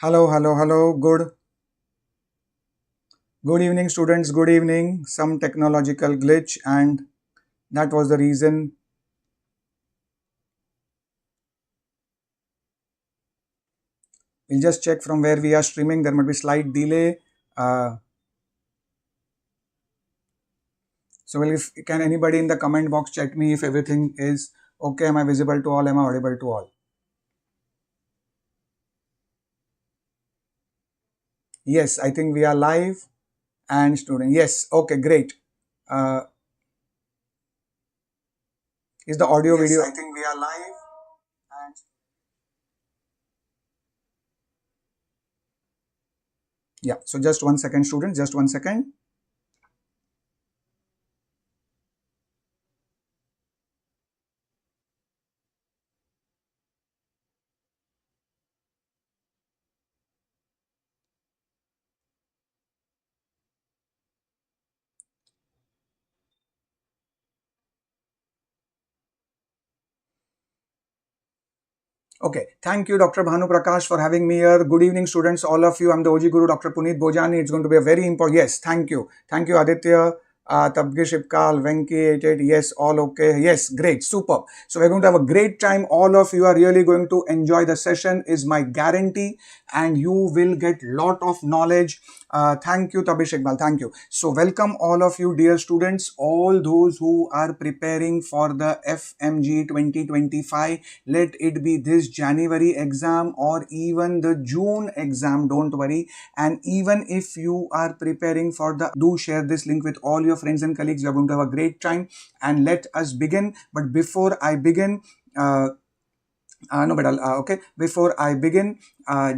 Hello, hello, hello. Good evening, students. Good evening. Some technological glitch, and that was the reason. We'll just check from where we are streaming. There might be slight delay. Uh, if can anybody in the comment box check me if everything is okay? Am I visible to all? Am I audible to all? Yes, I think we are live and student. Yes, okay, great. Uh, is the audio Yes, video? I think we are live. And Yeah. So just 1 second, students. Just 1 second. Okay, thank you, Dr. Bhanu Prakash, for having me here. Good evening, students, all of you. I'm the OGGuru, Dr. Puneet Bojani. It's going to be a very important. Yes, thank you. Thank you, Aditya, Tabgish Ipkal, Venki, 88. Yes, all okay. Yes, great, superb. So, we're going to have a great time. All of you are really going to enjoy the session, is my guarantee, and you will get lot of knowledge. Thank you, Tabish Iqbal. Thank you. So, welcome all of you, dear students, all those who are preparing for the FMG 2025. Let it be this January exam or even the June exam, don't worry. And even if you are preparing for the, do share this link with all your friends and colleagues. You're going to have a great time, and let us begin. But before I begin, no, but okay. Before I begin,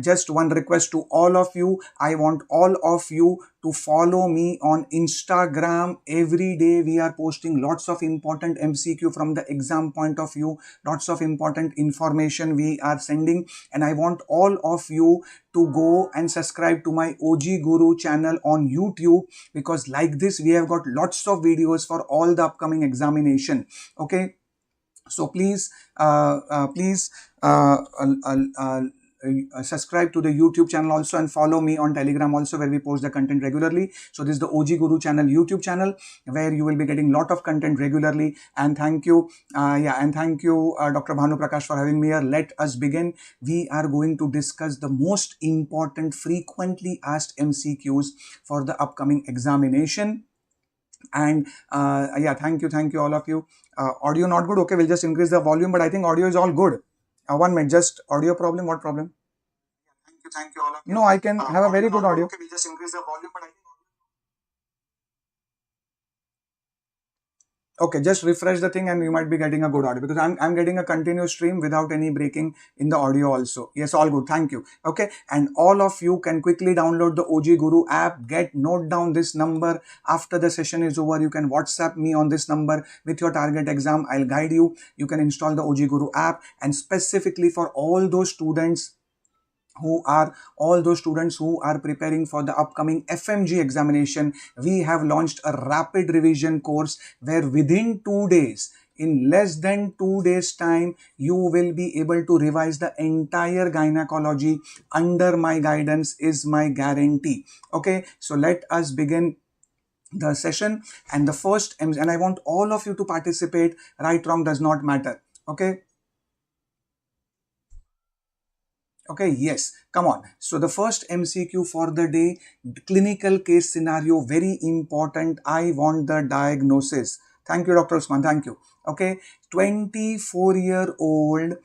just one request to all of you. I want all of you to follow me on Instagram. Every day we are posting lots of important MCQ from the exam point of view, lots of important information we are sending. And I want all of you to go and subscribe to my OGGuru channel on YouTube, because like this, we have got lots of videos for all the upcoming examination. Okay. So please, please subscribe to the YouTube channel also, and follow me on Telegram also, where we post the content regularly. So this is the OGGuru channel, YouTube channel, where you will be getting lot of content regularly. And thank you, and thank you, Dr. Bhanu Prakash, for having me here. Let us begin. We are going to discuss the most important frequently asked MCQs for the upcoming examination. And thank you all of you. Audio not good? Okay, we'll just increase the volume, but I think audio is all good. 1 minute, just audio problem. What problem? thank you all of you. No, I can have a very good audio. Okay, we'll just increase the volume, but I think Okay, just refresh the thing and you might be getting a good audio, because I'm getting a continuous stream without any breaking in the audio also. Yes, all good. Thank you. Okay, and all of you can quickly download the OGGuru app. Note down this number. After the session is over, you can WhatsApp me on this number with your target exam. I'll guide you. You can install the OGGuru app, and specifically for all those students who are preparing for the upcoming FMG examination, we have launched a rapid revision course where within 2 days, in less than 2 days time, you will be able to revise the entire gynecology under my guidance, is my guarantee. Okay, so let us begin the session. And the first, and I want all of you to participate. Right, wrong does not matter. Okay. Okay, yes, come on. So the first MCQ for the day, clinical case scenario, very important. I want the diagnosis. Thank you, Dr. Usman. Thank you. Okay, 24-year-old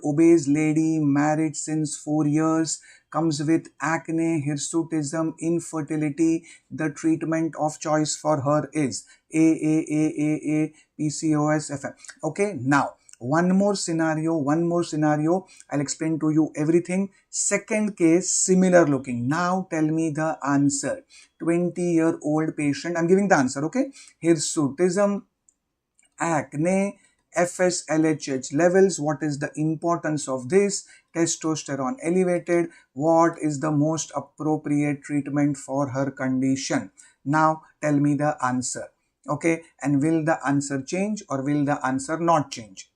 obese lady, married since 4 years, comes with acne, hirsutism, infertility. The treatment of choice for her is A, PCOS, FM. Okay, now one more scenario. I'll explain to you everything. Second case, similar looking. Now tell me the answer. 20-year-old patient. I'm giving the answer, okay? Hirsutism, acne, FSLHH levels. What is the importance of this? Testosterone elevated. What is the most appropriate treatment for her condition? Now tell me the answer. Okay, and will the answer change or will the answer not change?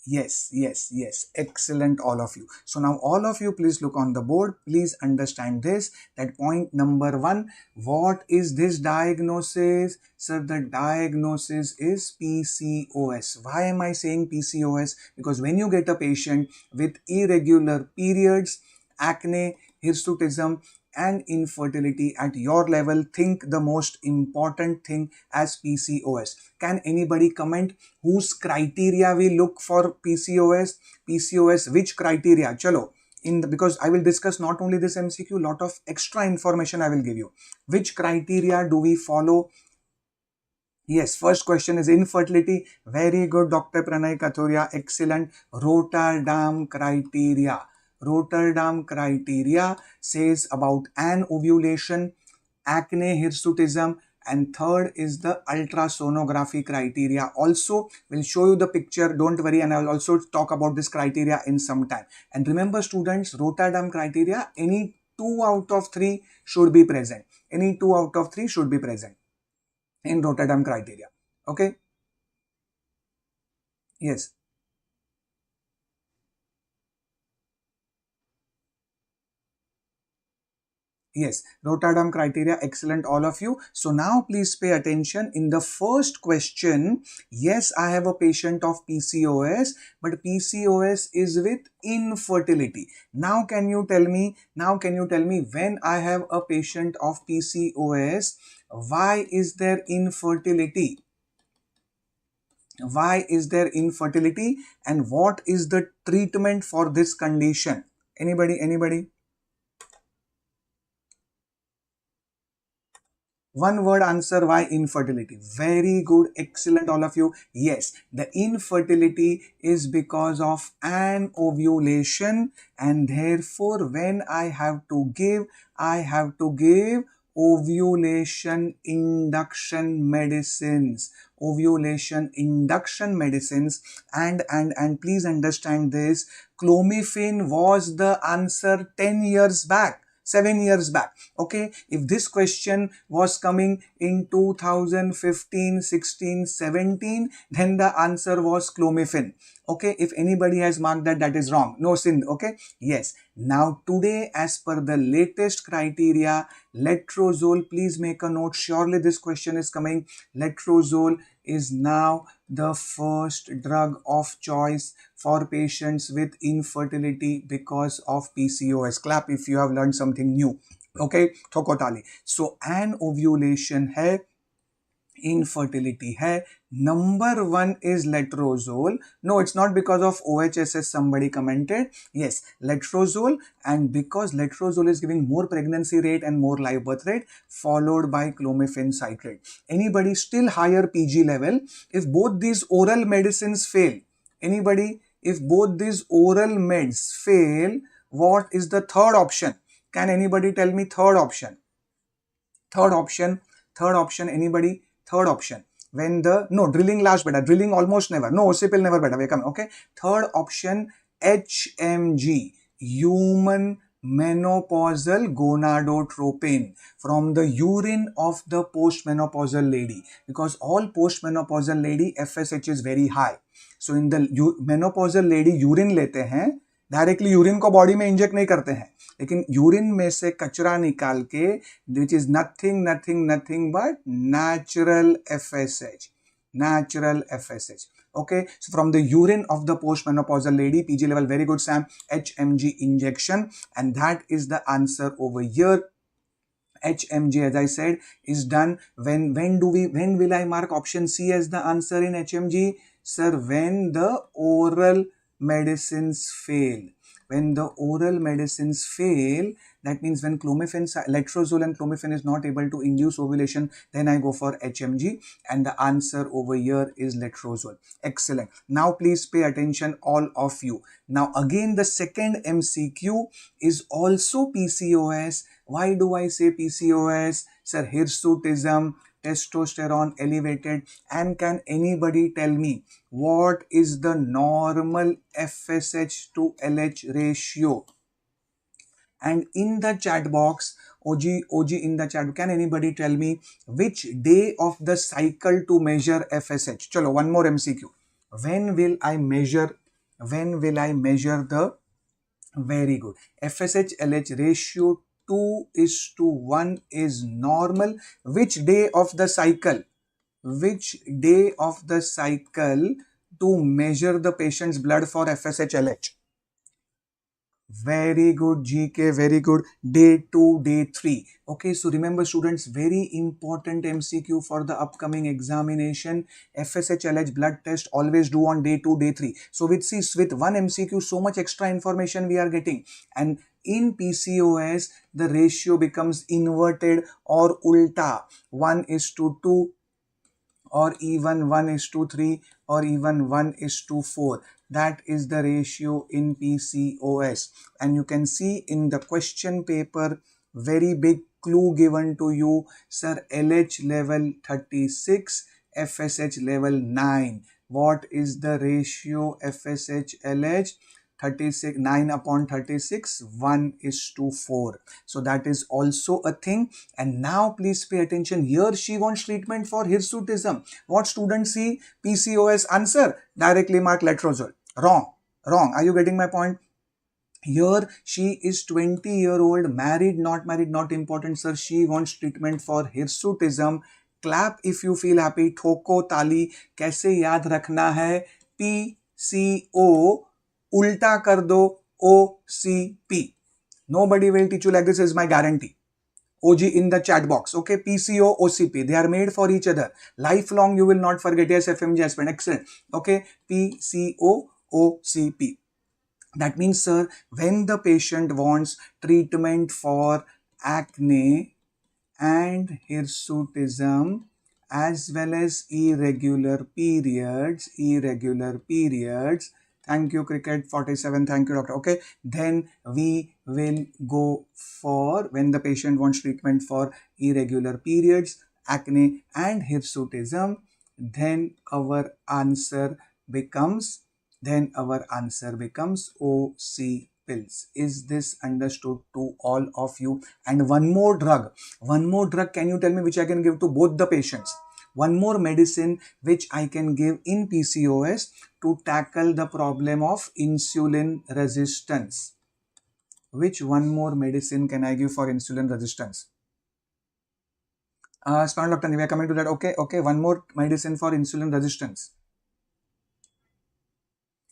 Yes, yes, yes. Excellent, all of you. So now all of you, please look on the board. Please understand this, that point number one, what is this diagnosis? Sir, the diagnosis is PCOS. Why am I saying PCOS? Because when you get a patient with irregular periods, acne, hirsutism, and infertility at your level, think the most important thing as PCOS. Can anybody comment whose criteria we look for PCOS? PCOS, which criteria? Chalo, because I will discuss not only this MCQ, lot of extra information I will give you. Which criteria do we follow? Yes, first question is infertility. Very good, Dr. Pranay Kathuria. Excellent. Rotterdam criteria. Rotterdam criteria says about anovulation, acne, hirsutism, and third is the ultrasonography criteria. Also, we'll show you the picture. Don't worry, and I will also talk about this criteria in some time. And remember, students, Rotterdam criteria, any 2 out of 3 should be present. Any 2 out of 3 should be present in Rotterdam criteria. Okay. Yes. Yes, Rotterdam criteria, excellent, all of you. So now please pay attention. In the first question, yes, I have a patient of PCOS, but PCOS is with infertility. Now can you tell me, when I have a patient of PCOS, why is there infertility? Why is there infertility and what is the treatment for this condition? Anybody? One word answer, why infertility? Very good, excellent, all of you. Yes, the infertility is because of an ovulation, and therefore when I have to give ovulation induction medicines. Ovulation induction medicines, and please understand this, clomiphene was the answer 10 years back. 7 years back. Okay, if this question was coming in 2015, 16, 17, then the answer was clomiphene. Okay, if anybody has marked that, that is wrong. No sin. Okay, yes. Now today, as per the latest criteria, letrozole, please make a note. Surely this question is coming. Letrozole is now the first drug of choice for patients with infertility because of PCOS. Clap if you have learned something new. Okay, Thokotali. So an ovulation hai, infertility hai. Number one is letrozole. No, it's not because of OHSS, somebody commented. Yes, letrozole, and because letrozole is giving more pregnancy rate and more live birth rate, followed by clomiphene citrate. Anybody still higher PG level? If both these oral medicines fail, anybody, if both these oral meds fail, what is the third option? Can anybody tell me third option? Third option, anybody? Third option. When the, no, drilling last better, drilling almost never, no, OCPs never better, we come, okay? Third option, HMG, human menopausal gonadotropin, from the urine of the postmenopausal lady, because all postmenopausal lady FSH is very high. So in the menopausal lady urine लेते हैं, directly urine को body में inject नहीं करते हैं, लेकिन urine में से कचरा निकाल के, which is nothing but natural FSH. Okay, so from the urine of the postmenopausal lady, PG level, very good, Sam, HMG injection, and that is the answer over here. HMG, as I said, is done. When will I mark option C as the answer in HMG? Sir, when the oral medicines fail. When the oral medicines fail, that means when clomiphene, letrozole and clomiphene is not able to induce ovulation, then I go for HMG, and the answer over here is letrozole. Excellent. Now please pay attention, all of you. Now again, the second MCQ is also PCOS. Why do I say PCOS? Sir, hirsutism, testosterone elevated, and can anybody tell me what is the normal FSH to LH ratio? And in the chat box, OG in the chat, can anybody tell me which day of the cycle to measure FSH? Chalo, one more MCQ. When will I measure When will I measure the, very good, FSH-LH ratio 2:1 is normal. Which day of the cycle? Which day of the cycle to measure the patient's blood for FSH-LH? Very good, GK, very good. Day 2, day 3. Okay, so remember students, very important MCQ for the upcoming examination. FSH-LH blood test always do on day 2, day 3. So with one MCQ, so much extra information we are getting. And in PCOS, the ratio becomes inverted or ulta, 1:2, or even 1:3, or even 1:4. That is the ratio in PCOS. And you can see in the question paper, very big clue given to you, sir. LH level 36, FSH level 9. What is the ratio? FSH LH 36, 9/36, 1:4. So that is also a thing. And now please pay attention. Here she wants treatment for hirsutism. What students see? PCOS. Answer, directly mark letrozole. Wrong. Wrong. Are you getting my point? Here she is 20-year-old, married, not important, sir. She wants treatment for hirsutism. Clap if you feel happy. ठोको ताली. कैसे याद रखना है? PCO उल्टा कर दो OCP. Nobody will teach you like this, is my guarantee. OG in the chat box. Okay, PCO, OCP, they are made for each other. Lifelong you will not forget. Yes, FMGE aspirant. Excellent. Okay, PCO, OCP. That means, sir, when the patient wants treatment for acne and hirsutism as well as irregular periods, thank you Cricket 47, thank you doctor. Okay, then we will go for, when the patient wants treatment for irregular periods, acne and hirsutism, then our answer becomes OC pills. Is this understood to all of you? And one more drug, can you tell me which I can give to both the patients? One more medicine which I can give in PCOS to tackle the problem of insulin resistance. Which one more medicine can I give for insulin resistance? Spinal doctor, we are coming to that. Okay, one more medicine for insulin resistance.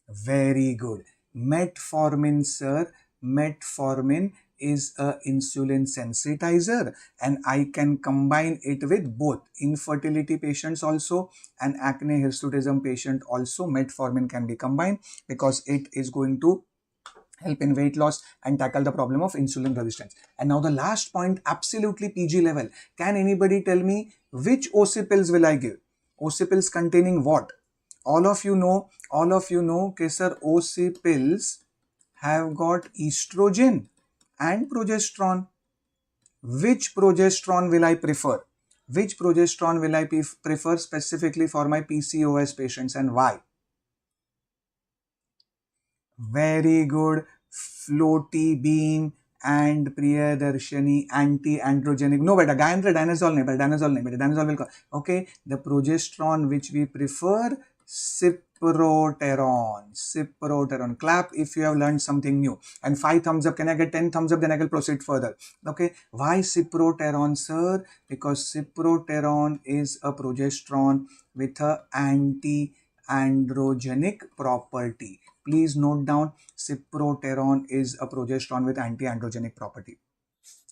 Very good. Metformin, sir. Metformin is a insulin sensitizer, and I can combine it with both infertility patients also and acne hirsutism patient also. Metformin can be combined because it is going to help in weight loss and tackle the problem of insulin resistance. And now the last point, absolutely PG level. Can anybody tell me which OC pills will I give? OC pills containing what? All of you know, okay, sir, OC pills have got estrogen and progesterone. Which progesterone will I prefer? Which progesterone will I prefer specifically for my PCOS patients, and why? Very good. Floaty beam and Priyadarshini anti-androgenic. No, beta, Dianazole will come. Okay, the progesterone which we prefer, Cyproterone. Clap if you have learned something new. And 5 thumbs up. Can I get 10 thumbs up? Then I will proceed further. Okay, why Cyproterone, sir? Because Cyproterone is a progesterone with a anti-androgenic property. Please note down, Cyproterone is a progesterone with anti-androgenic property.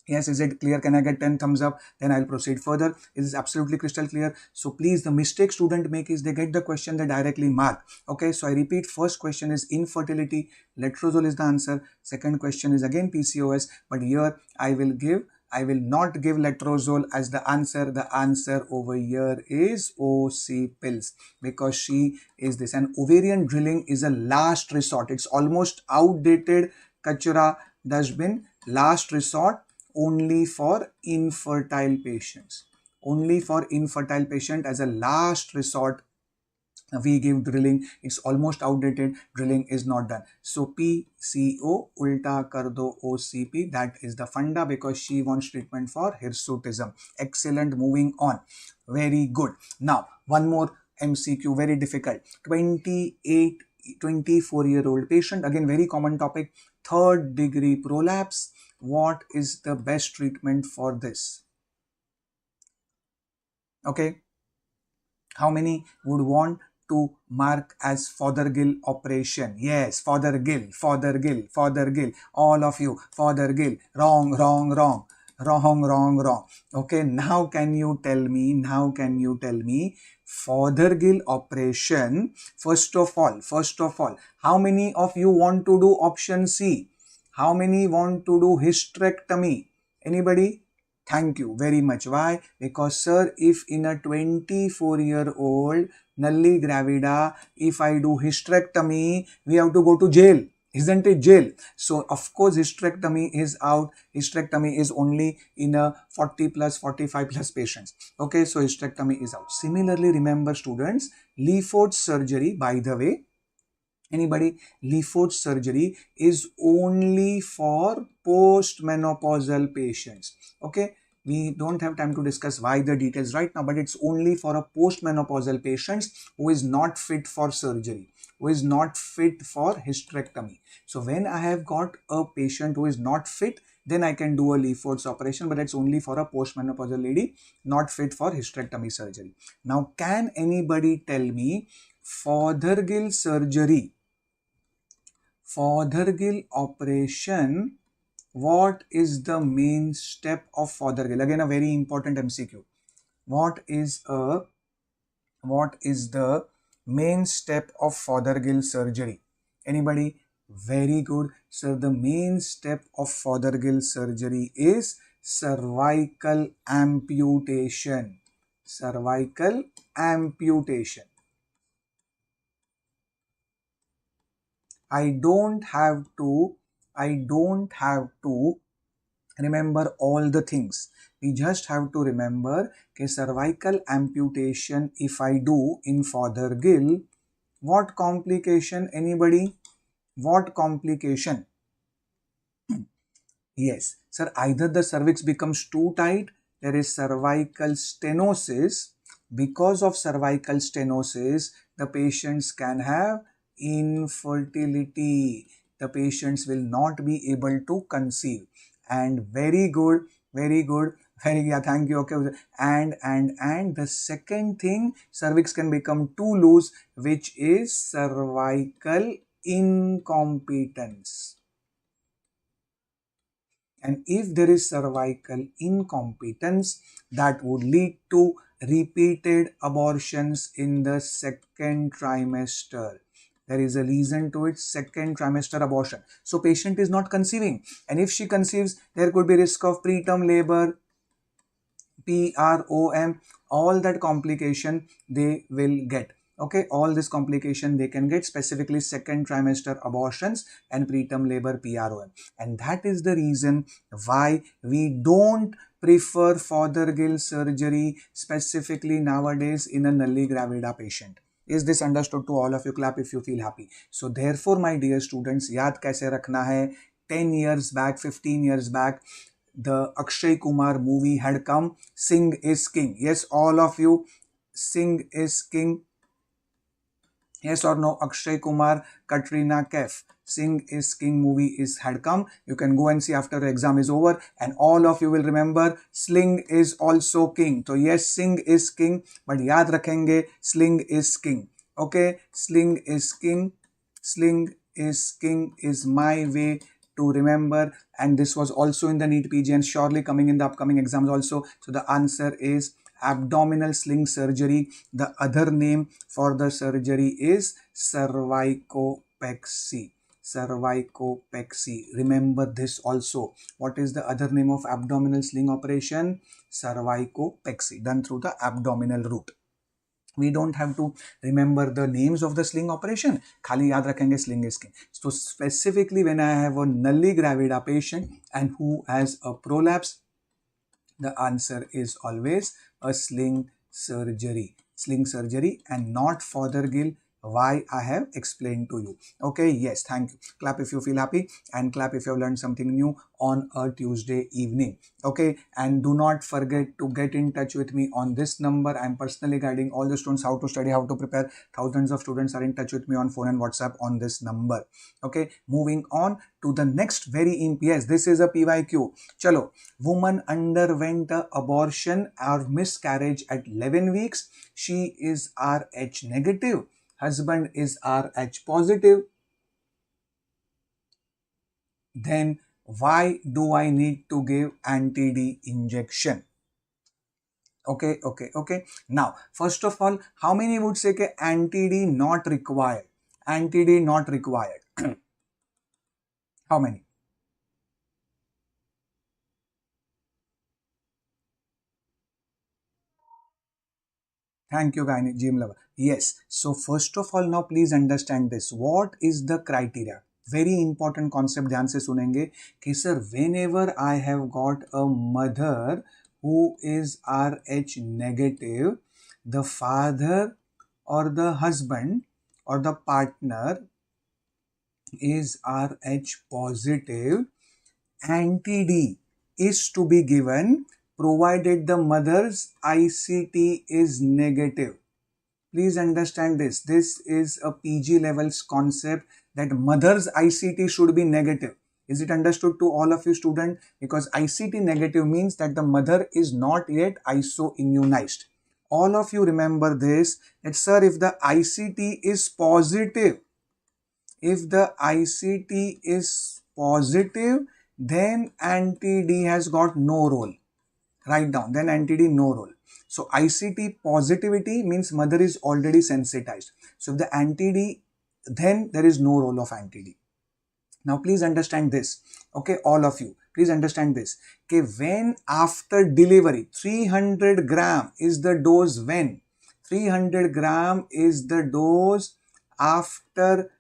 Yes, is it clear? Can I get 10 thumbs up? Then I'll proceed further. It is absolutely crystal clear. So please, the mistake student make is they get the question, they directly mark. Okay, so I repeat, first question is infertility. Letrozole is the answer. Second question is again PCOS, but here I will not give letrozole as the answer. The answer over here is OC pills, because she is this. And ovarian drilling is a last resort. It's almost outdated. Kachra dustbin, last resort, only for infertile patients. Only for infertile patient as a last resort we give drilling. It's almost outdated. Drilling is not done. So PCO ulta kar do OCP. That is the funda, because she wants treatment for hirsutism. Excellent. Moving on. Very good. Now one more MCQ, very difficult. 28 24-year-old patient, again very common topic, third degree prolapse. What is the best treatment for this? Okay, how many would want to mark as Fothergill operation? Yes, Fothergill, Fothergill, Fothergill. All of you, Fothergill. Wrong, wrong, wrong. Wrong, wrong, wrong. Okay, now can you tell me, Fothergill operation, first of all, how many of you want to do option C? How many want to do hysterectomy? Anybody? Thank you very much. Why? Because sir, if in a 24-year-old nulli gravida, if I do hysterectomy, we have to go to jail. Isn't it jail? So of course hysterectomy is out. Hysterectomy is only in a 40 plus 45 plus patients. Okay, so hysterectomy is out. Similarly, remember students, Leaford surgery, by the way, anybody, Leaford surgery is only for postmenopausal patients. Okay, we don't have time to discuss why the details right now, but it's only for a postmenopausal patients who is not fit for surgery, who is not fit for hysterectomy. So when I have got a patient who is not fit, then I can do a Leaford's operation, but it's only for a postmenopausal lady not fit for hysterectomy surgery. Now, can anybody tell me Fothergill surgery, Fothergill operation, what is the main step of Fothergill? Again, a very important MCQ. What is the main step of Fothergill surgery? Anybody? Very good. So the main step of Fothergill surgery is cervical amputation. Cervical amputation. I don't have to remember all the things. We just have to remember that cervical amputation, if I do in Fothergill, what complication? Anybody? What complication? Yes, sir, either the cervix becomes too tight, there is cervical stenosis. Because of cervical stenosis, the patients can have infertility. The patients will not be able to conceive. And very good, yeah, thank you. Okay, and the second thing, cervix can become too loose, which is cervical incompetence. And if there is cervical incompetence, that would lead to repeated abortions in the second trimester. There is a reason to it, second trimester abortion. So patient is not conceiving, and if she conceives, there could be risk of preterm labor, PROM, all that complication they will get. Okay, all this complication they can get, specifically second trimester abortions and preterm labor, PROM. And that is the reason why we don't prefer Fothergill surgery specifically nowadays in a nulli gravida patient. Is this understood to all of you? Clap if you feel happy. So therefore, my dear students, याद कैसे रखना है? 10 years back, 15 years back, the Akshay Kumar movie had come, Singh is King. Yes, all of you, Singh is King. Yes or no? Akshay Kumar, Katrina Kaif, Singh is King movie had come. You can go and see after the exam is over, and all of you will remember Sling is also king. So yes, Singh is king, but yaad rakhenge, Sling is king. Okay, Sling is king. Sling is king is my way to remember, and this was also in the NEET PG and surely coming in the upcoming exams also. So the answer is abdominal sling surgery. The other name for the surgery is cervicopexy. Cervicopexy. Remember this also. What is the other name of abdominal sling operation? Cervicopexy, done through the abdominal route. We don't have to remember the names of the sling operation. Khali yaad rakhenge sling is king. So specifically when I have a nulli gravida patient and who has a prolapse, the answer is always a sling surgery. Sling surgery and not Fothergill. why I have explained to you. Okay, yes, thank you. Clap if you feel happy and clap if you have learned something new on a Tuesday evening. Okay, and do not forget to get in touch with me on this number. I'm personally guiding all the students how to study, how to prepare. Thousands of students are in touch with me on phone and WhatsApp on this number. Okay, moving on to the next yes, this is a PYQ. Chalo, woman underwent a abortion or miscarriage at 11 weeks. She is RH negative. Husband is RH positive. Then why do I need to give anti-D injection? Okay. Now, first of all, how many would say that anti-D not required? Anti-D not required. How many? Thank you, Gyne, gym lover. Yes. So first of all, now please understand this. What is the criteria? Very important concept. ध्यान से सुनेंगे कि sir, whenever I have got a mother who is RH negative, the father or the husband or the partner is RH positive, anti-D is to be given provided the mother's ICT is negative. Please understand this. This is a PG levels concept that mother's ICT should be negative. Is it understood to all of you students? Because ICT negative means that the mother is not yet iso-immunized. All of you remember this, that sir, if the ICT is positive, if the ICT is positive, then anti-D has got no role. Write down, then anti-D no role. So ICT positivity means mother is already sensitized. So if the anti-D, then there is no role of anti-D. Now please understand this. Okay, all of you, please understand this. Okay, when after delivery, 300 gram is the dose when? 300 gram is the dose after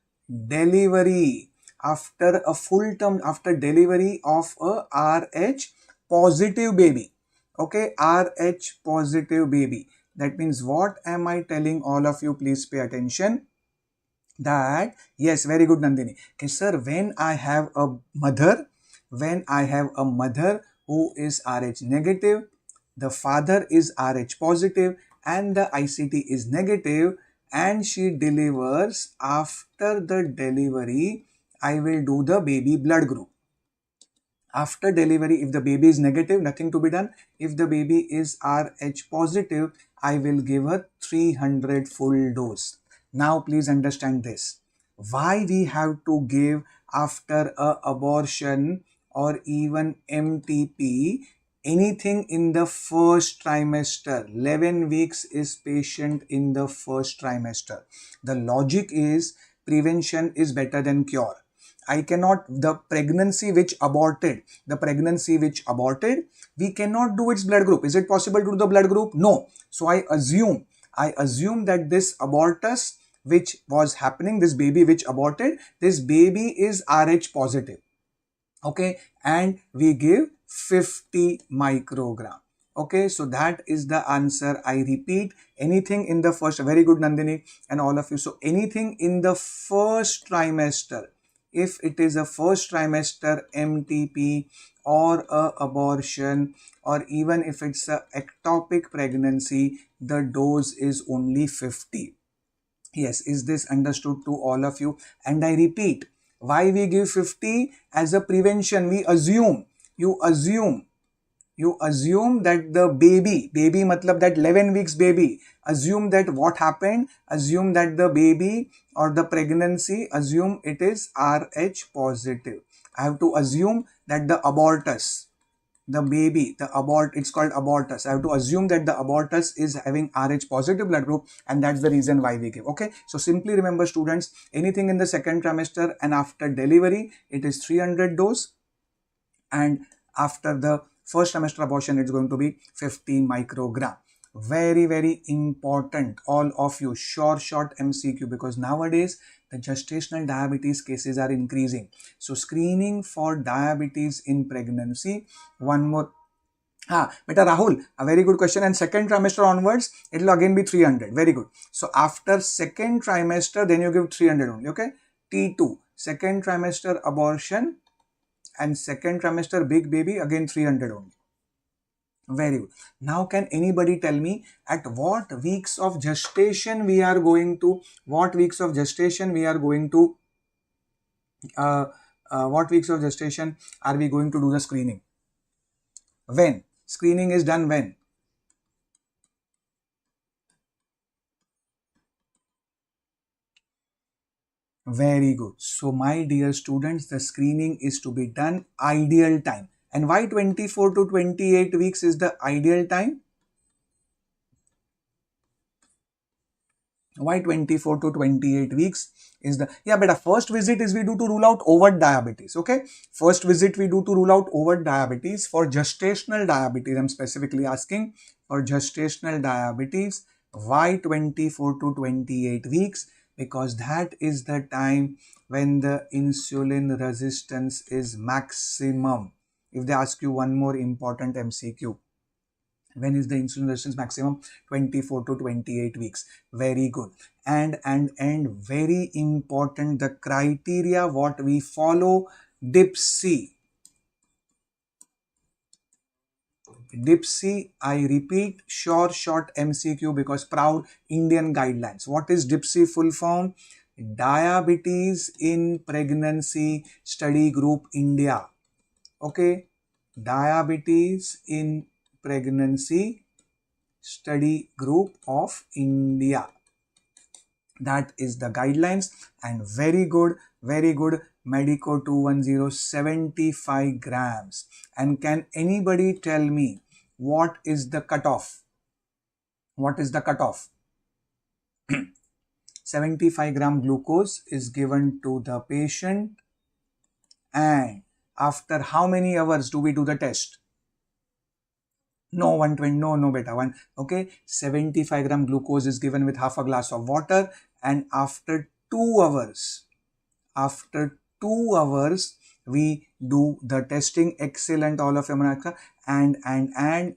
delivery, after a full term, after delivery of a RH positive baby. Okay, RH positive baby. That means what am I telling all of you? Please pay attention. That, yes, very good, Nandini. Okay, sir, when I have a mother who is RH negative, the father is RH positive and the ICT is negative, and she delivers, after the delivery, I will do the baby blood group. After delivery, if the baby is negative, nothing to be done. If the baby is RH positive, I will give her 300 full dose. Now please understand this. Why we have to give after a abortion or even MTP anything in the first trimester? 11 weeks is patient in the first trimester. The logic is prevention is better than cure. I cannot, the pregnancy which aborted, we cannot do its blood group. Is it possible to do the blood group? No. So I assume that this abortus which was happening, this baby which aborted, this baby is RH positive. Okay, and we give 50 microgram. Okay, so that is the answer. I repeat, anything in the first, very good Nandini and all of you. So anything in the first trimester, if it is a first trimester MTP or a abortion, or even if it's a ectopic pregnancy, the dose is only 50. Yes, is this understood to all of you? And I repeat, why we give 50 as a prevention? We assume, you assume that the baby matlab that 11 weeks baby, assume that what happened, assume that the baby or the pregnancy, assume it is RH positive. I have to assume that the abortus, the baby, it's called abortus. I have to assume that the abortus is having RH positive blood group, and that's the reason why we give. Okay, so simply remember students, anything in the second trimester and after delivery, it is 300 dose, and after the first trimester abortion, it's going to be 50 microgram. Very important, all of you, short MCQ, because nowadays the gestational diabetes cases are increasing. So screening for diabetes in pregnancy. One more Beta Rahul, a very good question. And second trimester onwards, it will again be 300. Very good. So after second trimester, then you give 300 only. Okay. T2, second trimester abortion, and second trimester big baby, again 300 only. Very good. Now can anybody tell me at what weeks of gestation we are going to, what weeks of gestation we are going to, what weeks of gestation are we going to do the screening? When? Screening is done when? Very good. So my dear students, the screening is to be done ideal time. And why 24 to 28 weeks is the ideal time? Why 24 to 28 weeks is the, yeah, but the first visit is we do to rule out overt diabetes. Okay. First visit we do to rule out overt diabetes. For gestational diabetes, I'm specifically asking for gestational diabetes. Why 24 to 28 weeks? Because that is the time when the insulin resistance is maximum. If they ask you one more important MCQ, when is the insulin resistance maximum? 24 to 28 weeks. Very good. And very important, the criteria what we follow, DIPSI. DIPSI, I repeat, short MCQ because proud Indian guidelines. What is DIPSI full form? Diabetes in Pregnancy Study Group India. Okay. Diabetes in Pregnancy Study Group of India. That is the guidelines. And very good, Medico 210, 75 grams. And can anybody tell me what is the cutoff? What is the cutoff? 75 gram glucose is given to the patient, and after how many hours do we do the test? No, 120, no beta, one. Okay, 75 gram glucose is given with half a glass of water, and after 2 hours, we do the testing. Excellent, all of you. And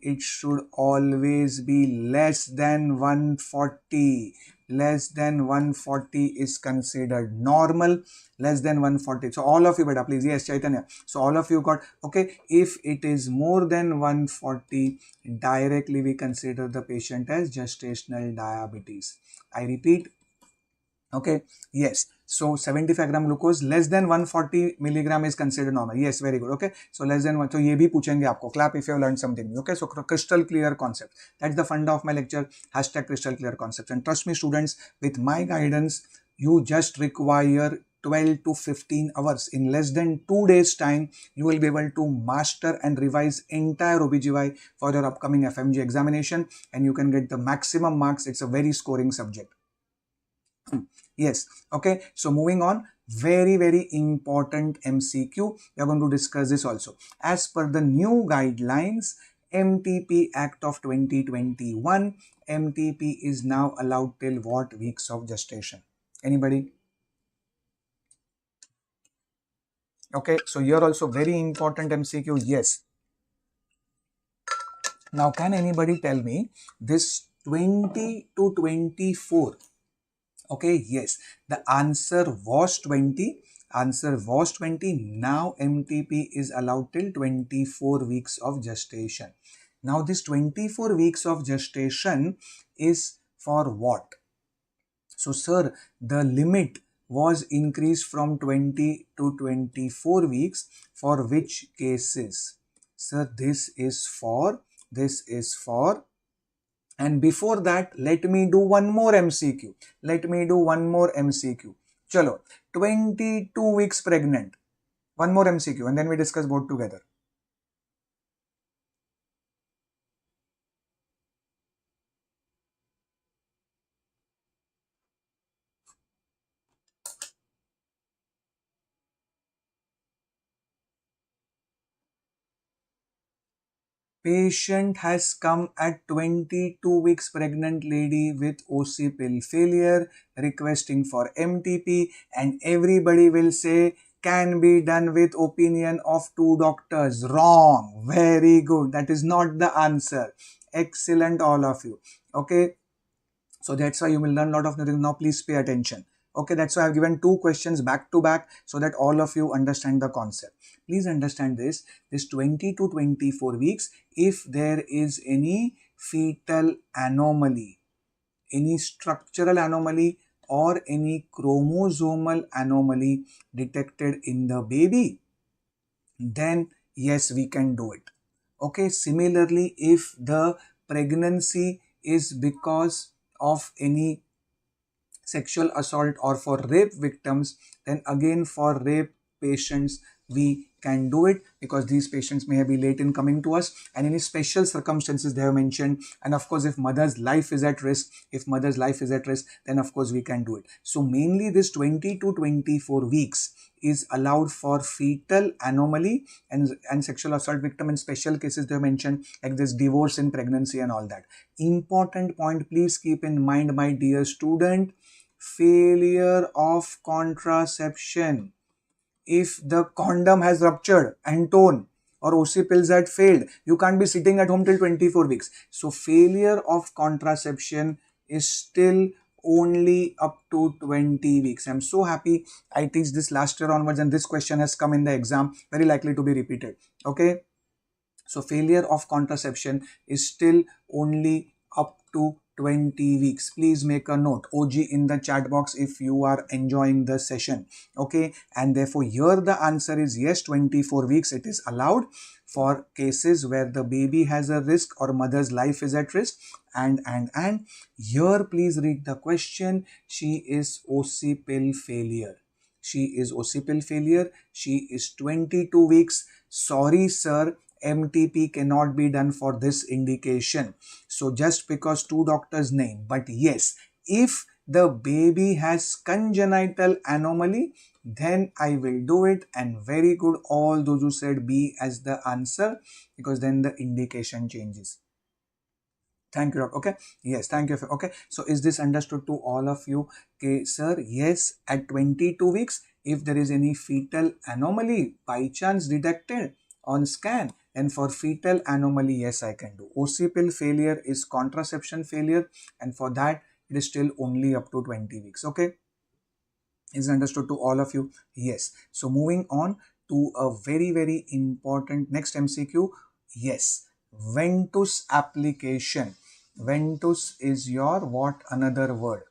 it should always be less than 140. Less than 140 is considered normal. Less than 140. So all of you, beta, please. Yes, Chaitanya. So all of you got, okay, if it is more than 140, directly we consider the patient as gestational diabetes. I repeat. Okay, yes. So 75 gram glucose, less than 140 milligram is considered normal. Yes, very good. Okay, so less than one. So ये भी पूछेंगे आपको. Clap if you have learned something. Okay, so crystal clear concept. That's the funda of my lecture. Hashtag crystal clear concepts. And trust me, students, with my guidance, you just require 12 to 15 hours. In less than 2 days time, you will be able to master and revise entire OBGY for your upcoming FMG examination, and you can get the maximum marks. It's a very scoring subject. Yes. Okay. So moving on, very important MCQ. We are going to discuss this also. As per the new guidelines, MTP Act of 2021, MTP is now allowed till what weeks of gestation? Anybody? Okay. So here also very important MCQ. Yes. Now can anybody tell me this 20 to 24? Okay, yes, the answer was 20. Answer was 20. Now MTP is allowed till 24 weeks of gestation. Now this 24 weeks of gestation is for what? So sir, the limit was increased from 20 to 24 weeks for which cases? Sir, this is for, and before that, let me do one more MCQ. Chalo, 22 weeks pregnant. One more MCQ and then we discuss both together. Patient has come at 22 weeks pregnant lady with OC pill failure requesting for MTP, and everybody will say can be done with opinion of 2 doctors. Wrong. Very good. That is not the answer. Excellent, all of you. Okay. So that's why you will learn a lot of new things. Now please pay attention. Okay, that's why I've given 2 questions back to back so that all of you understand the concept. Please understand this. This 20 to 24 weeks, if there is any fetal anomaly, any structural anomaly or any chromosomal anomaly detected in the baby, then yes, we can do it. Okay, similarly, if the pregnancy is because of any sexual assault or for rape victims, then again for rape patients we can do it, because these patients may be late in coming to us, and any special circumstances they have mentioned. And of course, if mother's life is at risk, then of course we can do it. So mainly this 20 to 24 weeks is allowed for fetal anomaly and sexual assault victim. In special cases they have mentioned, like this divorce in pregnancy and all that. Important point, please keep in mind, my dear student, failure of contraception. If the condom has ruptured and torn, or OC pills had failed, you can't be sitting at home till 24 weeks. So failure of contraception is still only up to 20 weeks. I'm so happy I teach this last year onwards and this question has come in the exam, very likely to be repeated. Okay. So failure of contraception is still only up to 20 weeks. Please make a note, OG, in the chat box if you are enjoying the session. Okay, and therefore here the answer is yes, 24 weeks it is allowed for cases where the baby has a risk or mother's life is at risk. And here please read the question. She is OC pill failure. She is OC pill failure. She is 22 weeks. Sorry sir, MTP cannot be done for this indication. So just because 2 doctors name, but yes, if the baby has congenital anomaly, then I will do it. And very good, all those who said B as the answer, because then the indication changes. Thank you. Okay. Yes. Thank you. Okay. So is this understood to all of you? Okay, sir. Yes. At 22 weeks, if there is any fetal anomaly by chance detected on scan, and for fetal anomaly, yes, I can do. OC pill failure is contraception failure, and for that it is still only up to 20 weeks. Okay. Is understood to all of you? Yes. So moving on to a very important next MCQ. Yes. Ventus application. Ventus is your what another word?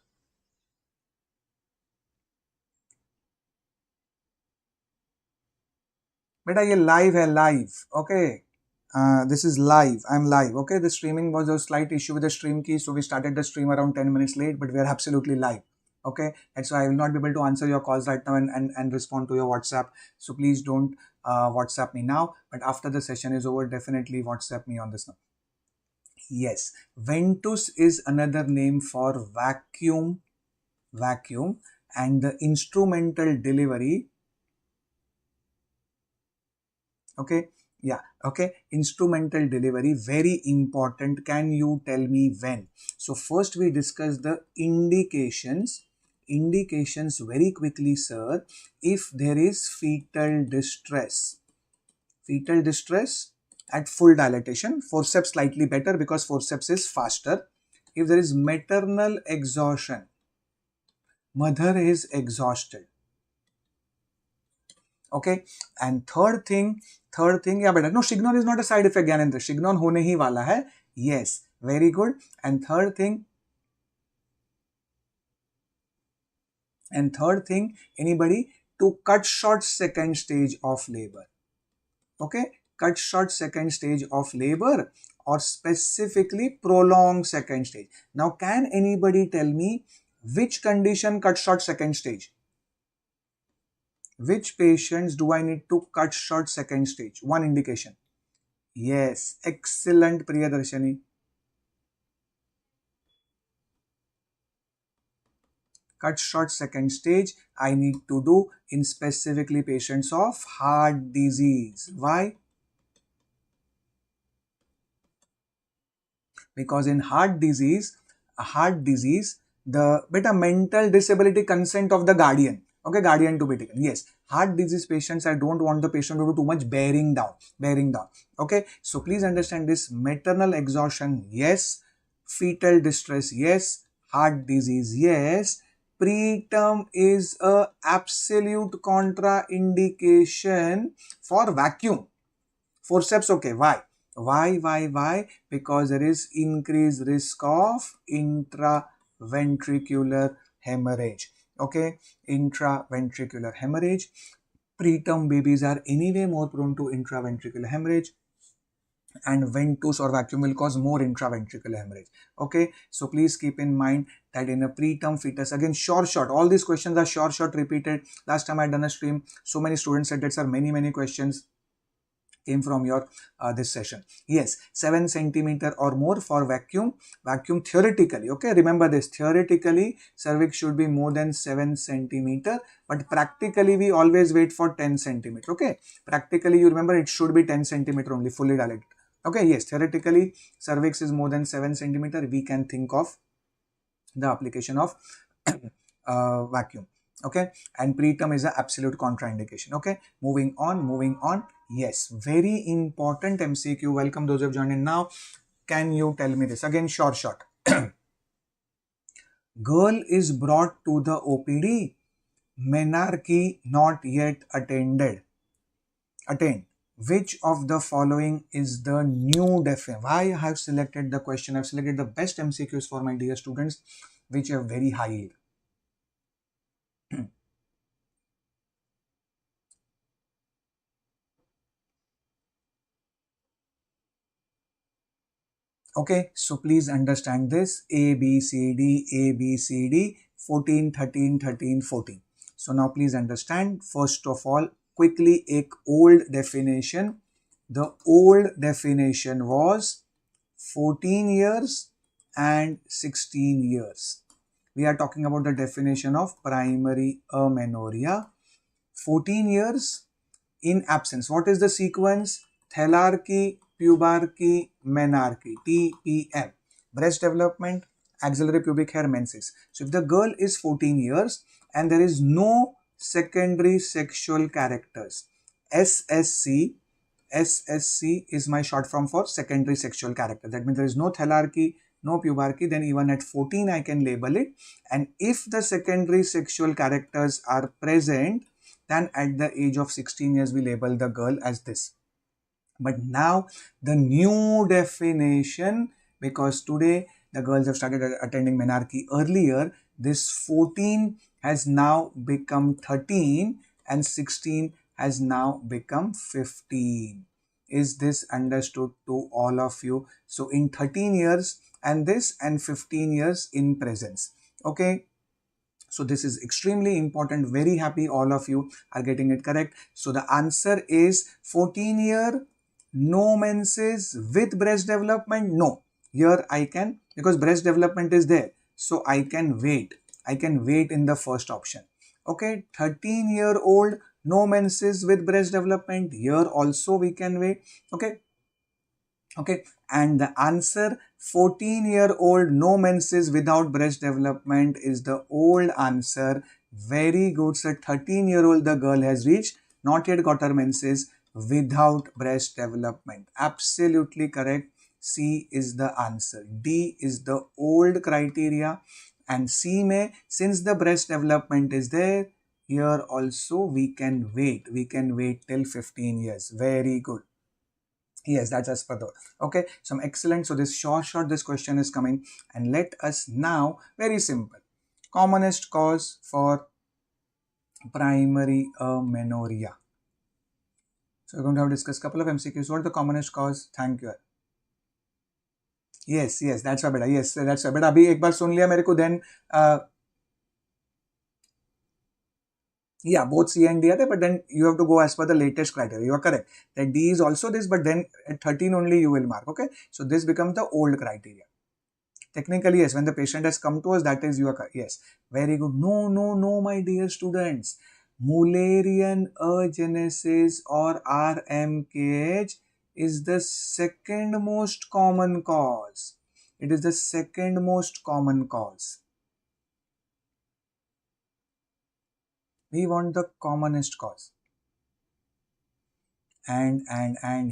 Beta ye live hai, live. Okay. This is live. I'm live. Okay. The streaming was a slight issue with the stream key. So we started the stream around 10 minutes late, but we are absolutely live. Okay. And so I will not be able to answer your calls right now and respond to your WhatsApp. So please don't WhatsApp me now. But after the session is over, definitely WhatsApp me on this number. Yes. Ventus is another name for vacuum, and the instrumental delivery. Okay. Yeah. Okay. Instrumental delivery, very important. Can you tell me when? So first we discuss the indications. Indications very quickly, sir. If there is fetal distress at full dilatation, forceps slightly better because forceps is faster. If there is maternal exhaustion, mother is exhausted. Okay. And third thing, yeah beta, no, Shignon is not a side effect, Gyanendra. Shignon hone hi wala hai. Yes, very good. And third thing, anybody, to cut short second stage of labor. Okay, cut short second stage of labor, or specifically prolonged second stage. Now, can anybody tell me which condition cut short second stage? Which patients do I need to cut short second stage? One indication. Yes, excellent, Priyadarshani. Cut short second stage I need to do in specifically patients of heart disease. Why? Because in heart disease, the beta mental disability consent of the guardian. Okay, guardian to be taken. Yes, heart disease patients, I don't want the patient to do too much bearing down. Okay, so please understand this: maternal exhaustion, yes; fetal distress, yes; heart disease, yes. Preterm is a absolute contraindication for vacuum. Forceps, okay. Why? Why? Because there is increased risk of intraventricular hemorrhage. Okay, intraventricular hemorrhage. Preterm babies are anyway more prone to intraventricular hemorrhage, and ventus or vacuum will cause more intraventricular hemorrhage. Okay, so please keep in mind that in a preterm fetus, again, short, all these questions are short repeated. Last time I done a stream, so many students said that, sir, many questions came from your this session. Yes, 7 centimeter or more for vacuum theoretically. Okay, remember this: theoretically cervix should be more than 7 centimeter, but practically we always wait for 10 centimeter. Okay, practically you remember it should be 10 centimeter only, fully dilated. Okay, yes, theoretically cervix is more than 7 centimeter, we can think of the application of vacuum. Okay, and preterm is an absolute contraindication. Okay, moving on. Yes, very important MCQ. Welcome those who have joined in now. Can you tell me this again? Short. Girl is brought to the OPD. Menarche not yet attained. Which of the following is the new definition? Why I have selected the question? I've selected the best MCQs for my dear students, which have very high yield. Okay, so please understand this: A, B, C, D, 14, 13, 14. So now please understand, first of all, quickly a old definition. The old definition was 14 years and 16 years. We are talking about the definition of primary amenorrhea. 14 years in absence. What is the sequence? Thelarche, pubarche, menarche, TPM. Breast development, axillary pubic hair, menses. So if the girl is 14 years and there is no secondary sexual characters, SSC is my short form for secondary sexual character. That means there is no thelarche, no pubarche, then even at 14 I can label it. And if the secondary sexual characters are present, then at the age of 16 years we label the girl as this. But now the new definition, because today the girls have started attending menarche earlier, this 14 has now become 13 and 16 has now become 15. Is this understood to all of you? So in 13 years and this, and 15 years in presence. Okay, so this is extremely important. Very happy all of you are getting it correct. So the answer is 14 year, no menses with breast development. No, here I can, because breast development is there, so I can wait. I can wait in the first option. Okay, 13-year-old, no menses with breast development. Here also we can wait. Okay, and the answer 14-year-old, no menses without breast development is the old answer. Very good, sir. 13-year-old the girl has reached, not yet got her menses, without breast development. Absolutely correct. C is the answer. D is the old criteria, and C may, since the breast development is there, here also we can wait. We can wait till 15 years. Very good. Yes, that's as per the. Okay, some excellent. So this short, this question is coming, and let us now, very simple, commonest cause for primary amenorrhea. So we're going to have discussed a couple of MCQs. What is the commonest cause? Thank you. Yes, that's why beta. Yes, that's why beta. अभी एक बार सुन लिया मेरे को, then yeah, both C and D are there, but then you have to go as per the latest criteria. You are correct that D is also this, but then at 13 only you will mark. Okay, so this becomes the old criteria. Technically, yes, when the patient has come to us, that is your, yes, very good. No, my dear students. Mullerian agenesis or RMKH is the second most common cause. It is the second most common cause. We want the commonest cause. And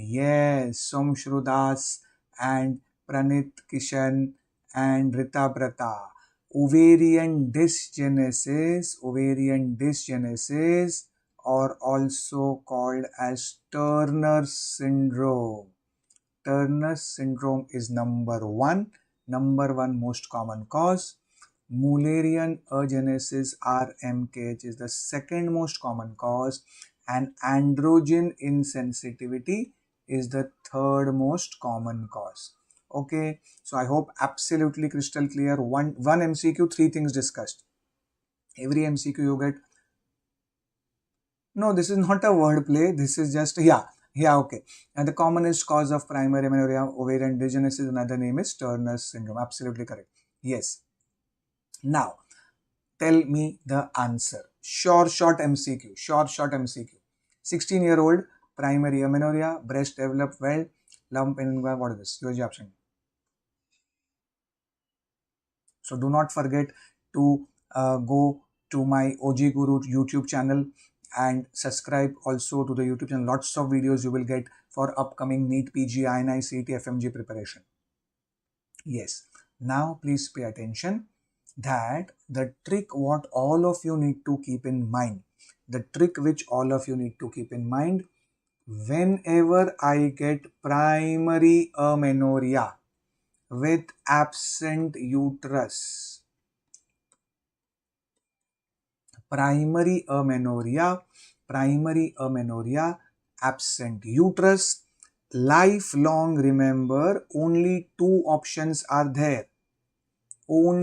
yes, Somshrudas and Pranit Kishan and Rita Brata. Ovarian dysgenesis, or also called as Turner syndrome. Turner syndrome is number one most common cause. Mullerian agenesis RMKH is the second most common cause, and androgen insensitivity is the third most common cause. Okay, so I hope absolutely crystal clear. One MCQ, three things discussed. Every MCQ you get. No, this is not a word play. This is just, okay. And the commonest cause of primary amenorrhea, ovarian dysgenesis, another name is Turner syndrome. Absolutely correct. Yes. Now, tell me the answer. Short MCQ. 16-year-old, primary amenorrhea, breast developed well, lump in, what is this? Use the option. So do not forget to go to my OGGuru YouTube channel and subscribe also to the YouTube channel. Lots of videos you will get for upcoming NEET, PG, INI, CET, FMG preparation. Yes. Now please pay attention that the trick what all of you need to keep in mind, whenever I get primary amenorrhea with absent uterus, primary amenorrhea, absent uterus, lifelong, remember, only two options are there. That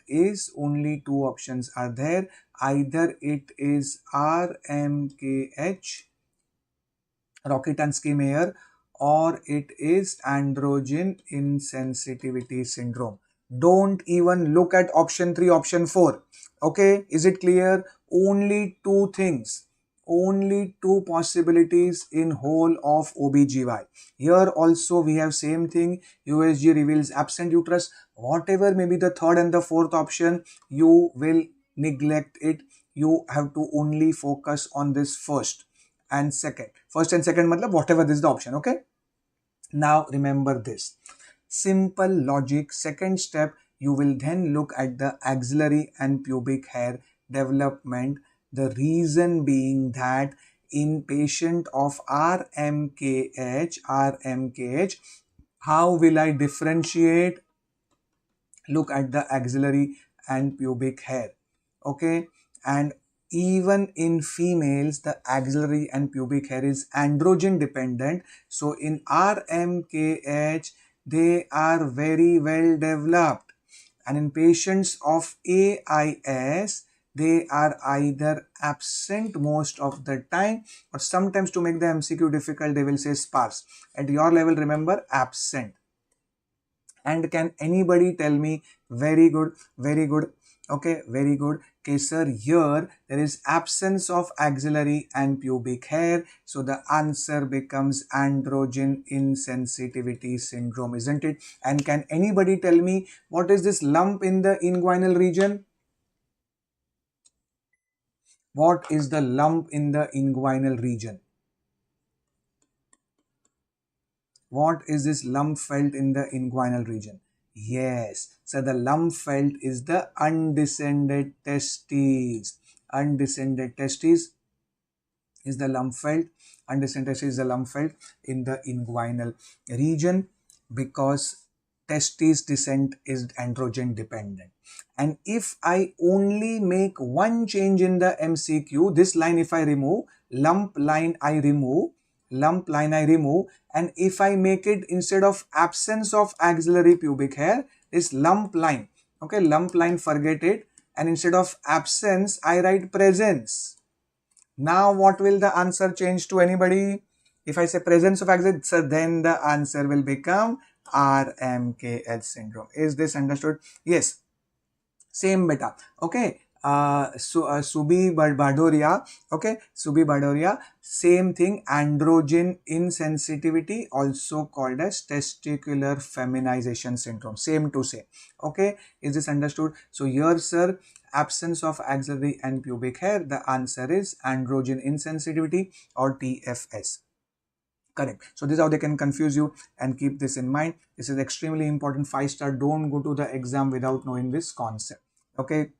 is, only two options are there. Either it is RMKH, Rokitansky-Meyer, or it is androgen insensitivity syndrome. Don't even look at option 3, option 4. Okay, is it clear? Only two things, only two possibilities in whole of OBGY. Here also we have same thing. USG reveals absent uterus. Whatever may be the third and the fourth option, you will neglect it. You have to only focus on this first and second. First and second matlab whatever this is the option. Okay. Now remember this. Simple logic. Second step, you will then look at the axillary and pubic hair development. The reason being that in patient of RMKH, how will I differentiate? Look at the axillary and pubic hair. Okay. And even in females, the axillary and pubic hair is androgen dependent. So in RMKH, they are very well developed. And in patients of AIS, they are either absent most of the time, or sometimes to make the MCQ difficult, they will say sparse. At your level, remember, absent. And can anybody tell me? Very good. Okay, very good. Okay, sir, here there is absence of axillary and pubic hair. So the answer becomes androgen insensitivity syndrome, isn't it? And can anybody tell me what is this lump in the inguinal region? What is the lump in the inguinal region? What is this lump felt in the inguinal region? Yes, so the lump felt is the undescended testes. Undescended testes is the lump felt. Undescended testes is the lump felt in the inguinal region, because testes descent is androgen dependent. And if I only make one change in the MCQ, this line if I remove, lump line I remove, and if I make it, instead of absence of axillary pubic hair, is lump line. Okay, lump line, forget it, and instead of absence I write presence. Now what will the answer change to anybody? If I say presence of axillary, so then the answer will become RMKH syndrome. Is this understood? Yes. Same beta. Okay. Subi Badoria. Okay. Subi Badoria. Same thing. Androgen insensitivity, also called as testicular feminization syndrome. Same to say. Okay. Is this understood? So here, sir, absence of axillary and pubic hair? The answer is androgen insensitivity or TFS. Correct. So this is how they can confuse you, and keep this in mind. This is extremely important. 5-star, don't go to the exam without knowing this concept. Okay.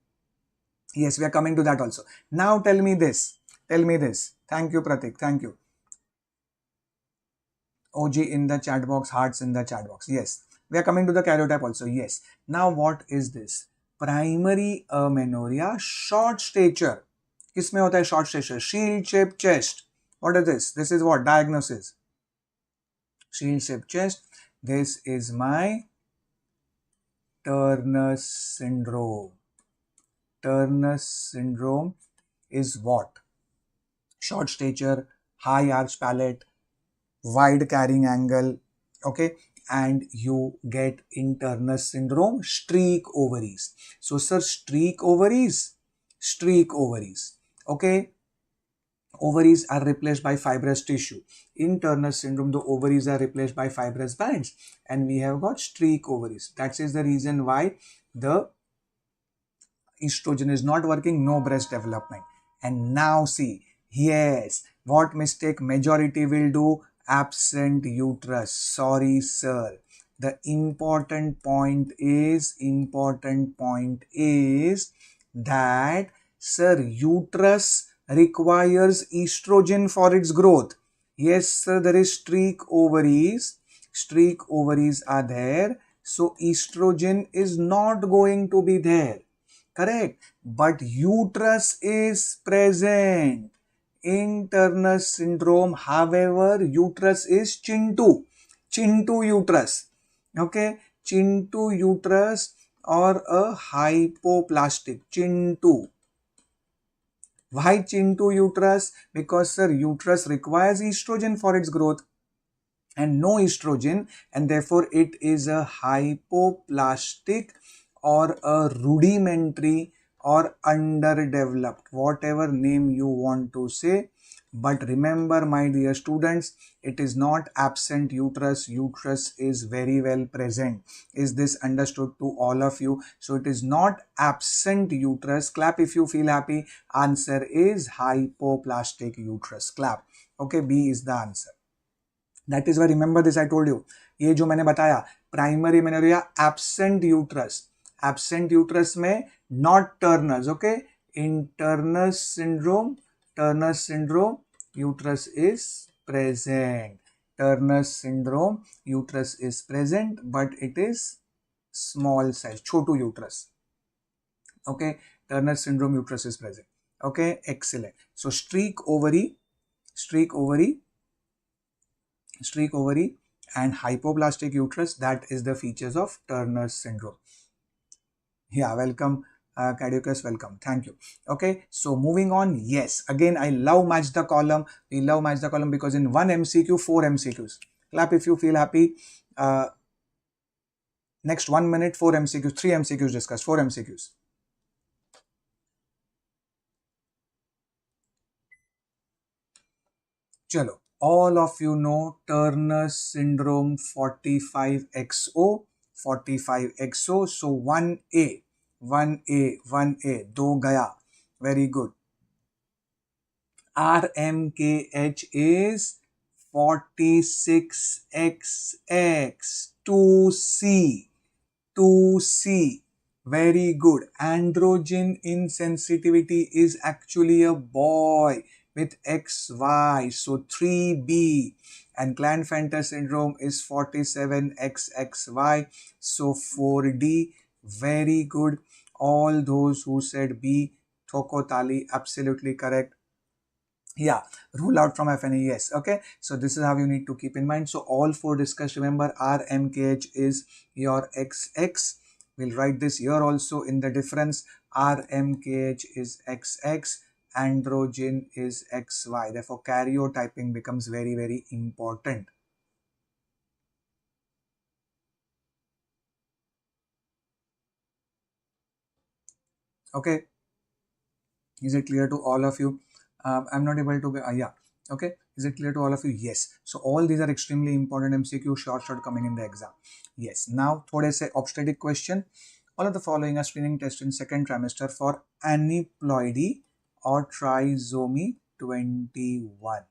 Yes, we are coming to that also. Now tell me this. Tell me this. Thank you, Pratik. Thank you. OG in the chat box, hearts in the chat box. Yes. We are coming to the karyotype also. Yes. Now what is this? Primary amenorrhea, short stature. किसमें होता है short stature? Shield shaped chest. What is this? This is what? Diagnosis. Shield shaped chest. This is my Turner's syndrome. Turner's syndrome is what? Short stature, high arch palate, wide carrying angle, okay, and you get in Turner's syndrome streak ovaries. So sir, streak ovaries, okay, ovaries are replaced by fibrous tissue. In Turner's syndrome, the ovaries are replaced by fibrous bands, and we have got streak ovaries. That is the reason why the estrogen is not working, no breast development. And now see, yes, what mistake majority will do? Absent uterus. Sorry sir, the important point is that sir, uterus requires estrogen for its growth. Yes sir, there is streak ovaries are there, so estrogen is not going to be there. Correct. But uterus is present in Turner's syndrome. However, uterus is Chintu uterus. Okay. Chintu uterus or a hypoplastic Chintu. Why Chintu uterus? Because sir, uterus requires estrogen for its growth and no estrogen, and therefore it is a hypoplastic or a rudimentary or underdeveloped, whatever name you want to say. But remember my dear students, it is not absent uterus. Uterus is very well present. Is this understood to all of you? So it is not absent uterus. Clap if you feel happy. Answer is hypoplastic uterus. Clap. Okay, B is the answer. That is why remember this, I told you, ये जो मैंने बताया, primary मेनोरिया absent uterus में not Turner's. Okay, in Turner's syndrome uterus is present. Turner's syndrome uterus is present, but it is small size, Chhotu uterus. Okay, Turner's syndrome uterus is present. Okay, excellent. So streak ovary and hypoplastic uterus, that is the features of Turner's syndrome. Yeah, welcome Caducus, welcome, thank you. Okay, so moving on. Yes, again I love match the column. We love match the column because in one MCQ 4 MCQs. Clap if you feel happy. Next 1 minute 4 MCQs, 3 MCQs discussed, 4 MCQs. Chalo, all of you know Turner's syndrome 45XO. So 1A, do gaya. Very good. RMKH is 46XX. 2C. Very good. Androgen insensitivity is actually a boy with XY. So 3B. And Klinefelter syndrome is 47XXY. So 4D. Very good. All those who said B, Thoko Tali, absolutely correct. Yeah, rule out from FNE. Yes. Okay, so this is how you need to keep in mind. So all 4 discussed. Remember, RMKH is your XX. We'll write this here also in the difference. RMKH is XX, androgen is XY. Therefore karyotyping becomes very, very important. Okay, is it clear to all of you? I'm not able to yeah. Okay, is it clear to all of you? Yes. So all these are extremely important MCQ, short coming in the exam. Yes. Now थोड़े से obstetric question. All of the following are screening tests in second trimester for aneuploidy or trisomy 21.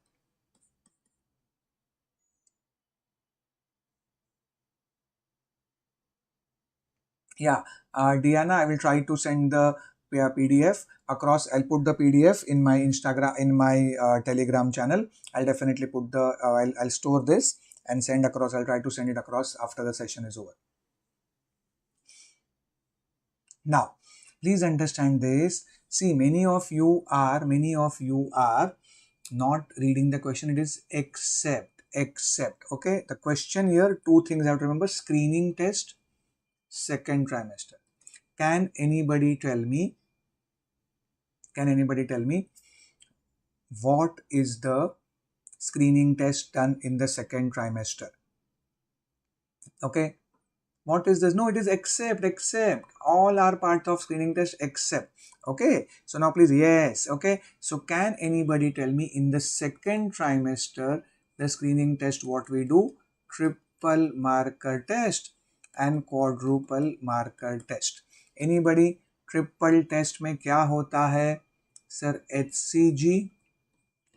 Yeah, Diana, I will try to send the PDF across. I'll put the PDF in my Instagram, in my Telegram channel. I'll definitely put the, I'll store this and send across. I'll try to send it across after the session is over. Now, please understand this. See, many of you are not reading the question. It is except. Okay, the question here, two things I have to remember: screening test, second trimester. Can anybody tell me what is the screening test done in the second trimester? Okay, what is this? No, it is except. All are part of screening test except. Okay, so now please, yes. Okay, so can anybody tell me in the second trimester the screening test what we do? Triple marker test and quadruple marker test. Anybody? Triple test में क्या होता है sir? HCG,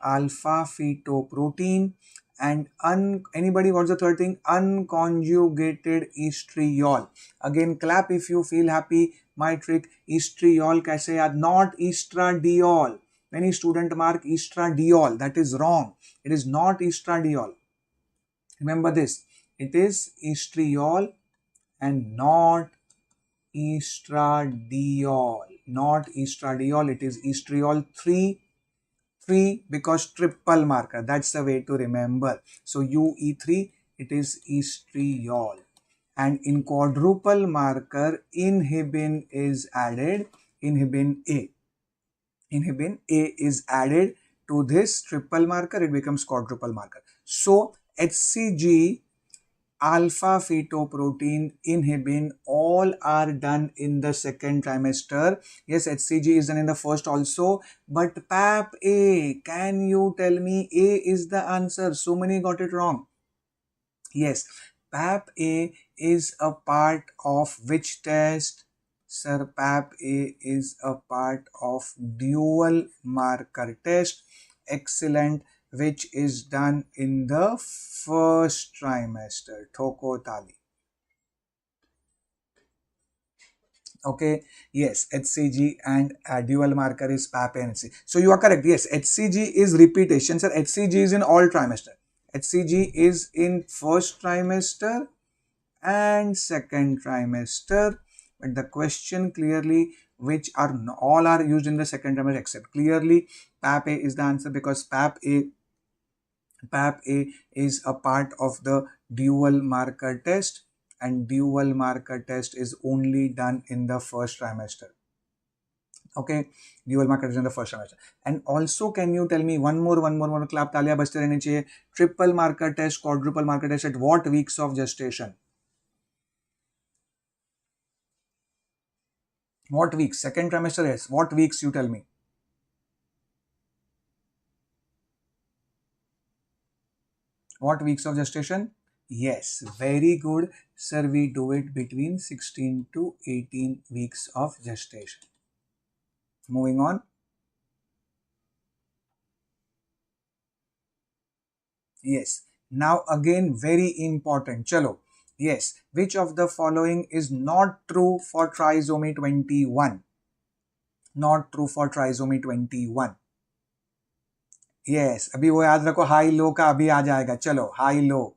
alpha fetoprotein, and anybody what's the third thing? Unconjugated estriol. Again clap if you feel happy. My trick, estriol kaise yaad? Not estradiol. Many student mark estradiol. That is wrong. It is not estradiol. Remember this. It is estriol and not estradiol. Not estradiol. It is estriol 3 because triple marker. That's the way to remember. So UE3, it is estriol. And in quadruple marker, inhibin is added. Inhibin A. Inhibin A is added to this triple marker. It becomes quadruple marker. So HCG, alpha fetoprotein, inhibin, all are done in the second trimester. Yes, HCG is done in the first also, but PAP A, can you tell me? A is the answer. So many got it wrong. Yes, PAP A is a part of which test? Sir, PAP A is a part of dual marker test. Excellent. Which is done in the first trimester. Thoko tali. Okay, yes, HCG and dual marker is PAP and HCG. So you are correct. Yes, HCG is repetition. Sir, HCG is in all trimester. HCG is in first trimester and second trimester. But the question clearly, which are all are used in the second trimester except clearly PAP A is the answer, because PAP A is a part of the dual marker test, and dual marker test is only done in the first trimester. Okay, dual marker test in the first trimester. And also, can you tell me one more clap, तालियां बजते रहनी चाहिए. Triple marker test, quadruple marker test at what weeks of gestation? What weeks? Second trimester is what weeks? You tell me. What weeks of gestation? Yes, very good. Sir, we do it between 16 to 18 weeks of gestation. Moving on. Yes. Now again, very important. Chalo. Yes. Which of the following is not true for trisomy 21? Not true for trisomy 21. Yes. अभी वो याद रखो, high low का अभी आ जाएगा. चलो, high low.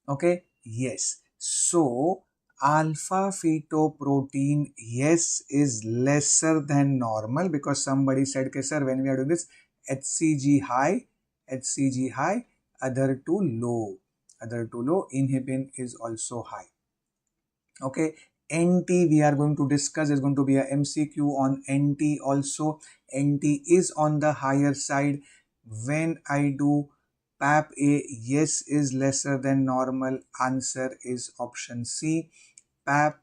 Okay. Yes. So alpha fetoprotein, yes, is lesser than normal, because somebody said, okay, sir, when we are doing this, HCG high, other two low, inhibin is also high. Okay, NT we are going to discuss, is going to be a MCQ on NT also. NT is on the higher side. When I do PAP A, yes, is lesser than normal. Answer is option C. PAP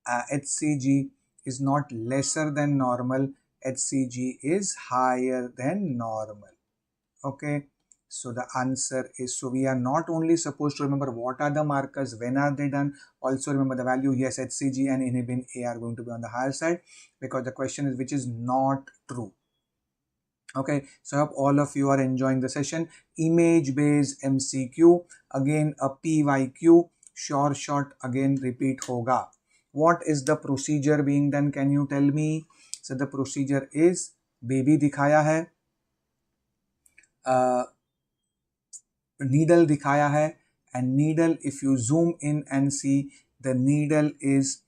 HCG is not lesser than normal. HCG is higher than normal. Okay, So the answer is, so we are not only supposed to remember what are the markers, when are they done, also remember the value. Yes, HCG and inhibin A are going to be on the higher side, because the question is which is not true. Okay, so I hope all of you are enjoying the session. Image based MCQ, again a PYQ, short again repeat hoga. What is the procedure being done? Can you tell me? So the procedure is, baby दिखाया है, needle दिखाया है, and needle, if you zoom in and see, the needle is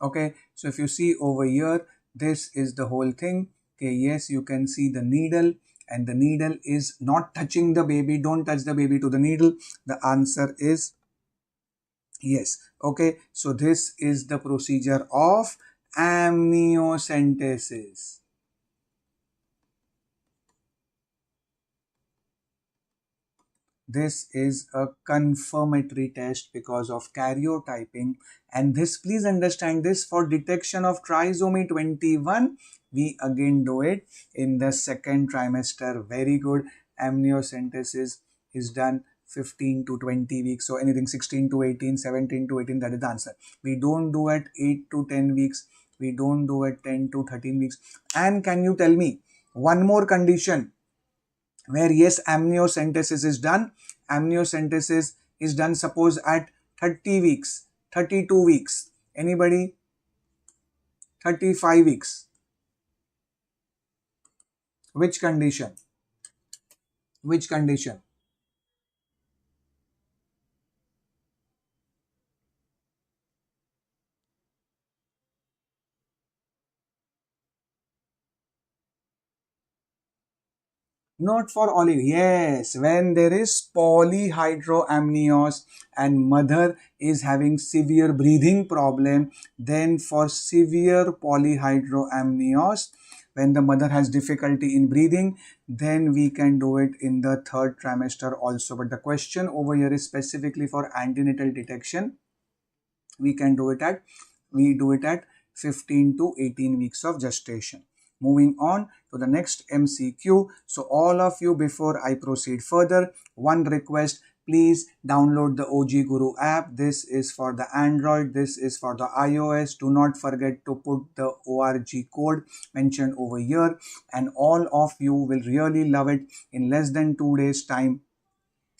okay. So if you see over here, this is the whole thing. Okay, yes, you can see the needle, and the needle is not touching the baby. Don't touch the baby to the needle. The answer is yes. Okay, so this is the procedure of amniocentesis. This is a confirmatory test because of karyotyping, and this, please understand this, for detection of trisomy 21, we again do it in the second trimester. Very good. Amniocentesis is done 15 to 20 weeks, so anything 16 to 18, 17 to 18, that is the answer. We don't do it 8 to 10 weeks, we don't do it 10 to 13 weeks. And can you tell me one more condition where yes, amniocentesis is done? Amniocentesis is done, suppose at 30 weeks, 32 weeks, anybody? 35 weeks. Which condition? Which condition? Not for olive. Yes, when there is polyhydramnios and mother is having severe breathing problem, then for severe polyhydramnios, when the mother has difficulty in breathing, then we can do it in the third trimester also. But the question over here is specifically for antenatal detection. We can do it at, we do it at 15 to 18 weeks of gestation. Moving on to the next MCQ. So all of you, before I proceed further, one request, please download the OGGuru app. This is for the Android, this is for the iOS. Do not forget to put the ORG code mentioned over here, and all of you will really love it. In less than 2 days time,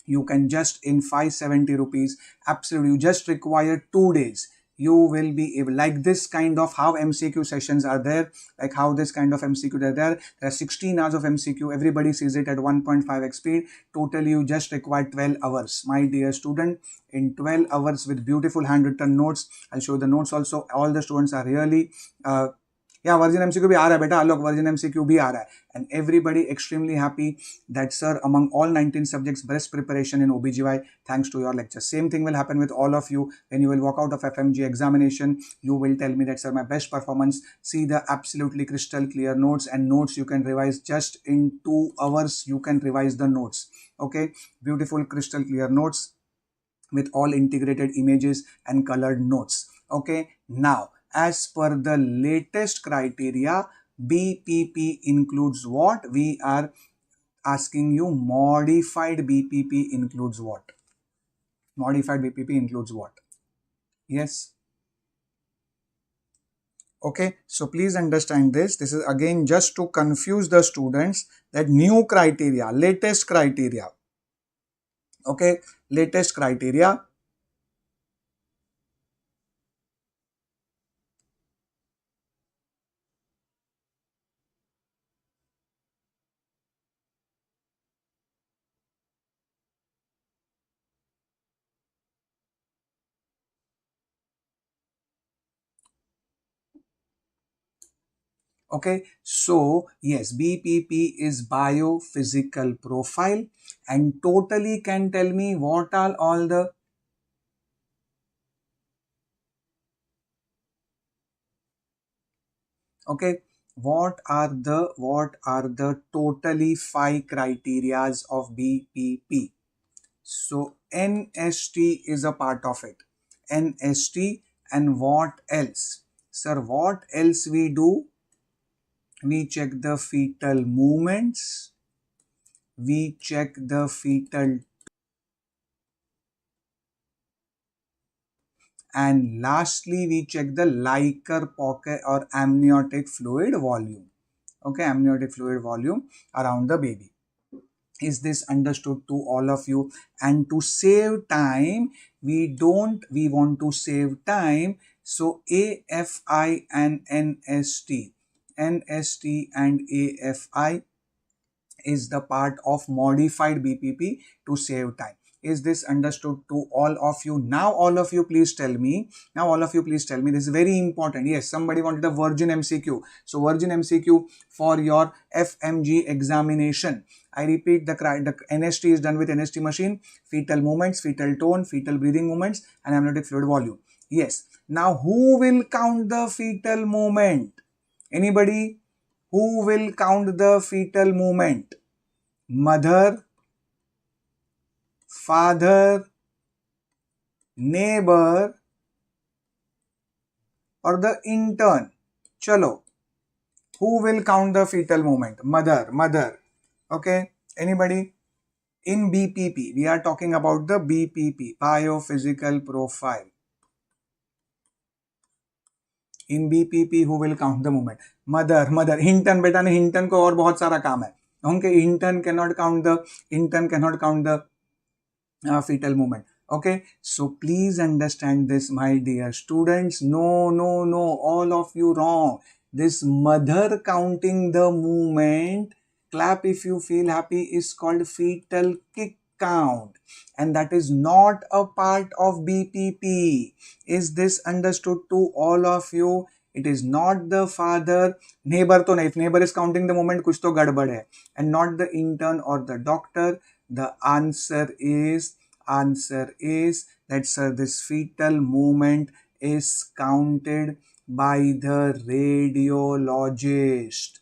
you can just, in 570 rupees, absolutely, you just require 2 days, you will be able, like this kind of how MCQ sessions are there, like how this kind of MCQ are there are 16 hours of MCQ, everybody sees it at 1.5x speed. Totally you just require 12 hours, my dear student. In 12 hours with beautiful handwritten notes, I'll show the notes also. All the students are really yeah, virgin MCQ भी आ रहा है बेटा, आलोक virgin MCQ भी आ रहा है, and everybody extremely happy that sir, among all 19 subjects, best preparation in OBGY thanks to your lecture. Same thing will happen with all of you when you will walk out of FMG examination. You will tell me that sir, my best performance. See the absolutely crystal clear notes, and notes you can revise just in 2 hours. You can revise the notes. Okay, beautiful crystal clear notes with all integrated images and colored notes. Okay, now as per the latest criteria, BPP includes what? We are asking you, modified BPP includes what? Modified BPP includes what? Yes. Okay, so please understand this. This is again just to confuse the students, that new criteria, latest criteria. Okay, latest criteria. Okay, so yes, BPP is biophysical profile, and totally can tell me what are all the, okay, What are the totally 5 criterias of BPP? So NST is a part of it. NST, and what else? Sir, what else we do? We check the fetal movements. We check the fetal, and lastly we check the Liker pocket or amniotic fluid volume. Okay, amniotic fluid volume around the baby. Is this understood to all of you? And to save time, we want to save time, so AFI and NST and AFI is the part of modified BPP to save time. Is this understood to all of you? Now all of you please tell me, this is very important. Yes, somebody wanted a virgin MCQ. So virgin MCQ for your FMG examination. I repeat, the NST is done with NST machine, fetal movements, fetal tone, fetal breathing movements, and amniotic fluid volume. Yes. Now who will count the fetal movement? Anybody? Who will count the fetal movement? Mother, father, neighbor, or the intern? Chalo. Who will count the fetal movement? Mother. Okay. Anybody? In BPP, we are talking about the BPP, biophysical profile. In BPP, who will count the movement? Mother. Intern, beta ne intern ko और बहुत सारा काम है. Okay, intern cannot count the fetal movement. Okay, so please understand this, my dear students. No, all of you wrong. This mother counting the movement, clap if you feel happy, is called fetal kick count, and that is not a part of BPP. Is this understood to all of you? It is not the father. Neighbor to nahi. If neighbor is counting the movement, kuch to gadbad hai. And not the intern or the doctor. The answer is that, sir, this fetal movement is counted by the radiologist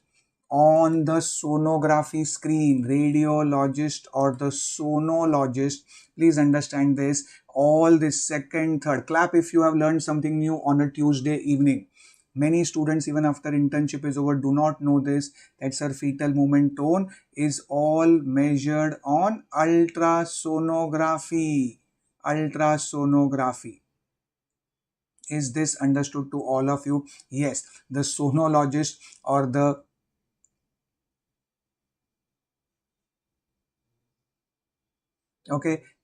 on the sonography screen. Radiologist or the sonologist. Please understand this. All this second, third. Clap if you have learned something new on a Tuesday evening. Many students, even after internship is over, do not know this, that sir, fetal movement tone is all measured on ultrasonography. Is this understood to all of you? Yes, the sonologist or the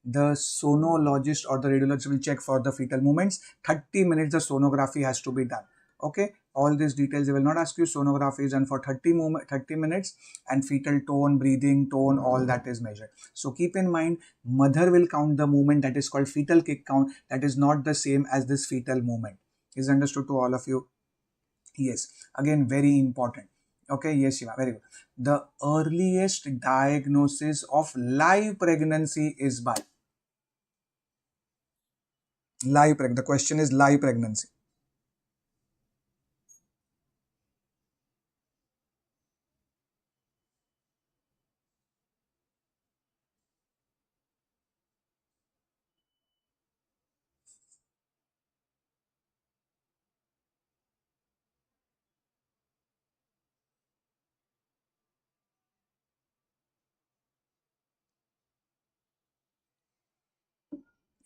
the sonologist or the radiologist will check for the fetal movements. 30 minutes the sonography has to be done. Okay, all these details they will not ask you. Sonography is done for 30 minutes, and fetal tone, breathing tone, all that is measured. So keep in mind, mother will count the movement, that is called fetal kick count. That is not the same as this fetal movement. Is understood to all of you? Yes, again, very important. Okay, yes, Shiva, very good. The earliest diagnosis of live pregnancy is by the question is live pregnancy.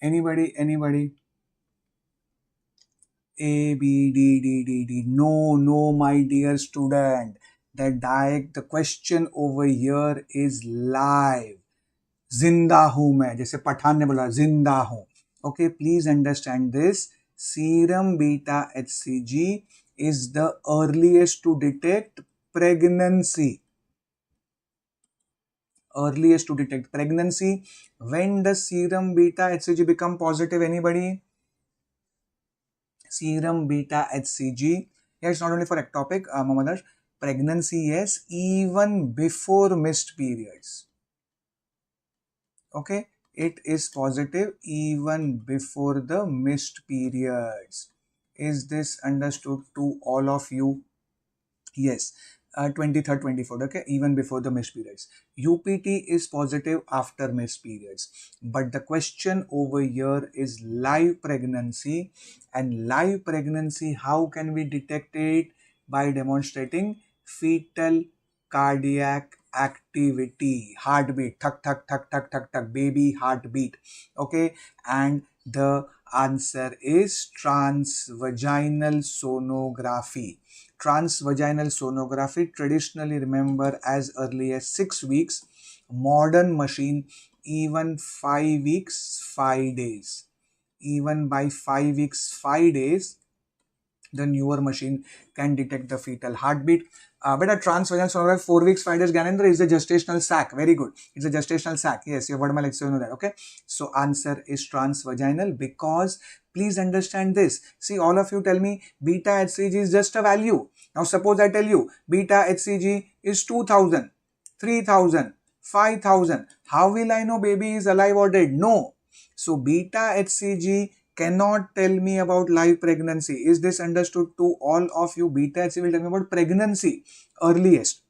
Anybody? A, B, D, D, D, D. No, my dear student. The question over here is live. जिंदा हूं मैं, जैसे पठान ने बोला जिंदा हूं. Okay, please understand this. Serum beta HCG is the earliest to detect pregnancy. When does serum beta HCG become positive? Anybody? Serum beta HCG. Yeah, it's not only for ectopic, Mohammed. Pregnancy, yes, even before missed periods. Okay, it is positive even before the missed periods. Is this understood to all of you? Yes, 23rd, 24th, okay, even before the missed periods. UPT is positive after missed periods. But the question over here is live pregnancy. And live pregnancy, how can we detect it? By demonstrating fetal cardiac activity, heartbeat, thak, thak, thak, thak, thak, thak, baby heartbeat, okay? And the answer is transvaginal sonography. Transvaginal sonography, traditionally remember as early as 6 weeks, modern machine even 5 weeks 5 days, even by 5 weeks 5 days the newer machine can detect the fetal heartbeat. But a transvaginal sonography 4 weeks 5 days, Ganendra, is a gestational sac. Very good, it's a gestational sac. Yes, you've heard my lecture, you know that. Okay, so answer is transvaginal. Because please understand this, see, all of you tell me beta hCG is just a value. Now suppose I tell you beta hCG is 2000, 3000, 5000, how will I know baby is alive or dead? No. So beta hCG cannot tell me about live pregnancy. Is this understood to all of you? Beta hCG will tell me about pregnancy earliest.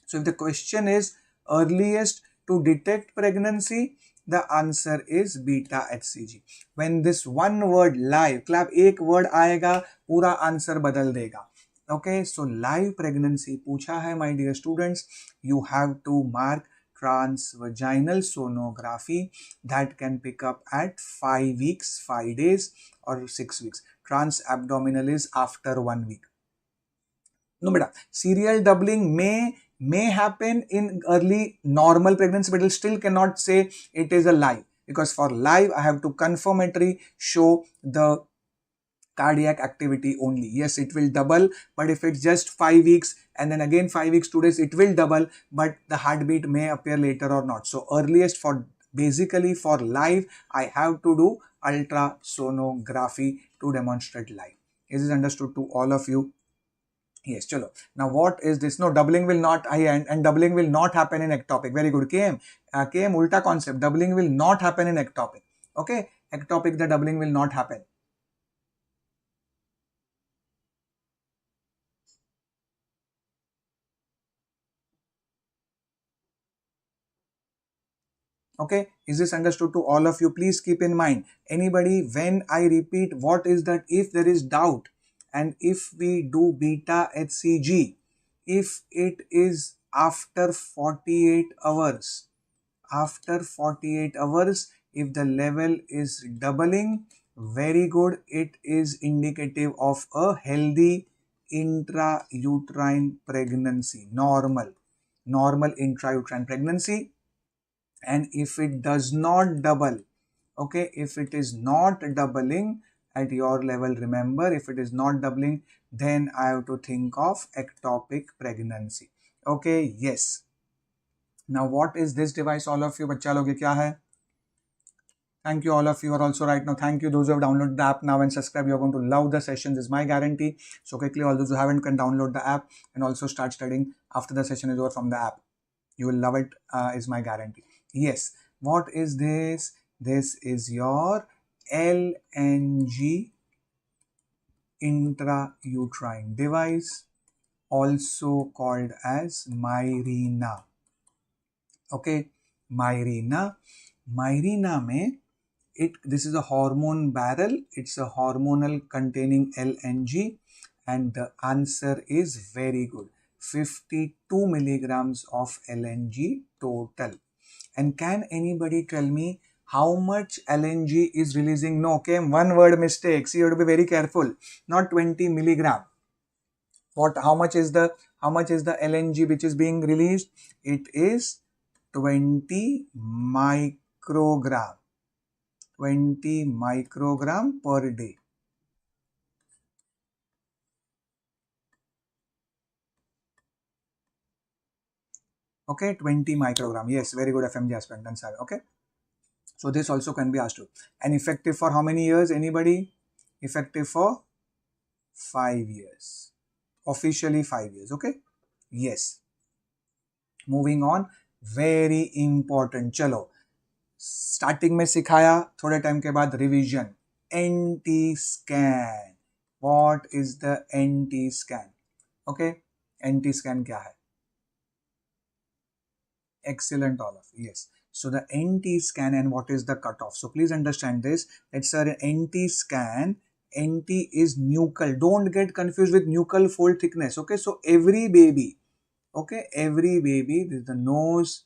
So if the question is earliest to detect pregnancy, the answer is beta hCG. When this one word live, clap, एक word आएगा पूरा answer बदल देगा. Okay, so live pregnancy पूछा है my dear students. You have to mark transvaginal sonography that can pick up at 5 weeks, 5 days or 6 weeks. Transabdominal is after 1 week. No, beta, serial doubling may happen in early normal pregnancy, but it still cannot say it is a live, because for live I have to confirmatory show the cardiac activity only. Yes, it will double, but if it's just 5 weeks and then again 5 weeks 2 days, it will double, but the heartbeat may appear later or not. So earliest for basically for live, I have to do ultrasonography to demonstrate live. Is this understood to all of you? Yes, chalo. Now what is this? No, doubling will not, and doubling will not happen in ectopic. Very good. KM, KM ulta concept. Doubling will not happen in ectopic. Okay, ectopic the doubling will not happen. Okay, is this understood to all of you? Please keep in mind, anybody, when I repeat what is that, if there is doubt, and if we do beta hCG, if it is after 48 hours, after 48 hours, if the level is doubling, very good, it is indicative of a healthy intrauterine pregnancy, normal intrauterine pregnancy. And if it does not double, okay, if it is not doubling at your level, remember, if it is not doubling, then I have to think of ectopic pregnancy. Okay, yes. Now what is this device, all of you? बच्चा लोग ये क्या है? Thank you all of you are also right now. Thank you those who have downloaded the app now and subscribe. You're going to love the sessions, is my guarantee. So quickly, all those who haven't, can download the app and also start studying after the session is over from the app. You will love it, is my guarantee. Yes, what is this? This is your LNG intrauterine device, also called as Mirena. Okay, Mirena में this is a hormone barrel. It's a hormonal containing LNG, and the answer is very good, 52 milligrams of LNG total. And can anybody tell me how much LNG is releasing? No, okay, one word mistake. So you have to be very careful. Not 20 milligram. What? How much is the LNG which is being released? It is 20 microgram. 20 microgram per day. Okay, 20 microgram. Yes, very good FMG aspect. Okay. So this also can be asked to. And effective for how many years? Anybody? Effective for 5 years. Officially 5 years. Okay. Yes. Moving on. Very important. चलो. Starting में सिखाया, थोड़े time के बाद revision. NT scan. What is the NT scan? Okay. NT scan क्या है? Excellent, all of you. Yes. So the NT scan, and what is the cutoff? So please understand this. It's an NT scan. NT is nuchal. Don't get confused with nuchal fold thickness. Okay. So every baby, okay, every baby, this is the nose,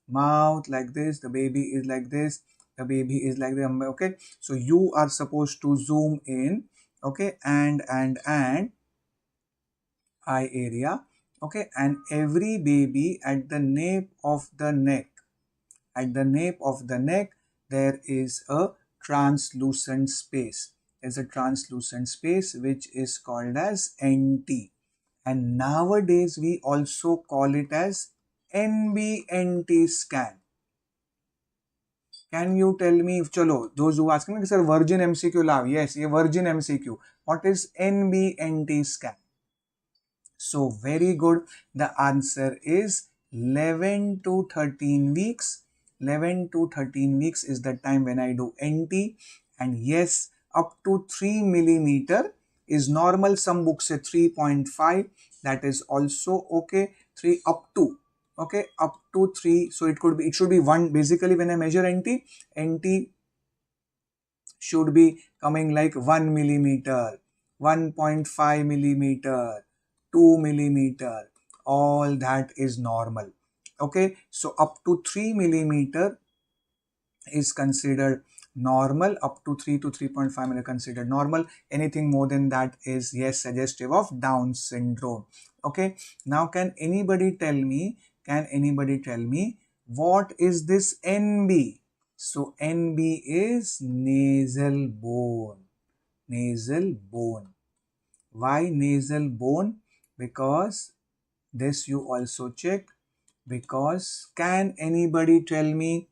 mouth like this. The baby is like this. The baby is like this. Okay. So you are supposed to zoom in. Okay. And eye area. Okay. And every baby at the nape of the neck. At the nape of the neck, there is a translucent space. There's a translucent space which is called as NT. And nowadays, we also call it as NBNT scan. Can you tell me, chalo, those who ask me, sir, virgin MCQ lav. Yes, ये virgin MCQ. What is NBNT scan? So very good. The answer is 11 to 13 weeks. 11 to 13 weeks is the time when I do NT. And yes, up to 3 millimeter is normal. Some books say 3.5. That is also okay. 3 up to. Okay, up to 3. So it should be 1. Basically, when I measure NT should be coming like 1 millimeter, 1.5 millimeter, 2 millimeter. All that is normal. Okay, so up to 3 millimeter is considered normal. Up to 3 to 3.5 millimeter considered normal. Anything more than that is, yes, suggestive of Down syndrome. Okay, now can anybody tell me what is this NB? So NB is nasal bone. Nasal bone. Why nasal bone? Because this you also check. Because can anybody tell me?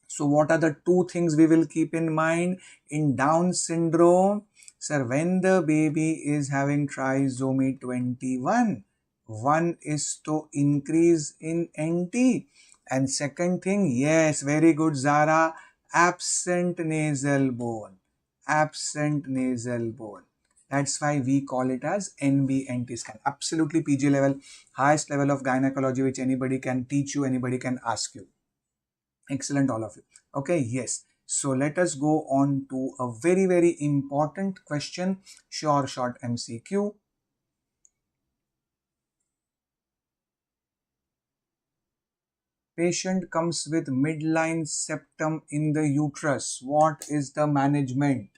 So what are the two things we will keep in mind in Down syndrome? Sir, when the baby is having trisomy 21, one is to increase in NT. And second thing, yes, very good, Zara, absent nasal bone. Absent nasal bone. That's why we call it as NBNT scan. Absolutely PG level, highest level of gynecology which anybody can teach you, anybody can ask you. Excellent, all of you. Okay, yes. So let us go on to a very, very important question, short MCQ. Patient comes with midline septum in the uterus. What is the management?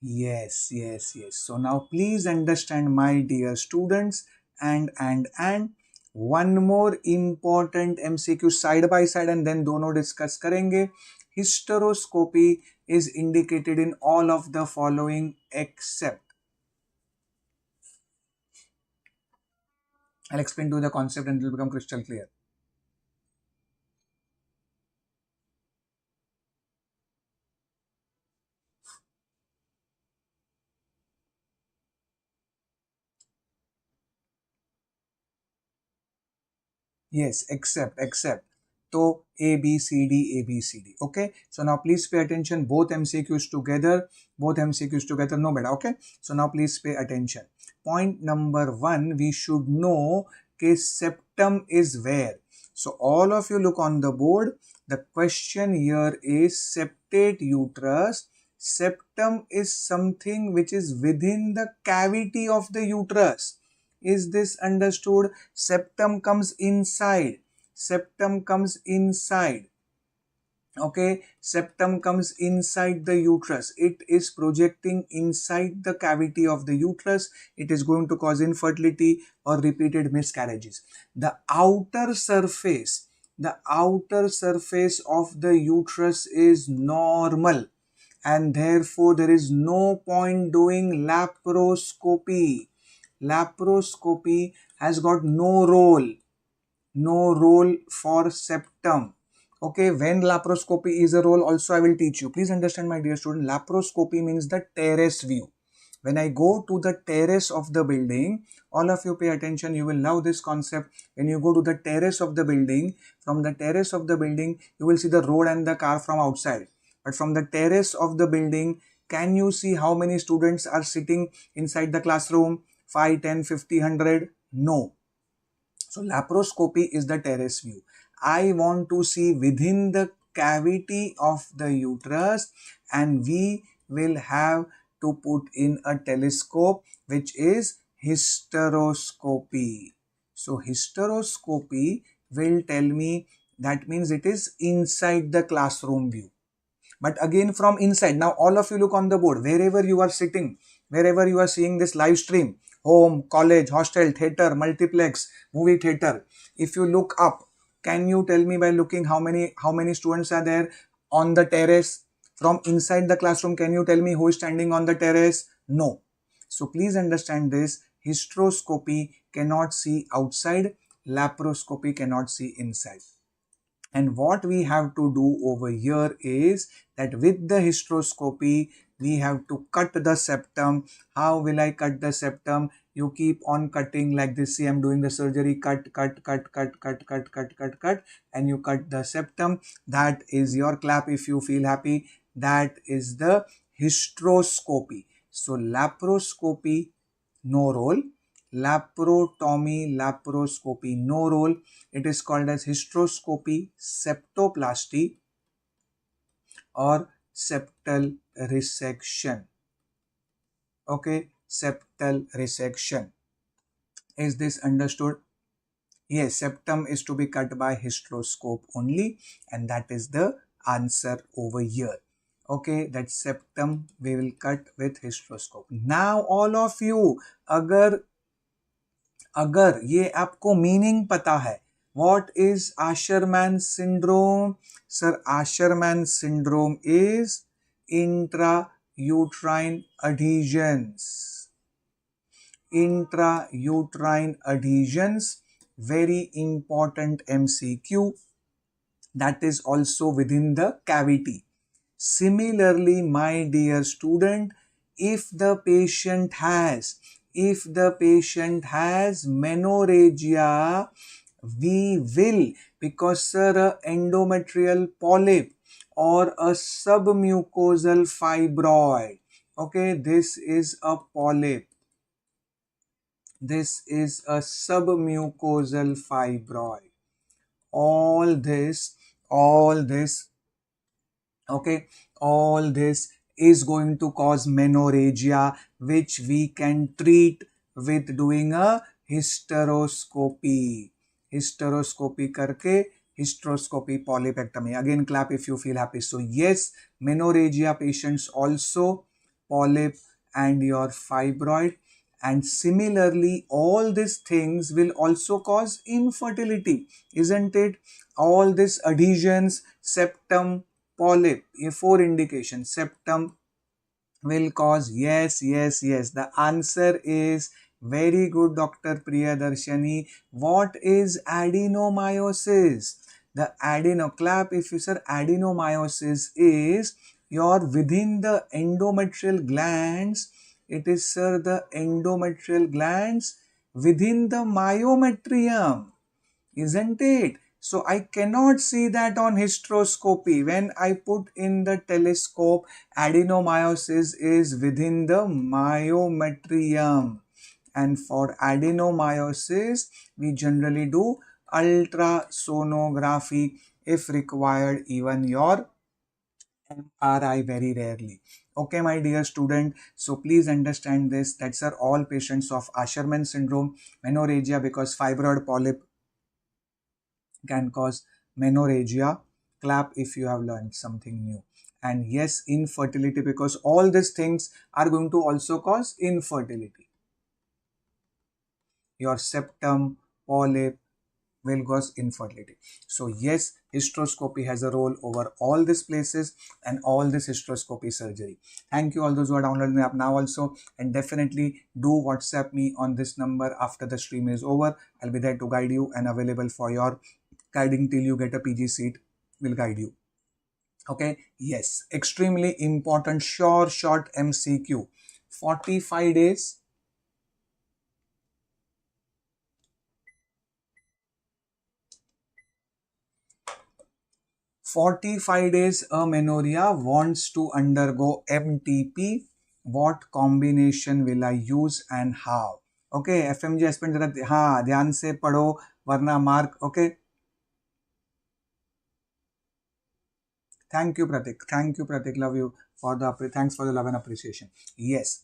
Yes. So now please understand, my dear students, and one more important MCQ side by side, and then दोनों discuss करेंगे. Hysteroscopy is indicated in all of the following except. I'll explain to you the concept and it will become crystal clear. Yes, except. So A, B, C, D, A, B, C, D. Okay. So now please pay attention. Both MCQs together. No beta. Okay. So now please pay attention. Point number 1, we should know that septum is where. So all of you look on the board. The question here is septate uterus. Septum is something which is within the cavity of the uterus. Is this understood? Septum comes inside. Okay, septum comes inside the uterus. It is projecting inside the cavity of the uterus. It is going to cause infertility or repeated miscarriages. The outer surface of the uterus is normal, and therefore there is no point doing laparoscopy. Laparoscopy has got no role for septum. Okay, when laparoscopy is a role, also I will teach you. Please understand, my dear student, laparoscopy means the terrace view. When I go to the terrace of the building, all of you pay attention, you will love this concept. When you go to the terrace of the building, from the terrace of the building, you will see the road and the car from outside. But from the terrace of the building, can you see how many students are sitting inside the classroom? 5, 10, 50, 100? No. So laparoscopy is the terrace view. I want to see within the cavity of the uterus, and we will have to put in a telescope, which is hysteroscopy. So hysteroscopy will tell me, that means it is inside the classroom view. But again from inside. Now all of you look on the board, wherever you are sitting, wherever you are seeing this live stream, home, college, hostel, theater, multiplex, movie theater. If you look up, can you tell me by looking how many students are there on the terrace? From inside the classroom, can you tell me who is standing on the terrace? No. So please understand this, hysteroscopy cannot see outside, laparoscopy cannot see inside. And what we have to do over here is that with the hysteroscopy, we have to cut the septum. How will I cut the septum? You keep on cutting like this. See, I'm doing the surgery. Cut, cut, cut, cut, cut, cut, cut, cut, cut. And you cut the septum. That is your clap if you feel happy. That is the hysteroscopy. So laparoscopy, no role. Laparotomy, laparoscopy, no role. It is called as hysteroscopy, septoplasty, or septal resection. Okay, septal resection. Is this understood? Yes, septum is to be cut by hysteroscope only, and that is the answer over here. Okay, that septum we will cut with hysteroscope. Now all of you, अगर ये आपको meaning पता है, what is Asherman syndrome? Sir, Asherman syndrome is intrauterine adhesions. Intrauterine adhesions, very important MCQ. That is also within the cavity. Similarly, my dear student, if the patient has menorrhagia, we will, because sir, endometrial polyp or a submucosal fibroid, okay, this is a polyp, this is a submucosal fibroid. All this, okay, all this is going to cause menorrhagia, which we can treat with doing a hysteroscopy. Hysteroscopy karke, hysteroscopy polypectomy. Again, clap if you feel happy. So yes, menorrhagia patients also, polyp and your fibroid. And similarly, all these things will also cause infertility, isn't it? All these adhesions, septum, polyp, a 4 indication, septum will cause, yes. The answer is very good, Dr. Priyadarshani. What is adenomyosis? The clap if you said adenomyosis is your within the endometrial glands. It is, sir, the endometrial glands within the myometrium, isn't it? So I cannot see that on hysteroscopy. When I put in the telescope, adenomyosis is within the myometrium. And for adenomyosis, we generally do ultrasonography, if required, even your MRI very rarely. Okay, my dear student, so please understand this. That's all patients of Asherman syndrome, menorrhagia, because fibroid polyp can cause menorrhagia. Clap if you have learned something new. And yes, infertility, because all these things are going to also cause infertility. Your septum, polyp will cause infertility. So yes, hysteroscopy has a role over all these places and all this hysteroscopy surgery. Thank you all those who are downloading the app now also, and definitely do WhatsApp me on this number after the stream is over. I'll be there to guide you and available for your guiding till you get a PG seat will guide you. Okay, yes, extremely important, short MCQ. 45 days. 45 days amenorrhea wants to undergo MTP. What combination will I use and how? Okay, FMG aspirant जरा हाँ ध्यान से पढ़ो वरना mark. Okay, thank you Pratik, love you for the thanks for the love and appreciation. Yes,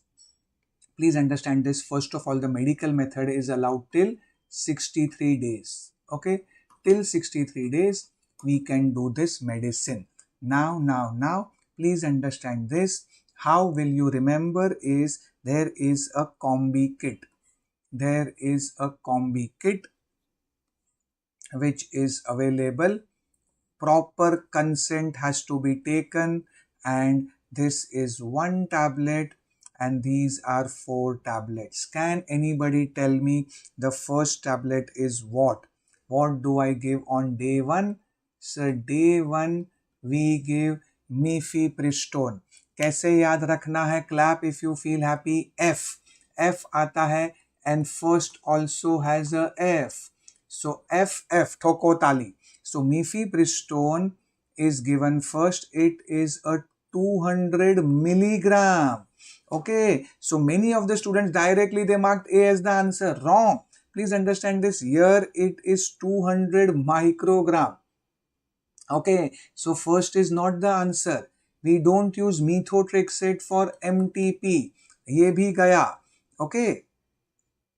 please understand this. First of all, the medical method is allowed till 63 days. Okay, till 63 days we can do this medicine. Now, please understand this. How will you remember is there is a combi kit. There is a combi kit which is available. Proper consent has to be taken, and this is one tablet and these are 4 tablets. Can anybody tell me the first tablet is what? What do I give on day 1? So day 1 we give mifepristone. कैसे याद रखना है? Clap if you feel happy. F आता है and first also has a F. So F ठोको ताली. So mifepristone is given first. It is a 200 milligram. Okay, so many of the students directly they marked A as the answer. Wrong. Please understand this. Here it is 200 microgram. Okay, so first is not the answer. We don't use methotrexate for MTP. ये भी गया. Okay,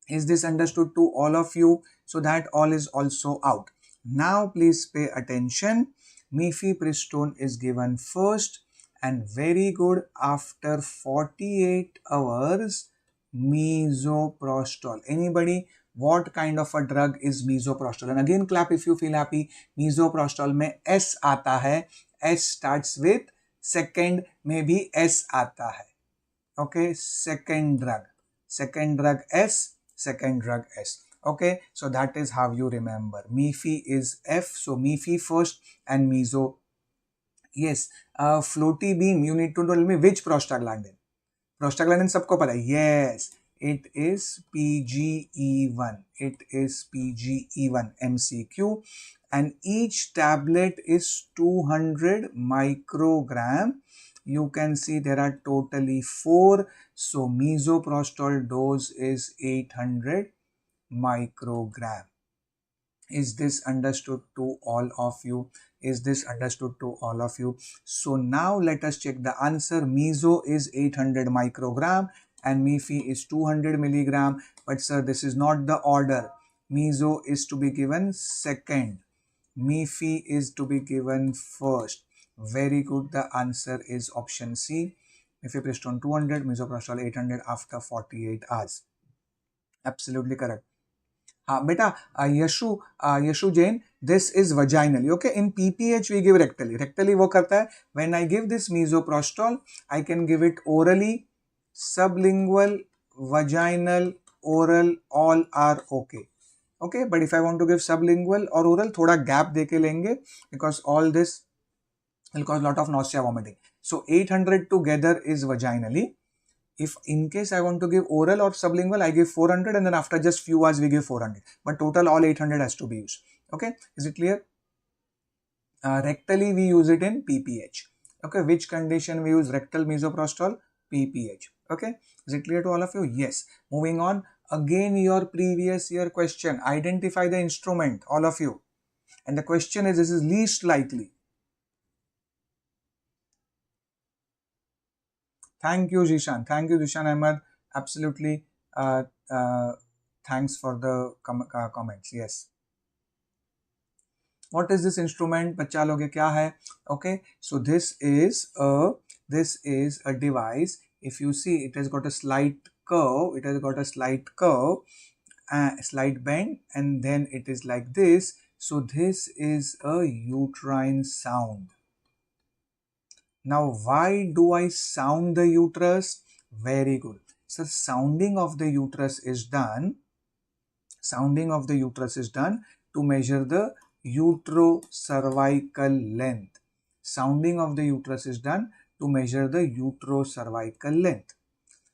is this understood to all of you? So that all is also out. Now please pay attention. Mifepristone is given first and very good. After 48 hours, misoprostol. Anybody? What kind of a drug is misoprostol? And again clap if you feel happy. Misoprostol में S आता है. S starts with second में भी S आता है. Okay, second drug S, second drug S. Okay, so that is how you remember. Mifi is F, so Mifi first and meso. Yes, floaty beam, you need to tell me which prostaglandin. Prostaglandin सबको पता है. Yes, it is PGE1. It is PGE1 MCQ, and each tablet is 200 microgram. You can see there are totally 4. So misoprostol dose is 800 microgram. Is this understood to all of you? Is this understood to all of you? So now let us check the answer. Meso is 800 microgram and Mifi is 200 milligram. But sir, this is not the order. Meso is to be given second. Mifi is to be given first. Very good. The answer is option C. Mifepristone 200, misoprostol 800 after 48 hours. Absolutely correct. Beta, Yashu Jain, this is vaginally. Okay, in PPH we give rectally. Rectally wo karta hai, when I give this misoprostol, I can give it orally, sublingual, vaginal, oral, all are okay. Okay, but if I want to give sublingual or oral, thoda gap deke lenge because all this will cause lot of nausea, vomiting. So 800 together is vaginally. If in case I want to give oral or sublingual, I give 400 and then after just few hours we give 400. But total all 800 has to be used. Okay, is it clear? Rectally we use it in PPH. Okay, which condition we use rectal misoprostol? PPH. Okay, is it clear to all of you? Yes. Moving on. Again your previous year question. Identify the instrument, all of you. And the question is, this is least likely. Thank you, Zishan. Thank you, Zishan Ahmed. Absolutely. Thanks for the comments. Yes. What is this instrument? बच्चा लोग क्या है? Okay. So this is a device. If you see, it has got a slight curve. It has got a slight curve, slight bend, and then it is like this. So this is a uterine sound. Now, why do I sound the uterus? Very good. So, sounding of the uterus is done. Sounding of the uterus is done to measure the uterocervical length. Sounding of the uterus is done to measure the uterocervical length.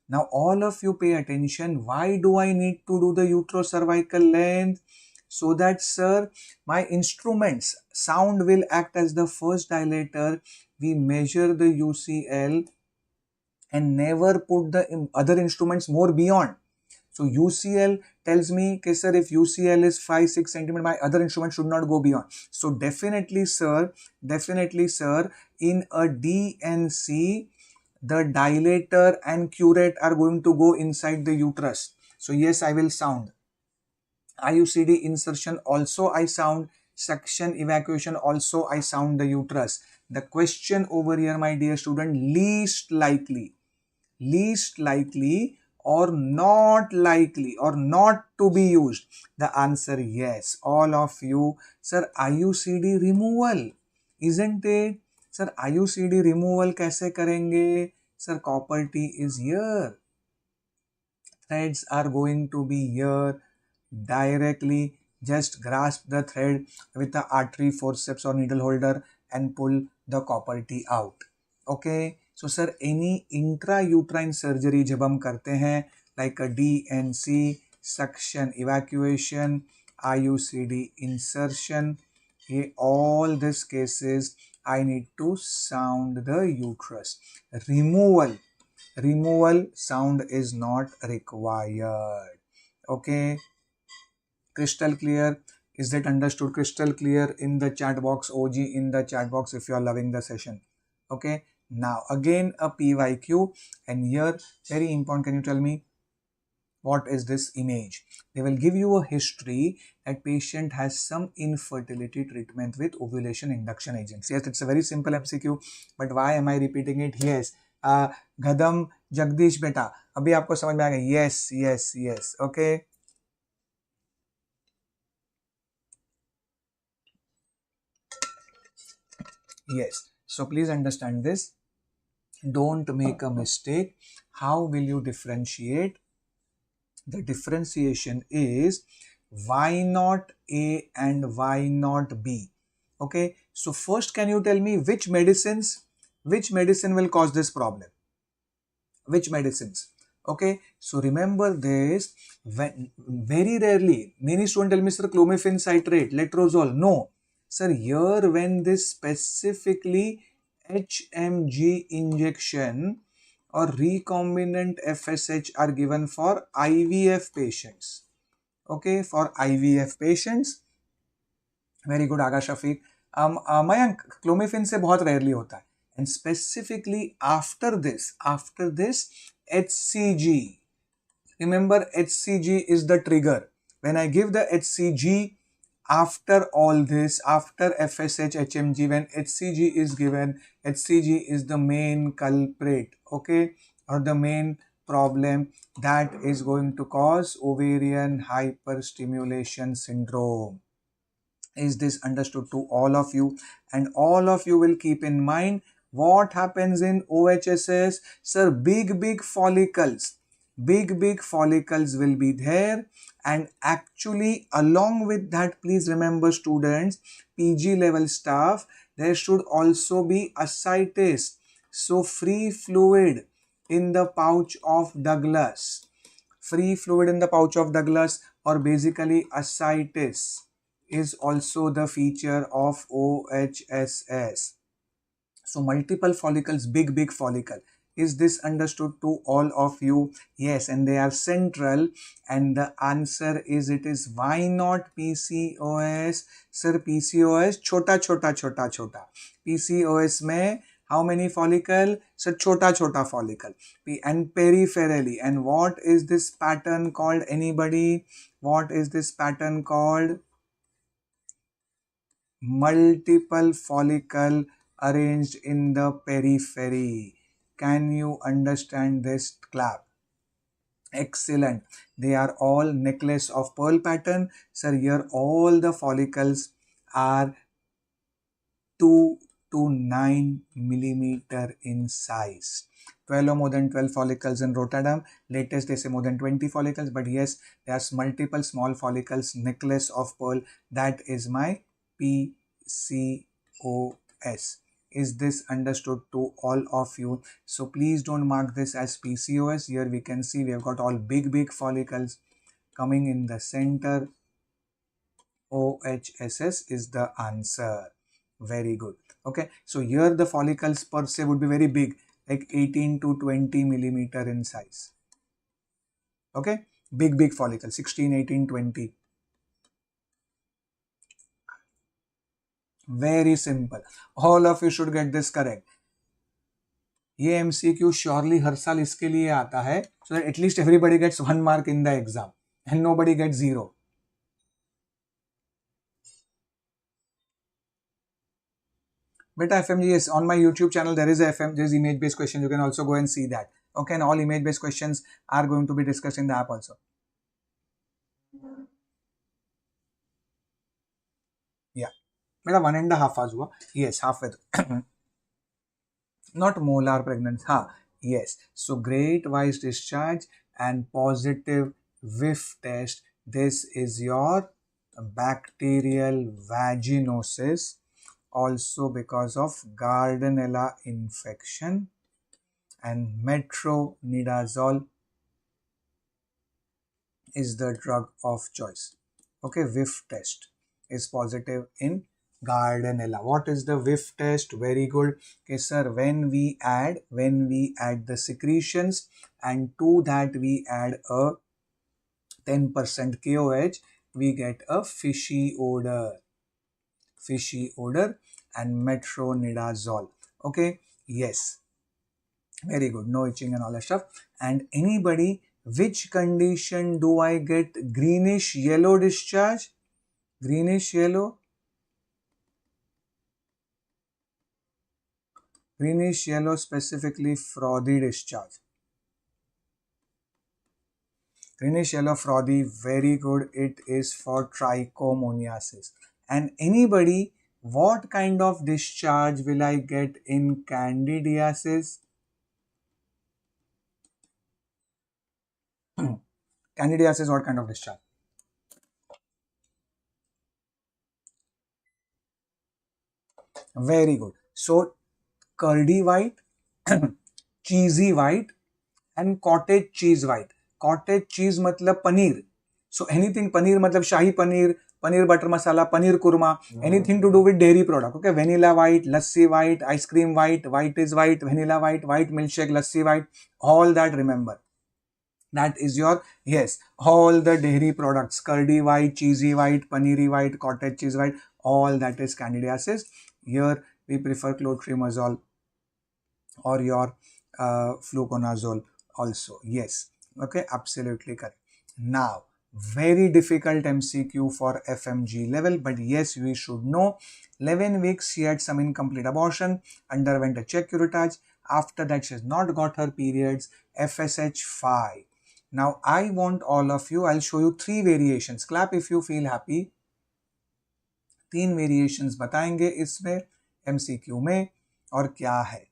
Now all of you pay attention. Why do I need to do the uterocervical length? So that, sir, my instruments, sound will act as the first dilator. We measure the UCL and never put the other instruments more beyond. So UCL tells me, okay, sir, if UCL is 5-6 centimeter, my other instrument should not go beyond. So definitely, sir, in a DNC, the dilator and curate are going to go inside the uterus. So yes, I will sound. IUCD insertion also I sound. Suction evacuation also I sound the uterus. The question over here, my dear student, least likely or not likely or not to be used. The answer yes. All of you, sir, IUCD removal, isn't it? Sir, IUCD removal कैसे करेंगे? Sir, copper T is here. Threads are going to be here. Directly just grasp the thread with the artery forceps or needle holder and pull the copper T out. Okay. So sir, any intrauterine surgery जब हम करते हैं like a DNC, suction evacuation, IUCD insertion, all these cases I need to sound the uterus. Removal sound is not required. Okay. Crystal clear? Is that understood? Crystal clear in the chat box? OG in the chat box if you are loving the session. Okay. Now again a PYQ, and here very important, can you tell me what is this image? They will give you a history that patient has some infertility treatment with ovulation induction agents. Yes, it's a very simple MCQ, but why am I repeating it? Yes, Gadam Jagdish beta, abhi aapko samajh mein aa gaya? Yes. Okay. Yes. So please understand this. Don't make a mistake. How will you differentiate? The differentiation is why not A and why not B. Okay. So first, can you tell me which medicine will cause this problem? Which medicines? Okay. So remember this. When, very rarely, many students tell me, sir, clomiphene citrate, letrozole. No. Sir, here when this specifically HMG injection or recombinant FSH are given for IVF patients. Okay, for IVF patients. Very good, Aga Shafiq. Mayank, clomiphene से बहुत rarely होता है. And specifically after this HCG. Remember, HCG is the trigger. When I give the HCG, after all this, after FSH, HMG, when HCG is given, HCG is the main culprit, okay, or the main problem that is going to cause ovarian hyperstimulation syndrome. Is this understood to all of you? And all of you will keep in mind what happens in OHSS. Sir, big follicles will be there, and actually along with that, please remember students, PG level staff, there should also be ascites. So free fluid in the pouch of Douglas, or basically ascites is also the feature of OHSS. So multiple follicles, big follicle. Is this understood to all of you? Yes, and they are central, and the answer is, it is why not PCOS? Sir, PCOS chota. PCOS mein how many follicle? So chota follicle. And peripherally. And what is this pattern called? Anybody? What is this pattern called? Multiple follicle arranged in the periphery. Can you understand this? Clap. Excellent. They are all necklace of pearl pattern. Sir, here all the follicles are 2 to 9 millimeter in size. 12 or more than 12 follicles in Rotterdam. Latest they say more than 20 follicles, but yes, there's multiple small follicles, necklace of pearl. That is my PCOS. Is this understood to all of you? So please don't mark this as PCOS. Here we can see we have got all big follicles coming in the center. OHSS is the answer. Very good. Okay, so here the follicles per se would be very big, like 18 to 20 millimeter in size. Okay, big follicle, 16, 18, 20. Very simple. All of you should get this correct. ये MCQ surely हर साल इसके लिए आता है, so that at least everybody gets 1 mark in the exam and nobody gets 0. But FMGE is on my YouTube channel. There is there's image based question. You can also go and see that. Okay, and all image based questions are going to be discussed in the app also. Yeah, मेरा 1.5 hours हुआ. Yes, halfway through. Not molar pregnancy. Yes. So great wise discharge and positive whiff test. This is your bacterial vaginosis, also because of Gardnerella infection, and metronidazole is the drug of choice. Okay, whiff test is positive in Gardnerella. What is the whiff test? Very good. Okay, sir, when we add the secretions and to that we add a 10% KOH, we get a fishy odor and metronidazole. Okay, yes, very good. No itching and all that stuff. And anybody, which condition do I get greenish yellow discharge? Greenish yellow specifically frothy discharge. Greenish yellow frothy, very good. It is for trichomoniasis. And anybody, what kind of discharge will I get in candidiasis? Candidiasis, what kind of discharge? Very good. So curdy white, cheesy white, and cottage cheese white. Cottage cheese matlab paneer. So anything paneer matlab shahi paneer, paneer butter masala, paneer kurma, anything to do with dairy product. Okay, vanilla white, lassi white, ice cream white, white is white, vanilla white, white milkshake, lassi white, all that remember. That is your, yes, all the dairy products, curdy white, cheesy white, paneeri white, cottage cheese white, all that is candidiasis. Here we prefer clotrimazole or your fluconazole also. Yes, okay, absolutely correct. Now, very difficult MCQ for FMG level, but yes, we should know. 11 weeks she had some incomplete abortion, underwent a check curettage. After that, she has not got her periods. FSH 5. Now, I want all of you, I'll show you 3 variations. Clap if you feel happy. 3 variations बताएंगे इसमें MCQ में और क्या है.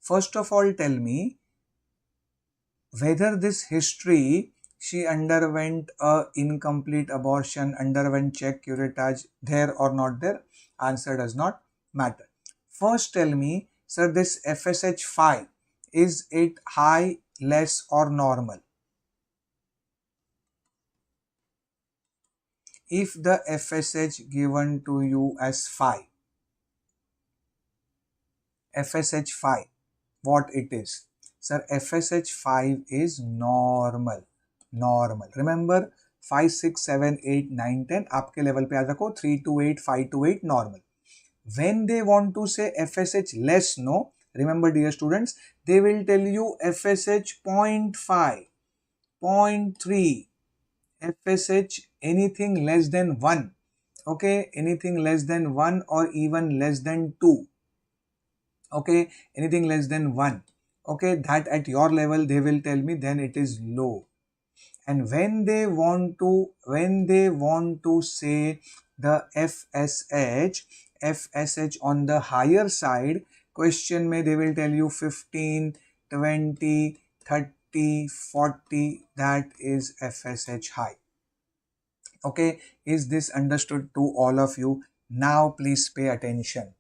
First of all, tell me whether this history, she underwent a incomplete abortion, underwent check curettage, there or not there. Answer does not matter. First tell me, sir, this FSH 5, is it high, less or normal? If the FSH given to you as 5, FSH 5, what it is? Sir, FSH 5 is normal. Remember 5, 6, 7, 8, 9, 10 आपके level पे याद रखो 3 to 8, 5 to 8 normal. When they want to say FSH less, no, remember dear students, they will tell you FSH 0.5, 0.3, FSH anything less than 1. Okay, anything less than 1 or even less than 2. Okay, anything less than 1. Okay, that at your level they will tell me then it is low. And when they want to say the FSH on the higher side, question may they will tell you 15, 20, 30, 40, that is FSH high. Okay, is this understood to all of you? Now please pay attention.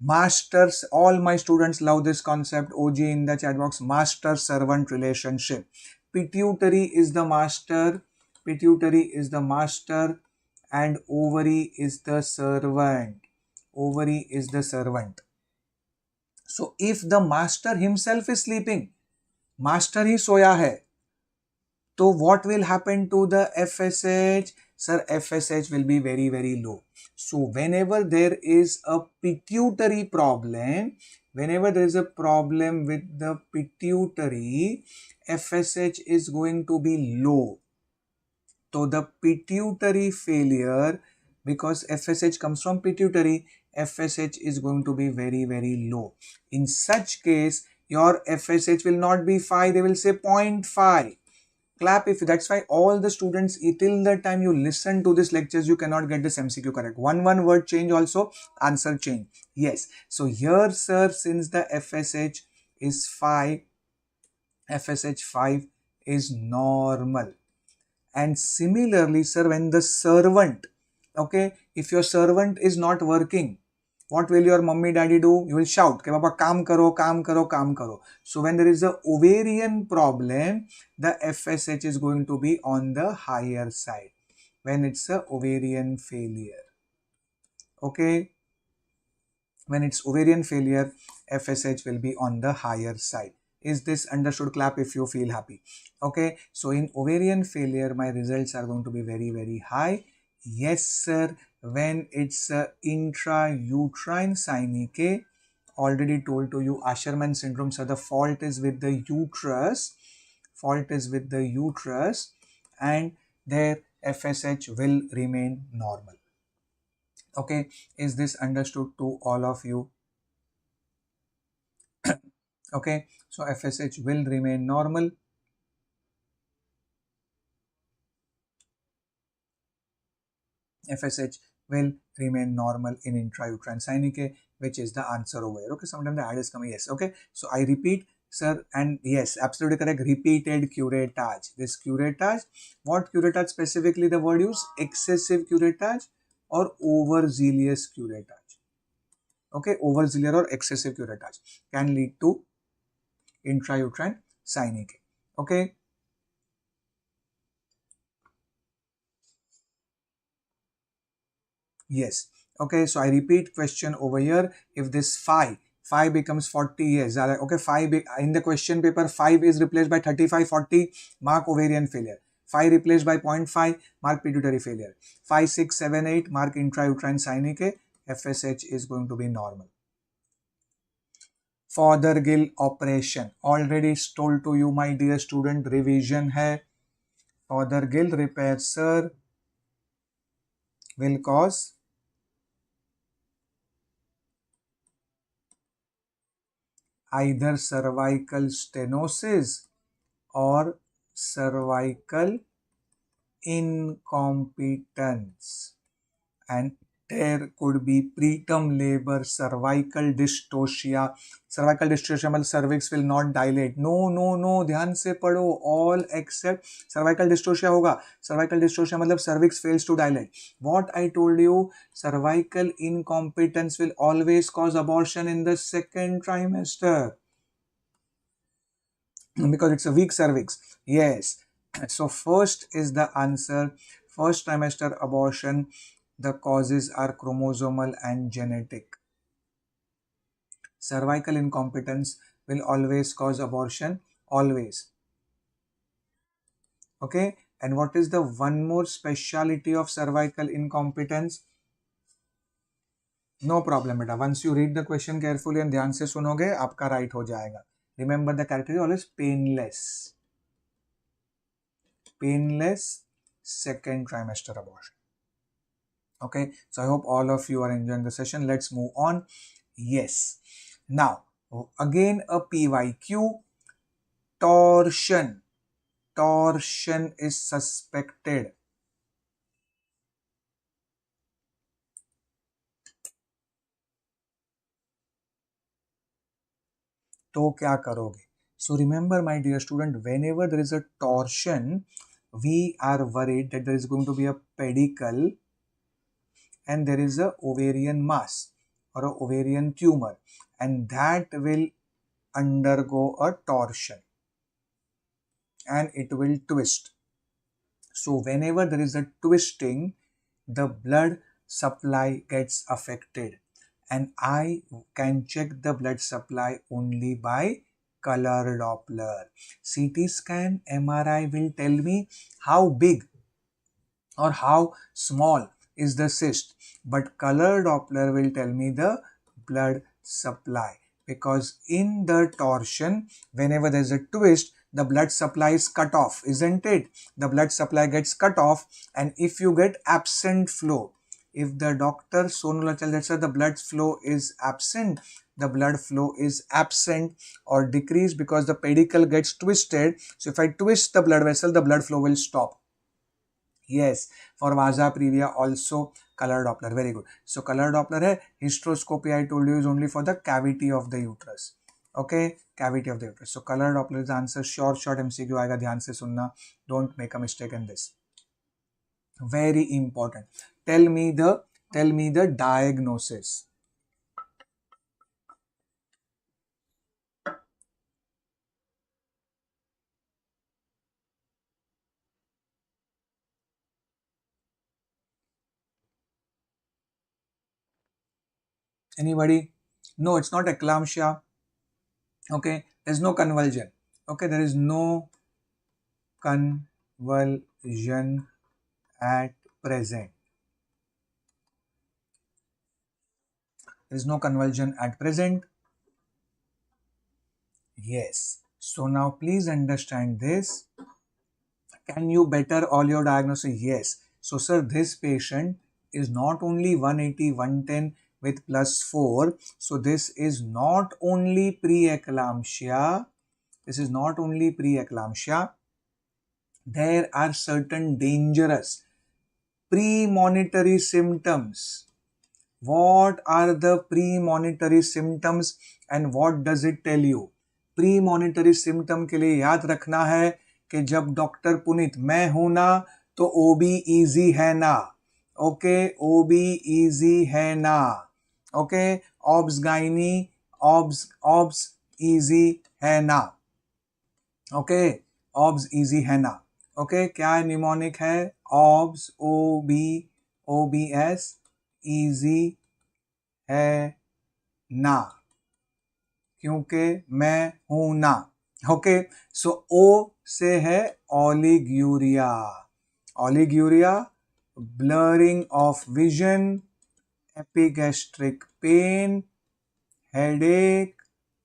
Masters, all my students love this concept. OG in the chat box. Master servant relationship. Pituitary is the master. Pituitary is the master and ovary is the servant. Ovary is the servant. So if the master himself is sleeping, master ही सोया है, so what will happen to the FSH? Sir, FSH will be very, very low. So whenever there is a pituitary problem, whenever there is a problem with the pituitary, FSH is going to be low. So the pituitary failure, because FSH comes from pituitary, FSH is going to be very, very low. In such case, your FSH will not be 5, they will say 0.5. Clap if that's why all the students till the time you listen to this lectures you cannot get this MCQ correct. One word change also, answer change. Yes. So here sir, since the FSH is 5, FSH 5 is normal. And similarly sir, when the servant, okay, if your servant is not working, what will your mummy daddy do? You will shout, "Ke Papa, kaam karo, kaam karo, kaam karo." So when there is a ovarian problem, the FSH is going to be on the higher side. When it's a ovarian failure, okay. When it's ovarian failure, FSH will be on the higher side. Is this understood? Clap if you feel happy. Okay. So in ovarian failure, my results are going to be very, very high. Yes, sir. When it's intrauterine synechiae, already told to you, Asherman syndrome. So the fault is with the uterus. Fault is with the uterus, and their FSH will remain normal. Okay, is this understood to all of you? Okay, so FSH will remain normal. FSH will remain normal in intrauterine synechiae, which is the answer over here. Okay, sometimes the ad is coming. Yes, okay. So I repeat, sir, and yes, absolutely correct. Repeated curettage. This curettage, what curettage specifically the word used? Excessive curettage or overzealous curettage. Okay, overzealous or excessive curettage can lead to intrauterine synechiae. Okay. Yes. Okay, so I repeat question over here. If this 5 becomes 40 years, okay, 5 in the question paper, 5 is replaced by 35, 40, mark ovarian failure. 5 replaced by 0.5, mark pituitary failure. 5, 6, 7, 8, mark intrauterine synechiae. FSH is going to be normal. Fothergill operation. Already told to you, my dear student, revision hai. Fothergill repair, sir, will cause either cervical stenosis or cervical incompetence, and there could be preterm labor, cervical dystocia. Cervical dystocia means cervix will not dilate. No, ध्यान से पढ़ो. All except cervical dystocia होगा. Cervical dystocia मतलब cervix fails to dilate. What I told you, cervical incompetence will always cause abortion in the second trimester, because it's a weak cervix. Yes. So first is the answer. First trimester abortion, the causes are chromosomal and genetic. Cervical incompetence will always cause abortion, always. Okay. And what is the one more speciality of cervical incompetence? No problem beta. Once you read the question carefully and ध्यान से सुनोगे, आपका right हो जाएगा. Remember the characteristic always painless. Painless second trimester abortion. Okay, so I hope all of you are enjoying the session. Let's move on. Yes. Now, again a PYQ. Torsion. Torsion is suspected. तो क्या करोगे? So remember, my dear student, whenever there is a torsion, we are worried that there is going to be a pedicle, and there is a ovarian mass or a ovarian tumor, and that will undergo a torsion and it will twist. So whenever there is a twisting, the blood supply gets affected, and I can check the blood supply only by color Doppler. CT scan, MRI will tell me how big or how small is the cyst, but color Doppler will tell me the blood supply, because in the torsion, whenever there is a twist, the blood supply is cut off, isn't it? The blood supply gets cut off, and if you get absent flow, if the doctor sonula tells that the blood flow is absent, the blood flow is absent or decreased because the pedicle gets twisted. So if I twist the blood vessel, the blood flow will stop. Yes, for vasa previa also color Doppler. Very good. So color Doppler है. Hysteroscopy I told you is only for the cavity of the uterus. Okay, cavity of the uterus. So color Doppler is the answer. Short MCQ आएगा, ध्यान से सुनना. Don't make a mistake in this. Very important. Tell me the diagnosis. Anybody? No, it's not eclampsia. Okay, there's no convulsion. Okay, there is no convulsion at present. There is no convulsion at present. Yes. So now please understand this. Can you better all your diagnosis? Yes. So sir, this patient is not only 180, 110 with +4. So this is not only pre-eclampsia. This is not only pre-eclampsia. There are certain dangerous premonitory symptoms. What are the premonitory symptoms and what does it tell you? Premonitory symptom के लिए याद रखना है कि जब doctor Puneet मैं हूं ना तो ओबी इजी है ना. ओके, ओबी इजी है ना. Okay, obs gynae obs easy है ना. ओके, ऑब्स इजी है ना. ओके, क्या निमोनिक है? ऑब्स OBS इजी है ना, क्योंकि मैं हूं ना. ओके, सो ओ से है oliguria. Oliguria, blurring of vision, epigastric pain, headache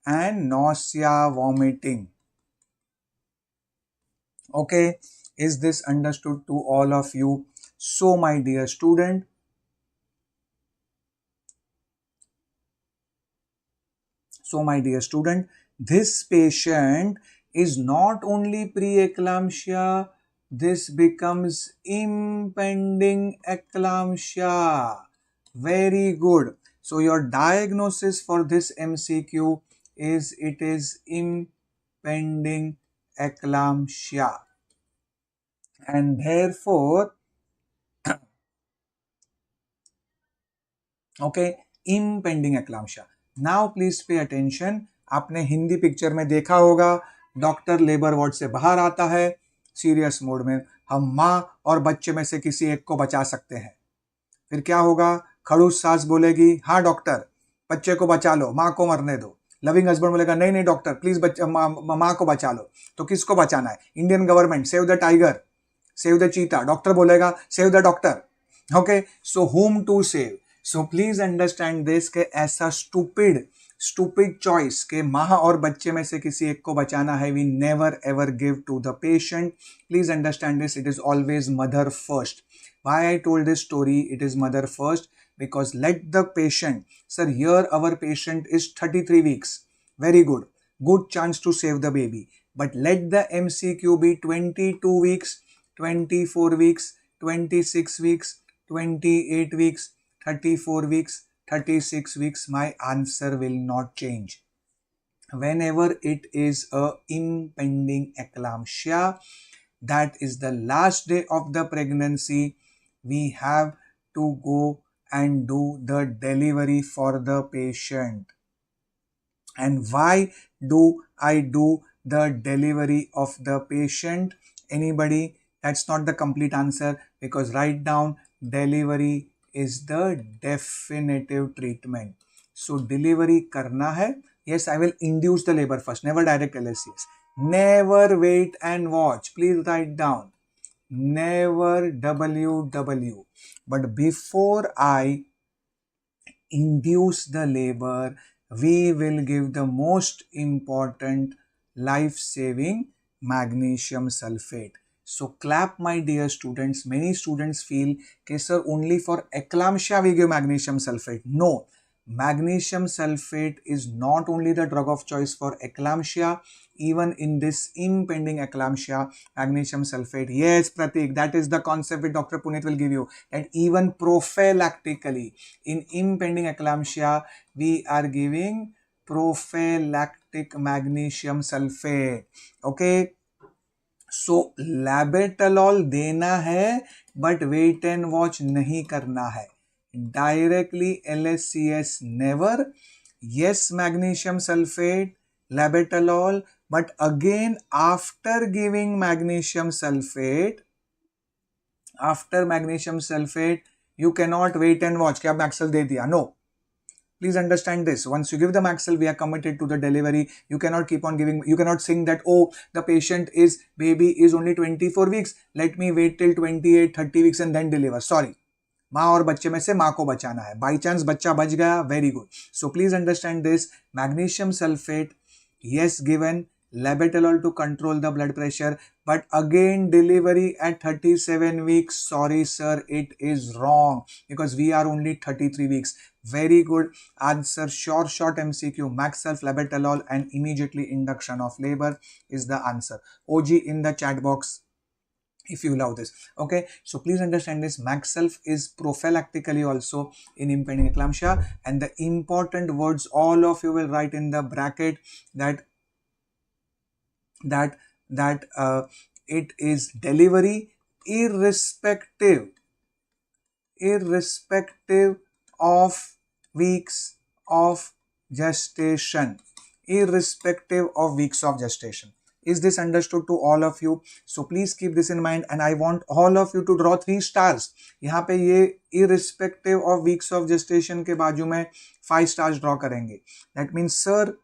and nausea, vomiting. Okay, is this understood to all of you? So my dear student, this patient is not only pre-eclampsia, this becomes impending eclampsia. Very good. So your diagnosis for this MCQ is it is impending eclampsia, and therefore okay, impending eclampsia. Now please pay attention. आपने Hindi picture में देखा होगा, doctor labour ward से बाहर आता है serious mode में. हम माँ और बच्चे में से किसी एक को बचा सकते हैं. फिर क्या होगा? खड़ूस सास बोलेगी हाँ डॉक्टर बच्चे को बचा लो, माँ को मरने दो. लविंग हस्बैंड बोलेगा नहीं नहीं डॉक्टर प्लीज माँ को बचा लो. तो किसको बचाना है? Indian government, save the tiger, save the cheetah. Doctor बोलेगा save the doctor. Okay, so whom to save? So please understand this के ऐसा स्टूपिड चॉइस के माँ और बच्चे में से किसी एक को बचाना है, we never ever give to the patient. Please understand this, it is always mother first. Why I told this story, it is mother first, because let the patient, sir, here our patient is 33 weeks. Very good. Good chance to save the baby. But let the MCQ be 22 weeks, 24 weeks, 26 weeks, 28 weeks, 34 weeks, 36 weeks. My answer will not change. Whenever it is a impending eclampsia, that is the last day of the pregnancy, we have to go and do the delivery for the patient. And why do I do the delivery of the patient? Anybody? That's not the complete answer, because write down delivery is the definitive treatment. So delivery karna hai. Yes, I will induce the labor first, never direct LSCS. Never wait and watch. Please write down. Never WW. But before I induce the labor, we will give the most important life-saving magnesium sulfate. So clap, my dear students. Many students feel, okay sir, only for eclampsia we give magnesium sulfate. No, magnesium sulfate is not only the drug of choice for eclampsia. Even in this impending eclampsia, magnesium sulfate, yes Pratik, that is the concept which Dr. Puneet will give you, that even prophylactically in impending eclampsia we are giving prophylactic magnesium sulfate. Okay, so labetalol देना है, but wait and watch नहीं करना है. Directly LSCS never. Yes, magnesium sulfate, labetalol, but again after giving magnesium sulfate, you cannot wait and watch. क्या Maxel दे दिया? No. Please understand this. Once you give the Maxel, we are committed to the delivery. You cannot keep on giving. You cannot think that, oh, the baby is only 24 weeks. Let me wait till 28, 30 weeks and then deliver. Sorry. माँ और बच्चे में से माँ को बचाना है. By chance बच्चा बच गया, very good. So please understand this. Magnesium sulfate, yes given. Labetalol to control the blood pressure, but again delivery at 37 weeks. Sorry sir, it is wrong, because we are only 33 weeks. Very good answer. Short MCQ. Maxelf, labetalol and immediately induction of labor is the answer. OG in the chat box if you love this. Okay, so please understand this. Maxelf is prophylactically also in impending eclampsia, and the important words all of you will write in the bracket that it is delivery irrespective of weeks of gestation. Irrespective of weeks of gestation. Is this understood to all of you? So please keep this in mind, and I want all of you to draw 3 stars. यहाँ पे ये irrespective of weeks of gestation के बाजू में 5 stars draw करेंगे. That means sir,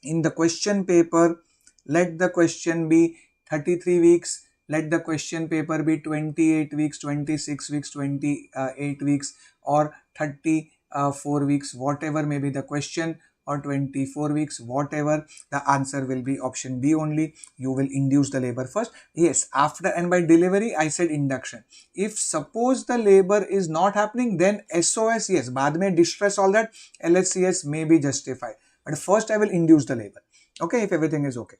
in the question paper, let the question be 33 weeks. Let the question paper be 28 weeks, 26 weeks, 28 weeks, or 34 weeks, whatever may be the question, or 24 weeks, whatever. The answer will be option B only. You will induce the labor first. Yes, after and by delivery, I said induction. If suppose the labor is not happening, then SOS, yes, बाद में distress, all that, LSCS may be justified. But first I will induce the labor. Okay, if everything is okay.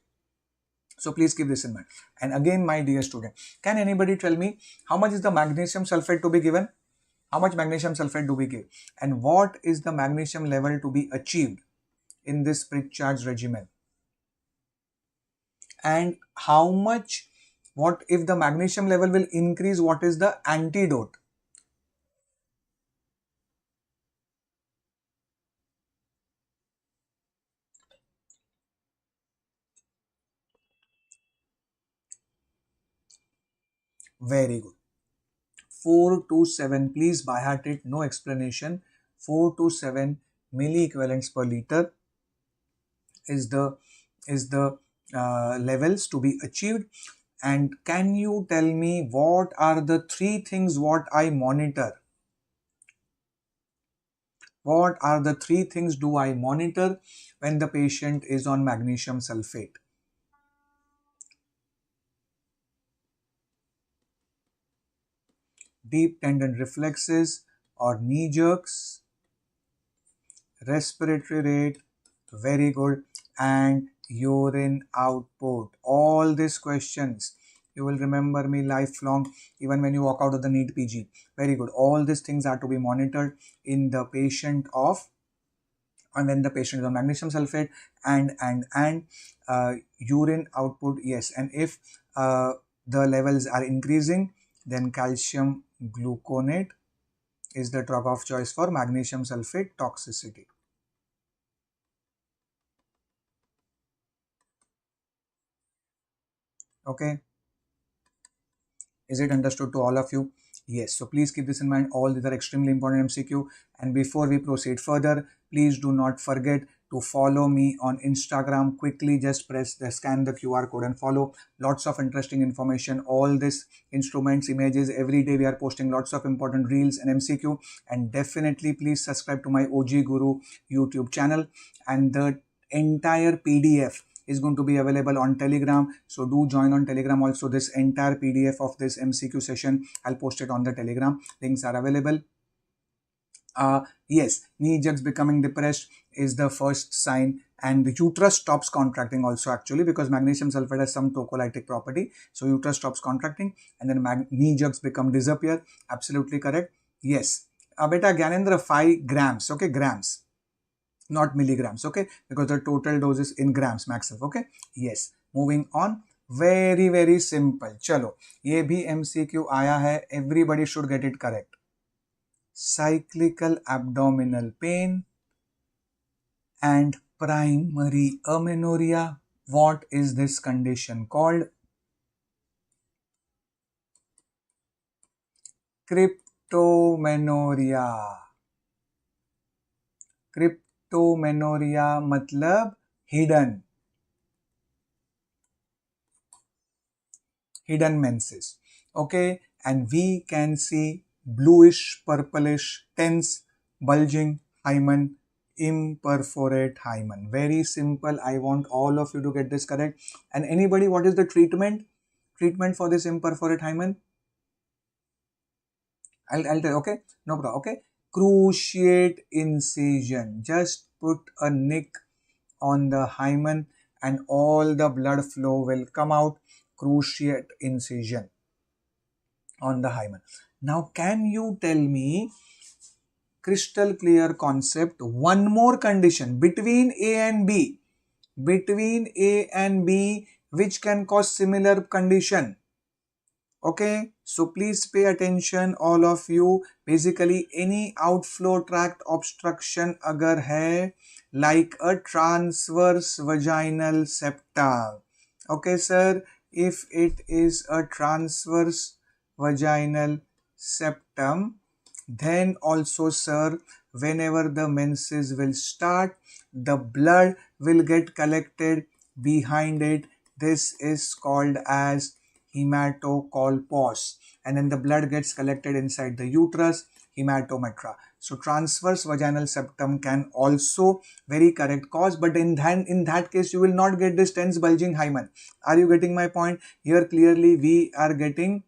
So please keep this in mind. And again, my dear student, can anybody tell me how much is the magnesium sulfate to be given? How much magnesium sulfate do we give? And what is the magnesium level to be achieved in this pre-charge regimen? And how much, what if the magnesium level will increase, what is the antidote? Very good. 4 to 7, please by heart it, no explanation. 4 to 7 milliequivalents per liter is the levels to be achieved. And can you tell me what are the 3 things what I monitor? What are the 3 things do I monitor when the patient is on magnesium sulfate? Deep tendon reflexes or knee jerks, respiratory rate, very good, and urine output. All these questions you will remember me lifelong, even when you walk out of the NEET PG. Very good. All these things are to be monitored in the patient of, and when the patient is on magnesium sulfate, and urine output, yes. And if the levels are increasing, then calcium gluconate is the drug of choice for magnesium sulfate toxicity. Okay. Is it understood to all of you? Yes. So please keep this in mind. All these are extremely important MCQ. And before we proceed further, please do not forget to follow me on Instagram. Quickly just scan the QR code and follow. Lots of interesting information. All this instruments, images, every day we are posting lots of important reels and MCQ. And definitely please subscribe to my OGGuru YouTube channel. And the entire PDF is going to be available on Telegram. So do join on Telegram also. This entire PDF of this MCQ session, I'll post it on the Telegram. Links are available. Yes, knee jugs becoming depressed is the first sign, and the uterus stops contracting also actually, because magnesium sulfate has some tocolytic property. So uterus stops contracting and then knee jugs disappear. Absolutely correct. Yes. Beta Gyanendra 5 grams. Okay, grams, not milligrams. Okay, because the total dose is in grams maximum. Okay. Yes. Moving on. Very simple. चलो ये भी MCQ आया है. Everybody should get it correct. Cyclical abdominal pain and primary amenorrhea. What is this condition called? Cryptomenorrhea. Cryptomenorrhea मतलब hidden menses. Okay, and we can see bluish, purplish, tense, bulging hymen, imperforate hymen. Very simple. I want all of you to get this correct. And anybody, what is the treatment? Treatment for this imperforate hymen? I'll tell you. Okay, no problem. Okay, cruciate incision. Just put a nick on the hymen and all the blood flow will come out. Cruciate incision on the hymen. Now, can you tell me, crystal clear concept, one more condition between A and B, which can cause similar condition? Okay, so please pay attention all of you. Basically any outflow tract obstruction agar hai, like a transverse vaginal septum. Okay sir, if it is a transverse vaginal septum, then also sir, whenever the menses will start, the blood will get collected behind it. This is called as hematocolpos, and then the blood gets collected inside the uterus, hematometra. So transverse vaginal septum can also very correct cause, but in that case you will not get this tense bulging hymen. Are you getting my point? Here clearly we are getting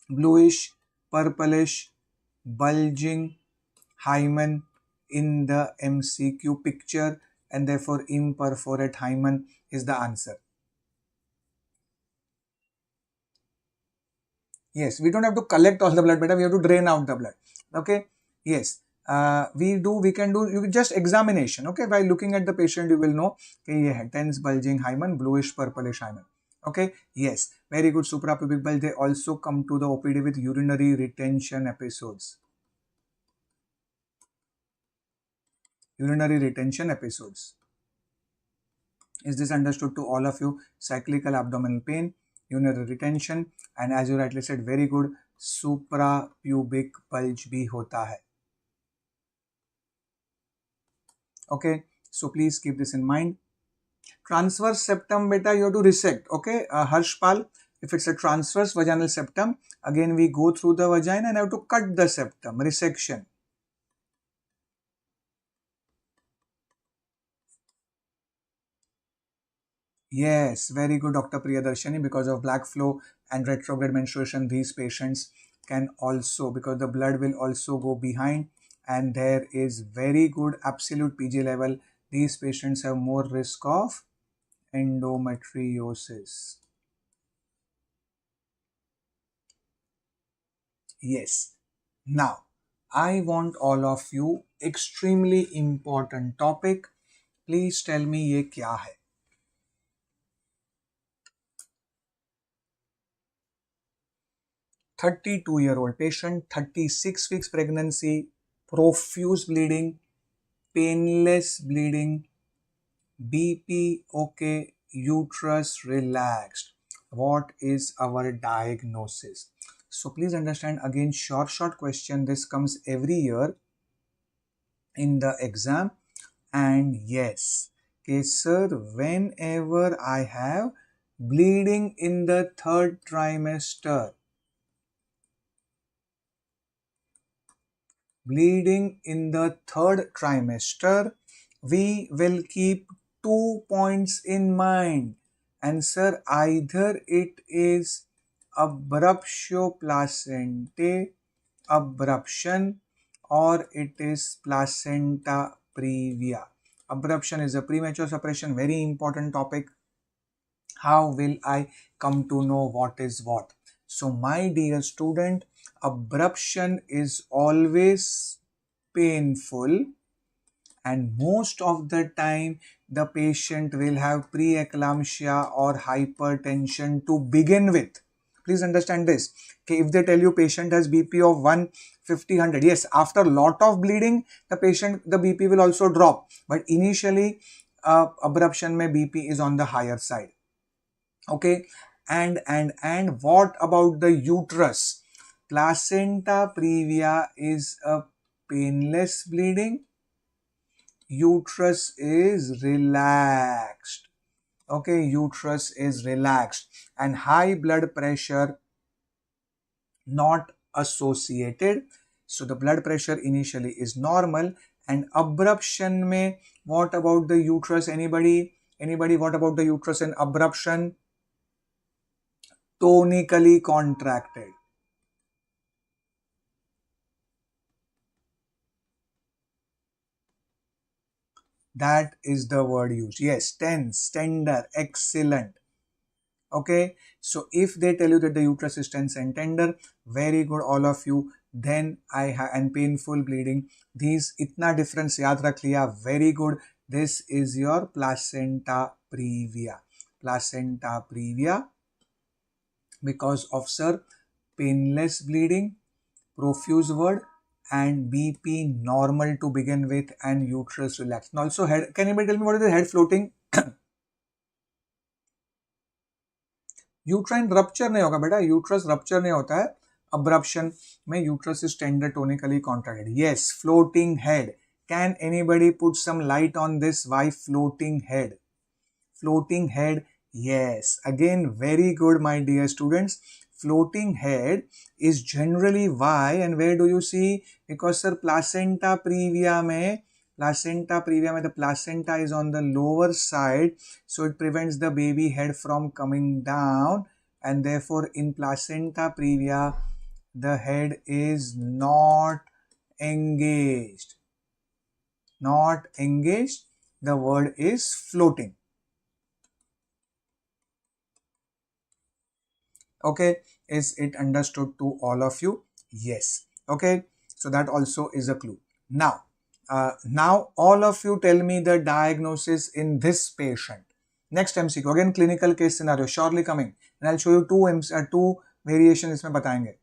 bluish, purplish, bulging hymen in the MCQ picture, and therefore imperforate hymen is the answer. Yes, we don't have to collect all the blood, but we have to drain out the blood. Okay. Yes. We can do you just examination. Okay. By looking at the patient, you will know okay, tense bulging hymen, bluish purplish hymen. Okay. Yes. Very good. Suprapubic bulge. They also come to the OPD with urinary retention episodes. Urinary retention episodes. Is this understood to all of you? Cyclical abdominal pain, urinary retention, and as you rightly said, very good, suprapubic bulge bhi hota hai. Okay, so please keep this in mind. Transverse septum, beta, you have to resect. Okay, Harshpal, if it's a transverse vaginal septum, again we go through the vagina and have to cut the septum, resection. Yes, very good, Dr. Priyadarshini. Because of black flow and retrograde menstruation, these patients can also, because the blood will also go behind, and there is very good absolute PG level, these patients have more risk of endometriosis. Yes. Now, I want all of you, extremely important topic. Please tell me ये क्या है? 32-year-old patient, 36 weeks pregnancy, profuse bleeding, painless bleeding, BP okay, uterus relaxed. What is our diagnosis? So please understand, again, short question. This comes every year in the exam. And yes, okay sir, whenever I have bleeding in the third trimester, we will keep 2 points in mind. And sir, either it is abruptio-placentae abruption or it is placenta previa. Abruption is a premature suppression, very important topic. How will I come to know what is what? So my dear student, abruption is always painful, and most of the time the patient will have preeclampsia or hypertension to begin with. Please understand this. Okay, if they tell you patient has BP of 150, 100, yes, after lot of bleeding, the BP will also drop. But initially, abruption mein BP is on the higher side. Okay, and what about the uterus? Placenta previa is a painless bleeding. Uterus is relaxed. Okay, uterus is relaxed, and high blood pressure not associated. So the blood pressure initially is normal. And abruption mein, what about the uterus? Anybody, what about the uterus in abruption? Tonically contracted. That is the word used. Yes, tense, tender, excellent. Okay, so if they tell you that the uterus is tense and tender, very good, all of you. Then I have, and painful bleeding, these itna difference yaad rakh liya, very good. This is your placenta previa. Placenta previa, because of sir, painless bleeding, profuse word, and BP normal to begin with, and uterus relaxed. And also head, can anybody tell me what is the head floating? Uterine rupture नहीं होगा बेटा, uterus rupture नहीं होता है abruption में. Uterus is tender tonically contracted. Yes, floating head. Can anybody put some light on this? Why floating head? Floating head, yes, again very good my dear students. Floating head is generally why, and where do you see? Because sir, placenta previa mein, the placenta is on the lower side, so it prevents the baby head from coming down, and therefore in placenta previa the head is not engaged. The word is floating. Okay, is it understood to all of you? Yes. Okay, so that also is a clue. Now all of you tell me the diagnosis in this patient. Next MCQ, again clinical case scenario, surely coming, and I'll show you two variations इसमें बताएंगे.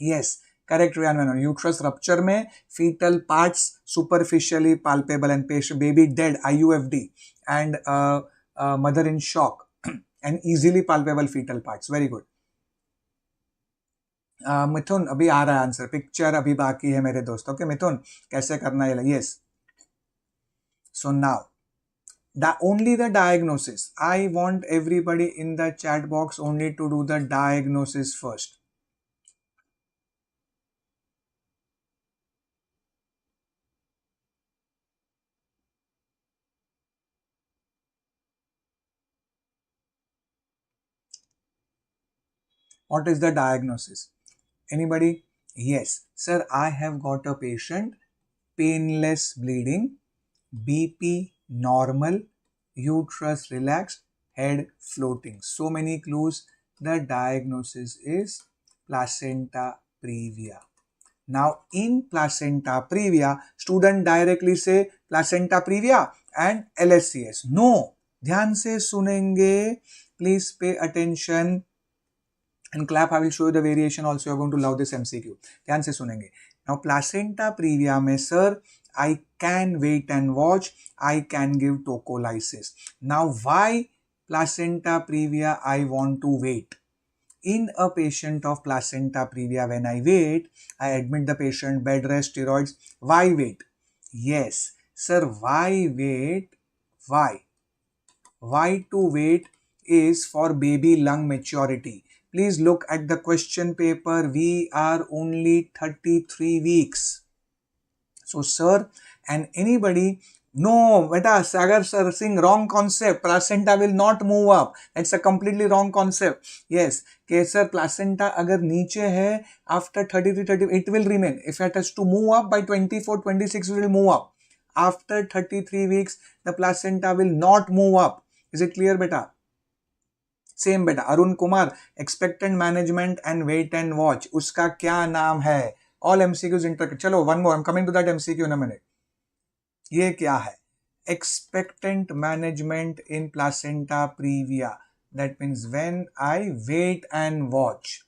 Yes, correct Rihanna. Uterus rupture में fetal parts superficially palpable and patient baby dead, IUFD, and mother in shock. And easily palpable fetal parts. Very good. मिथुन, अभी आ रहा है answer, picture अभी बाकी है मेरे दोस्तों. ओके मिथुन, कैसे करना है? Yes. So now only the diagnosis. I want everybody in the chat box only to do the diagnosis first. What is the diagnosis? Anybody? Yes. Sir, I have got a patient, painless bleeding, BP normal, uterus relaxed, head floating. So many clues. The diagnosis is placenta previa. Now in placenta previa, student directly say placenta previa and LSCS. No, ध्यान से सुनेंगे. Please pay attention. And clap, I will show you the variation also. You're going to love this MCQ. ध्यान से सुनेंगे. Now placenta previa में sir, I can wait and watch. I can give tocolysis. Now why placenta previa I want to wait? In a patient of placenta previa, when I wait, I admit the patient, bed rest, steroids. Why wait? Yes, sir, why wait? Why? Why to wait is for baby lung maturity. Please look at the question paper. We are only 33 weeks. So, sir, and anybody, no, beta, Sagar sir saying wrong concept. Placenta will not move up. That's a completely wrong concept. Yes, okay, sir, placenta agar niche hai, after 33, 30, it will remain. If it has to move up by 24, 26, it will move up. After 33 weeks, the placenta will not move up. Is it clear, beta? Same beta. Arun Kumar, expectant management and wait and watch. Uska kya naam hai? All MCQs intricate. Chalo, one more. I'm coming to that MCQ in a minute. ये क्या है? Expectant management in placenta previa. That means when I wait and watch.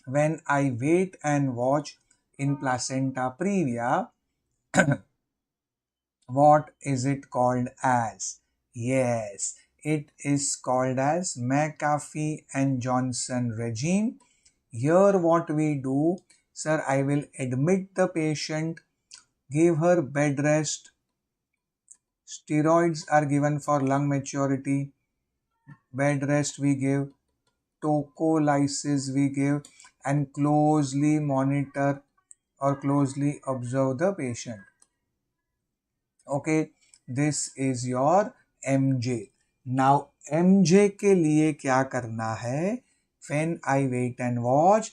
When I wait and watch in placenta previa, what is it called as? Yes, it is called as McAfee and Johnson regime. Here what we do, sir, I will admit the patient, give her bed rest, steroids are given for lung maturity, bed rest we give, tocolysis we give, and closely monitor or closely observe the patient. Okay, this is your MJ. Now MJ के लिए क्या करना है? When I wait and watch,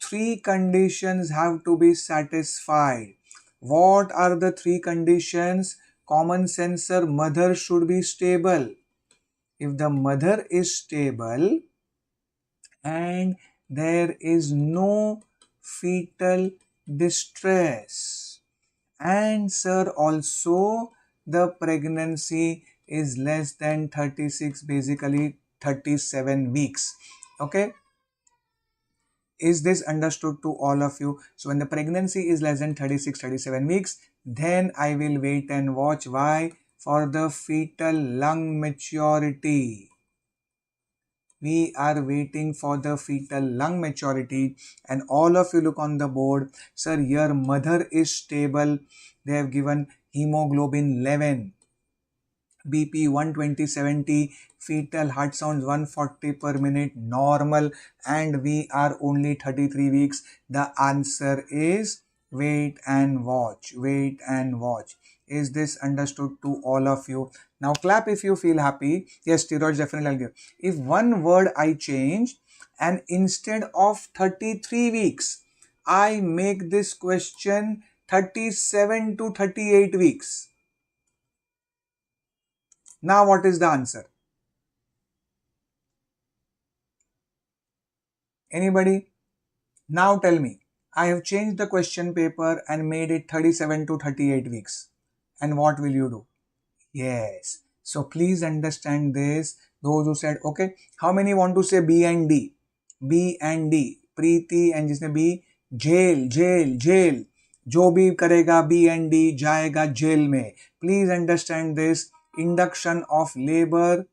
3 conditions have to be satisfied. What are the 3 conditions? Common sense, sir, mother should be stable. If the mother is stable and there is no fetal distress, and sir, also the pregnancy is less than 36, basically 37 weeks. Okay, is this understood to all of you? So when the pregnancy is less than 36, 37 weeks, then I will wait and watch. Why? For the fetal lung maturity. We are waiting for the fetal lung maturity, and all of you look on the board. Sir, your mother is stable. They have given hemoglobin 11, BP 120/70, fetal heart sounds 140 per minute, normal, and we are only 33 weeks. The answer is wait and watch. Wait and watch. Is this understood to all of you? Now clap if you feel happy. Yes, steroids definitely I'll give. If one word I change and instead of 33 weeks, I make this question 37 to 38 weeks. Now what is the answer? Anybody? Now tell me. I have changed the question paper and made it 37 to 38 weeks. And what will you do? Yes. So please understand this. Those who said, okay, how many want to say B and D? B and D. Preeti and जिसने B, jail, jail, jail. जो भी करेगा B and D जाएगा jail में. Please understand this. Induction of labor,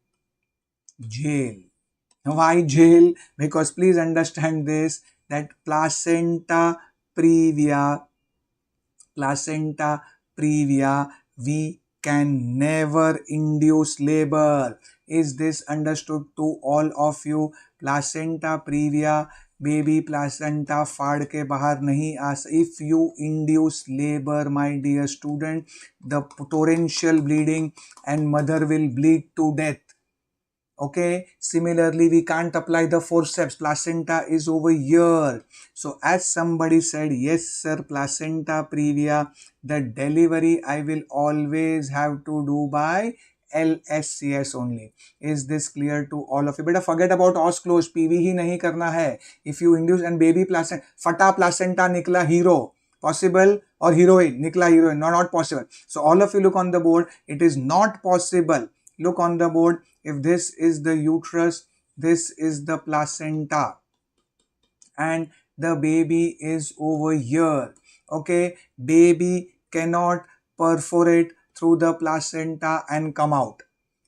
jail. Why jail? Because please understand this, that placenta previa, we can never induce labor. Is this understood to all of you? Placenta previa, baby placenta फाड़ के बाहर नहीं आ. If you induce labor, my dear student, the torrential bleeding and mother will bleed to death. Okay, similarly we can't apply the forceps. Placenta is over here. So as somebody said, yes sir, placenta previa, the delivery I will always have to do by LSCS only. Is this clear to all of you? Beta forget about os close, PV ही नहीं करना है. If you induce and baby placenta, फटा placenta निकला hero, possible, or heroine निकला heroine, no, not possible. So all of you look on the board. It is not possible. Look on the board. If this is the uterus, this is the placenta, and the baby is over here. Okay, baby cannot perforate through the placenta and come out.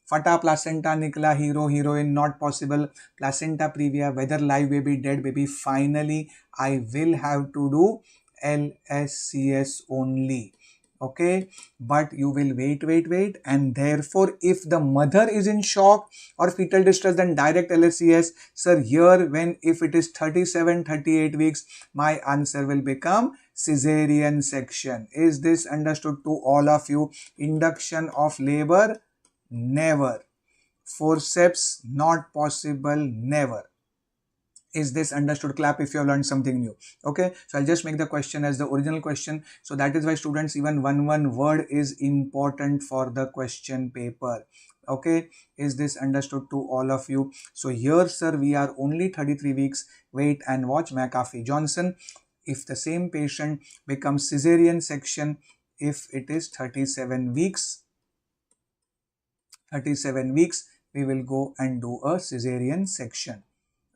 Fata placenta nikla, hero heroine, not possible. Placenta previa, whether live baby, dead baby. Finally I will have to do LSCS only. Okay, but you will wait, and therefore if the mother is in shock or fetal distress, then direct LSCS. Sir, here when if it is 37-38 weeks, my answer will become cesarean section. Is this understood to all of you? Induction of labor, never. Forceps, not possible, never. Is this understood? Clap if you have learned something new. Okay, so I'll just make the question as the original question. So that is why students, even one word is important for the question paper. Okay, is this understood to all of you? So here, sir, we are only 33 weeks. Wait and watch. McAfee Johnson, if the same patient becomes cesarean section, if it is 37 weeks, we will go and do a cesarean section.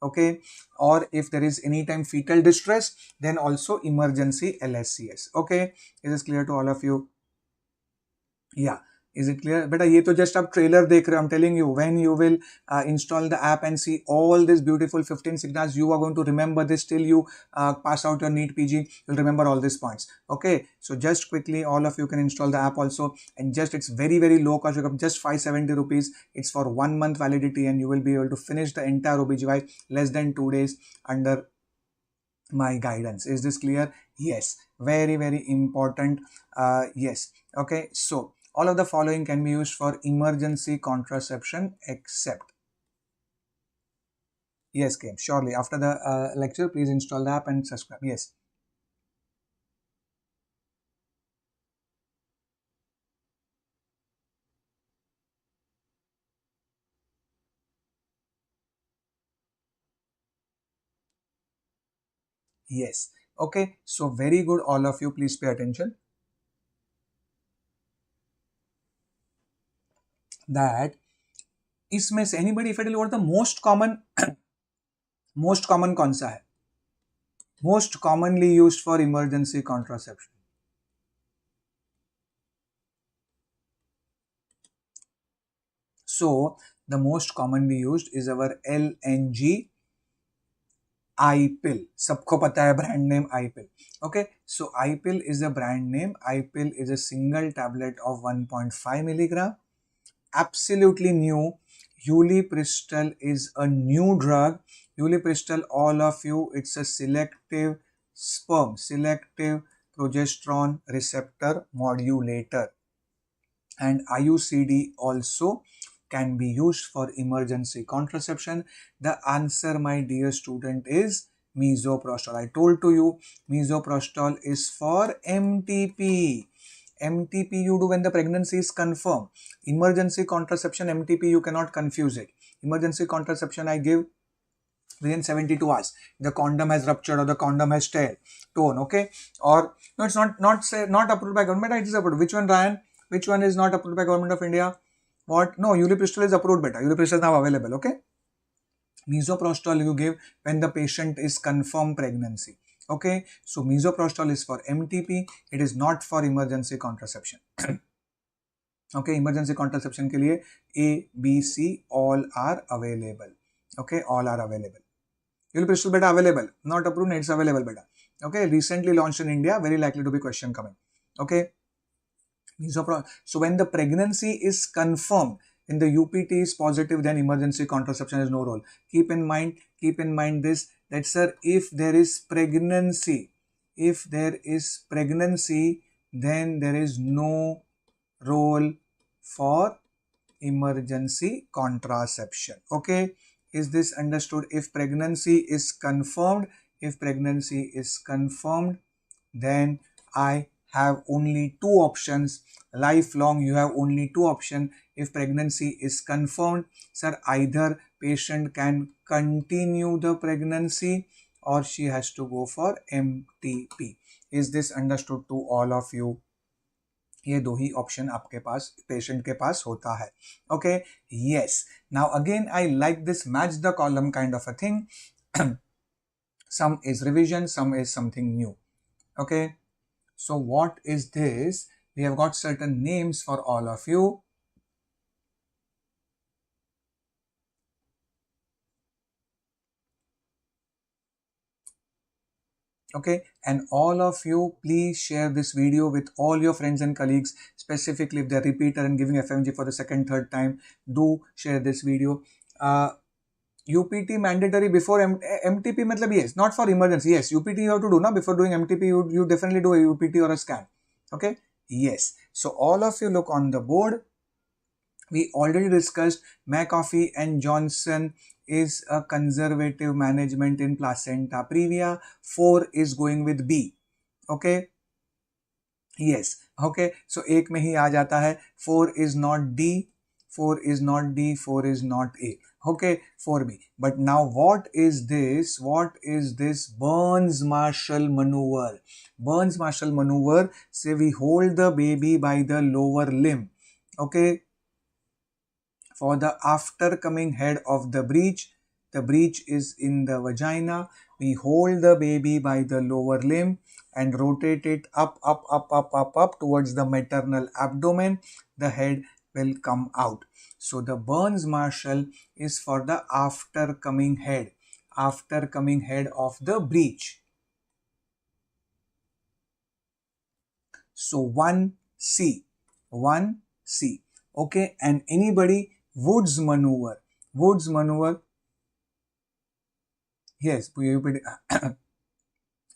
Okay, or if there is anytime fetal distress, then also emergency LSCS. Okay, is this clear to all of you? Yeah, is it clear? Beta, ye to just ab trailer dekh rahe. I'm telling you, when you will install the app and see all these beautiful 15 signals, you are going to remember this till you pass out your NEET PG. You'll remember all these points. Okay, so just quickly, all of you can install the app also, and just it's very low cost, just 570 rupees. It's for 1 month validity, and you will be able to finish the entire OBGY less than 2 days under my guidance. Is this clear? Yes, very important. Yes. Okay, so all of the following can be used for emergency contraception except. Yes, Kim, surely after the lecture please install the app and subscribe. Yes. Yes. Okay, so very good, all of you, please pay attention. That इसमें से anybody, if I tell you what the most common कौन सा है? Most commonly used for emergency contraception. So the most commonly used is our LNG I-pill. सबको पता है brand name I-pill. Okay, so I-pill is a brand name. I-pill is a single tablet of 1.5 milligram. Absolutely new. Ulipristal is a new drug. Ulipristal, all of you, it's a selective sperm, selective progesterone receptor modulator. And IUCD also can be used for emergency contraception. The answer, my dear student, is misoprostol. I told to you, misoprostol is for MTP. MTP you do when the pregnancy is confirmed. Emergency contraception, MTP, you cannot confuse it. Emergency contraception I give within 72 hours. The condom has ruptured or the condom has torn. Okay, or no, it's not approved by government. It is approved. Which one, Ryan? Which one is not approved by government of India? What? No, Ulipristal is approved, beta. Ulipristal is now available. Okay. Misoprostol you give when the patient is confirmed pregnancy. Okay. So misoprostol is for MTP. It is not for emergency contraception. Okay. Emergency contraception के लिए A, B, C all are available. Okay. All are available. Ulipristal beta available. Not approved. It's available beta. Okay. Recently launched in India. Very likely to be question coming. Okay. So when the pregnancy is confirmed, when the UPT is positive, then emergency contraception has no role. Keep in mind this, that sir, if there is pregnancy, then there is no role for emergency contraception. Okay, is this understood? If pregnancy is confirmed, then I have only two options. Lifelong you have only two options. If pregnancy is confirmed, sir, either patient can continue the pregnancy or she has to go for MTP. Is this understood to all of you? ये दो ही option आपके पास patient के पास होता है. Okay, yes. Now again I like this match the column kind of a thing. Some is revision, some is something new. Okay, so what is this? We have got certain names for all of you. Okay, and all of you please share this video with all your friends and colleagues, specifically if they're repeater and giving FMG for the second, third time. Do share this video. UPT mandatory before MTP matlab yes, not for emergency. Yes, UPT you have to do now. Before doing MTP you definitely do a UPT or a scan. Okay, yes. So all of you look on the board. We already discussed McAfee and Johnson is a conservative management in placenta previa. 4 is going with B. Okay, yes. Okay, so एक में ही आ जाता है. 4 is not D, 4 is not D, 4 is not A. Okay, 4B. But now what is this? What is this Burns-Marshall maneuver? Burns-Marshall maneuver, say we hold the baby by the lower limb. Okay, for the after coming head of the breech is in the vagina. We hold the baby by the lower limb and rotate it up towards the maternal abdomen. The head will come out. So the Burns-Marshall is for the after coming head of the breech. So 1C. Okay, and anybody Wood's maneuver. Yes,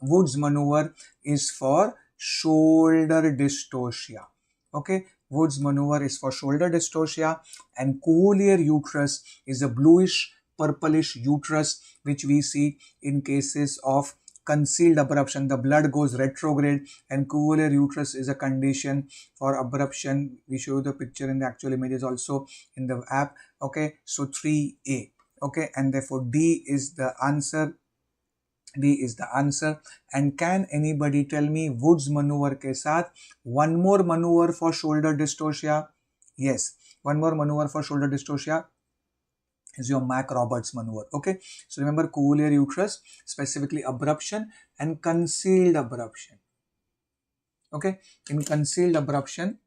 Wood's maneuver is for shoulder dystocia. Okay, Wood's maneuver is for shoulder dystocia, and Coulier uterus is a bluish purplish uterus which we see in cases of concealed abruption. The blood goes retrograde, and Coulier uterus is a condition for abruption. We show the picture in the actual images also in the app. Okay, so 3A. Okay, and therefore D is the answer. And can anybody tell me Wood's maneuver के साथ one more maneuver for shoulder dystocia? Yes, one more maneuver for shoulder dystocia is your Mack-Roberts maneuver. Okay, so remember Coulier uterus, specifically abruption and concealed abruption. Okay, in concealed abruption,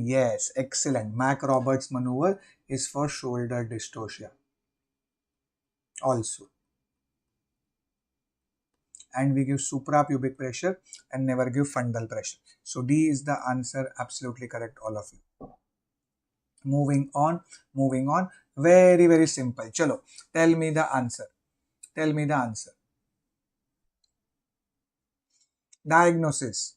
yes, excellent. Mack-Roberts maneuver is for shoulder dystocia also. And we give suprapubic pressure and never give fundal pressure. So D is the answer, absolutely correct, all of you. Moving on. Very, very simple. Chalo, tell me the answer. Diagnosis.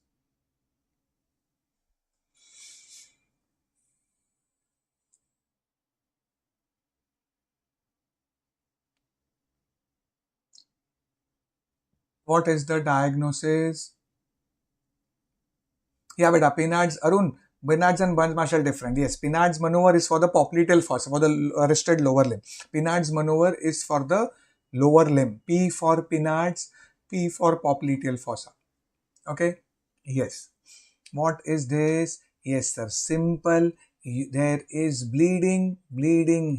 What is the diagnosis? Yeah, beta, Pinard's, Arun, Pinard's and Burns-Marshall different. Yes, Pinard's maneuver is for the popliteal fossa, for the arrested lower limb. Pinard's maneuver is for the lower limb. P for Pinard's, P for popliteal fossa. Okay, yes. What is this? Yes, sir, simple. There is bleeding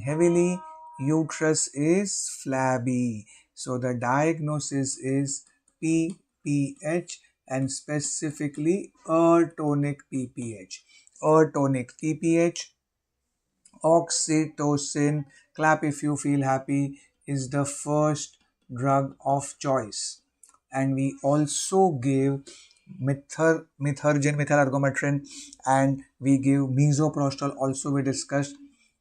heavily. Uterus is flabby. So the diagnosis is PPH, and specifically atonic PPH. Oxytocin, clap if you feel happy, is the first drug of choice. And we also give methyl ergometrin, and we give misoprostol also we discussed.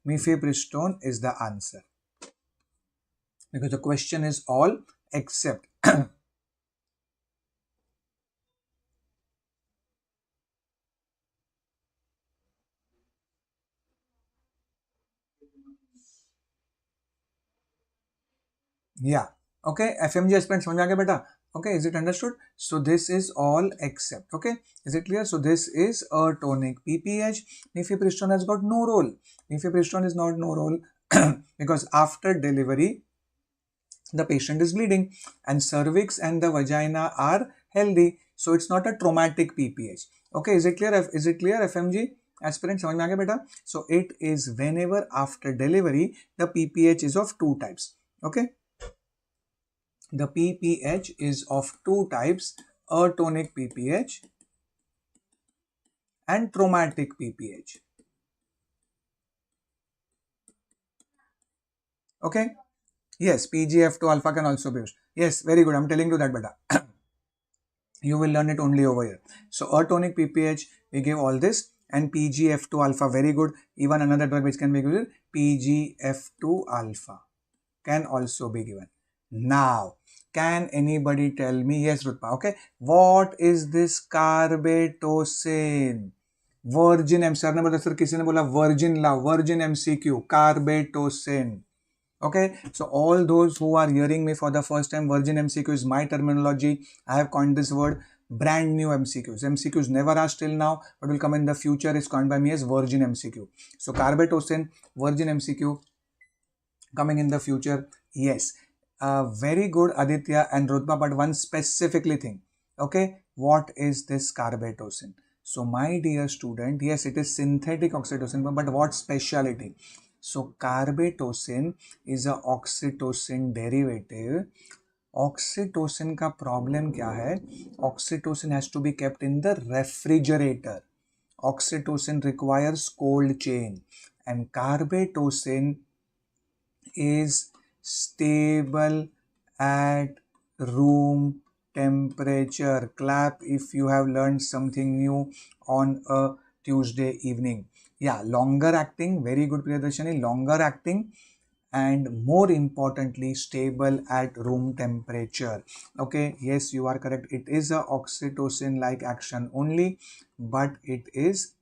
Mifepristone is the answer, because the question is all except. Yeah, okay, FMG aspirant समझ आ गया बेटा? Okay, is it understood? So this is all except. Okay, is it clear? So this is atonic PPH. Mifepristone has got no role. Mifepristone is not no role because after delivery the patient is bleeding and cervix and the vagina are healthy. So it's not a traumatic PPH. Okay, is it clear? Is it clear, FMG aspirant? समझ में आ गया बेटा? So it is whenever after delivery the PPH is of two types. Okay, the PPH is of two types: atonic PPH and traumatic PPH. Okay. Yes, PGF2 alpha can also be used. Yes, very good. I'm telling you that, beta. You will learn it only over here. So, atonic PPH, we give all this, and PGF2 alpha, very good. Even another drug which can be given, PGF2 alpha, can also be given. Now, can anybody tell me? Yes, Rutpa. Okay. What is this carbetocin? Virgin M. Sir ने बोला sir किसी ने बोला virgin La, virgin MCQ, carbetocin. Okay, so all those who are hearing me for the first time, virgin MCQ is my terminology. I have coined this word. Brand new MCQs. MCQs never asked till now, but will come in the future, is coined by me as virgin MCQ. So carbetocin, virgin MCQ, coming in the future. Yes, very good, Aditya and Rutba, but one specifically thing. Okay, what is this carbetocin? So my dear student, yes, it is synthetic oxytocin, but what speciality? So carbetocin is a oxytocin derivative. Oxytocin का problem क्या है? Oxytocin has to be kept in the refrigerator. Oxytocin requires cold chain, and carbetocin is stable at room temperature. Clap if you have learned something new on a Tuesday evening. Yeah, longer acting, very good, Priyadarshini, longer acting, and more importantly stable at room temperature. Okay, yes, you are correct. It is a oxytocin like action only, but it is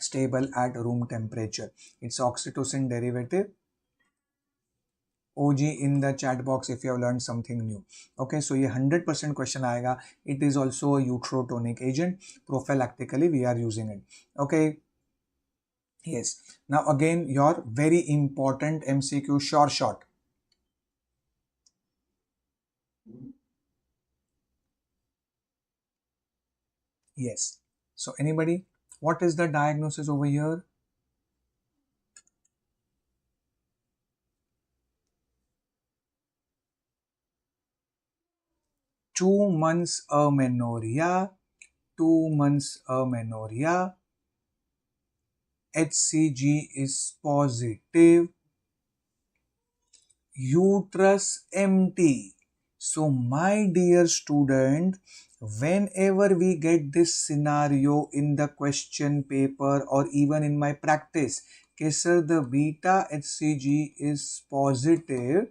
stable at room temperature. It's oxytocin derivative. OG in the chat box if you have learned something new. Okay, so ये 100% question आएगा. It is also a uterotonic agent. Prophylactically we are using it. Okay. Yes. Now again your very important MCQ short. Yes. So anybody, what is the diagnosis over here? Two months amenorrhea, HCG is positive, uterus empty. So my dear student, whenever we get this scenario in the question paper or even in my practice, okay sir, the beta HCG is positive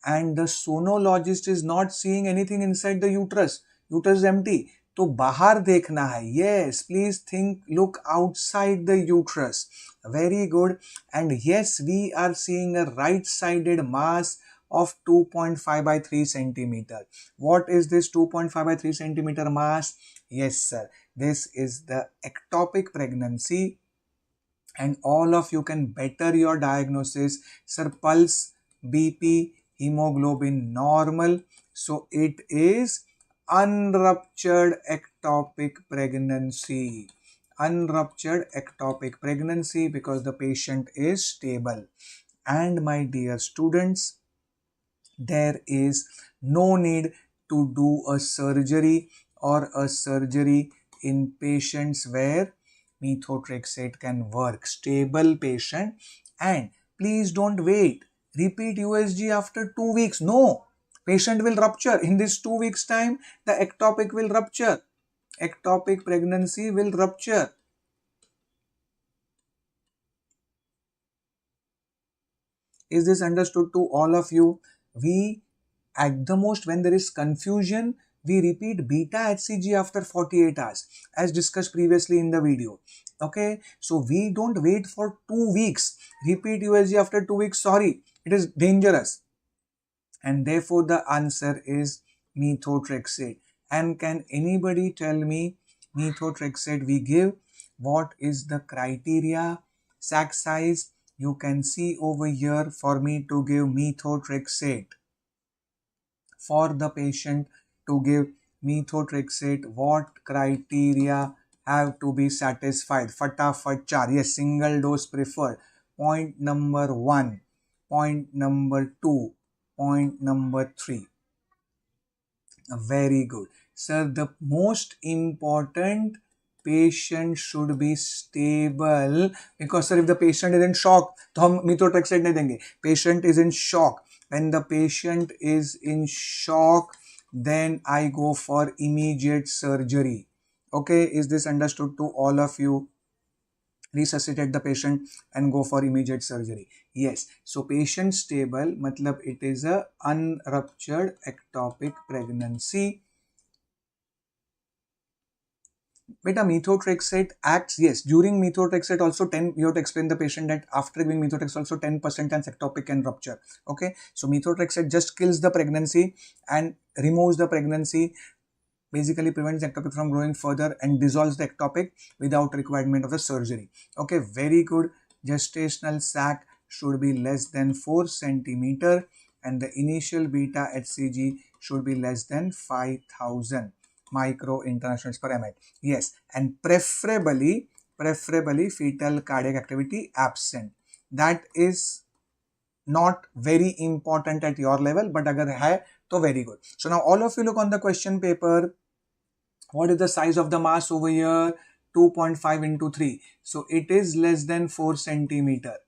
and the sonologist is not seeing anything inside the uterus is empty, तो बाहर देखना है. Yes, please think, look outside the uterus. Very good. And yes, we are seeing a right-sided mass of 2.5 by 3 centimeter. What is this 2.5 by 3 centimeter mass? Yes, sir. This is the ectopic pregnancy, and all of you can better your diagnosis. Sir, pulse, BP, hemoglobin normal. So it is unruptured ectopic pregnancy. Unruptured ectopic pregnancy because the patient is stable. And my dear students, there is no need to do a surgery in patients where methotrexate can work. Stable patient. And please don't wait. Repeat USG after 2 weeks. No. Patient will rupture. In this 2 weeks time, the ectopic will rupture. Ectopic pregnancy will rupture. Is this understood to all of you? We, at the most, when there is confusion, we repeat beta HCG after 48 hours, as discussed previously in the video. Okay, so we don't wait for 2 weeks. Repeat USG after 2 weeks. Sorry, it is dangerous. And therefore, the answer is methotrexate. And can anybody tell me, methotrexate we give, what is the criteria? Sac size, you can see over here, for me to give methotrexate, for the patient to give methotrexate, what criteria have to be satisfied? Fatafat char. Yes, single dose preferred. Point number 1. Point number 2. Point number 3. Very good. Sir, the most important, patient should be stable, because sir, if the patient is in shock, तो हम methotrexate नहीं देंगे. Patient is in shock. When the patient is in shock, then I go for immediate surgery. Okay, is this understood to all of you? Resuscitate the patient and go for immediate surgery. Yes, so patient stable matlab it is a unruptured ectopic pregnancy. Beta, methotrexate acts, yes, during methotrexate also 10, you have to explain the patient that after giving methotrexate also 10% chance ectopic can rupture. Okay, so methotrexate just kills the pregnancy and removes the pregnancy, basically prevents the ectopic from growing further and dissolves the ectopic without requirement of the surgery. Okay, very good. Gestational sac should be less than 4 centimeter and the initial beta HCG should be less than 5000 micro internationals per ml. Yes, and preferably fetal cardiac activity absent. That is not very important at your level, but agar hai to very good. So now all of you look on the question paper. What is the size of the mass over here? 2.5 into 3. So it is less than 4 centimeter.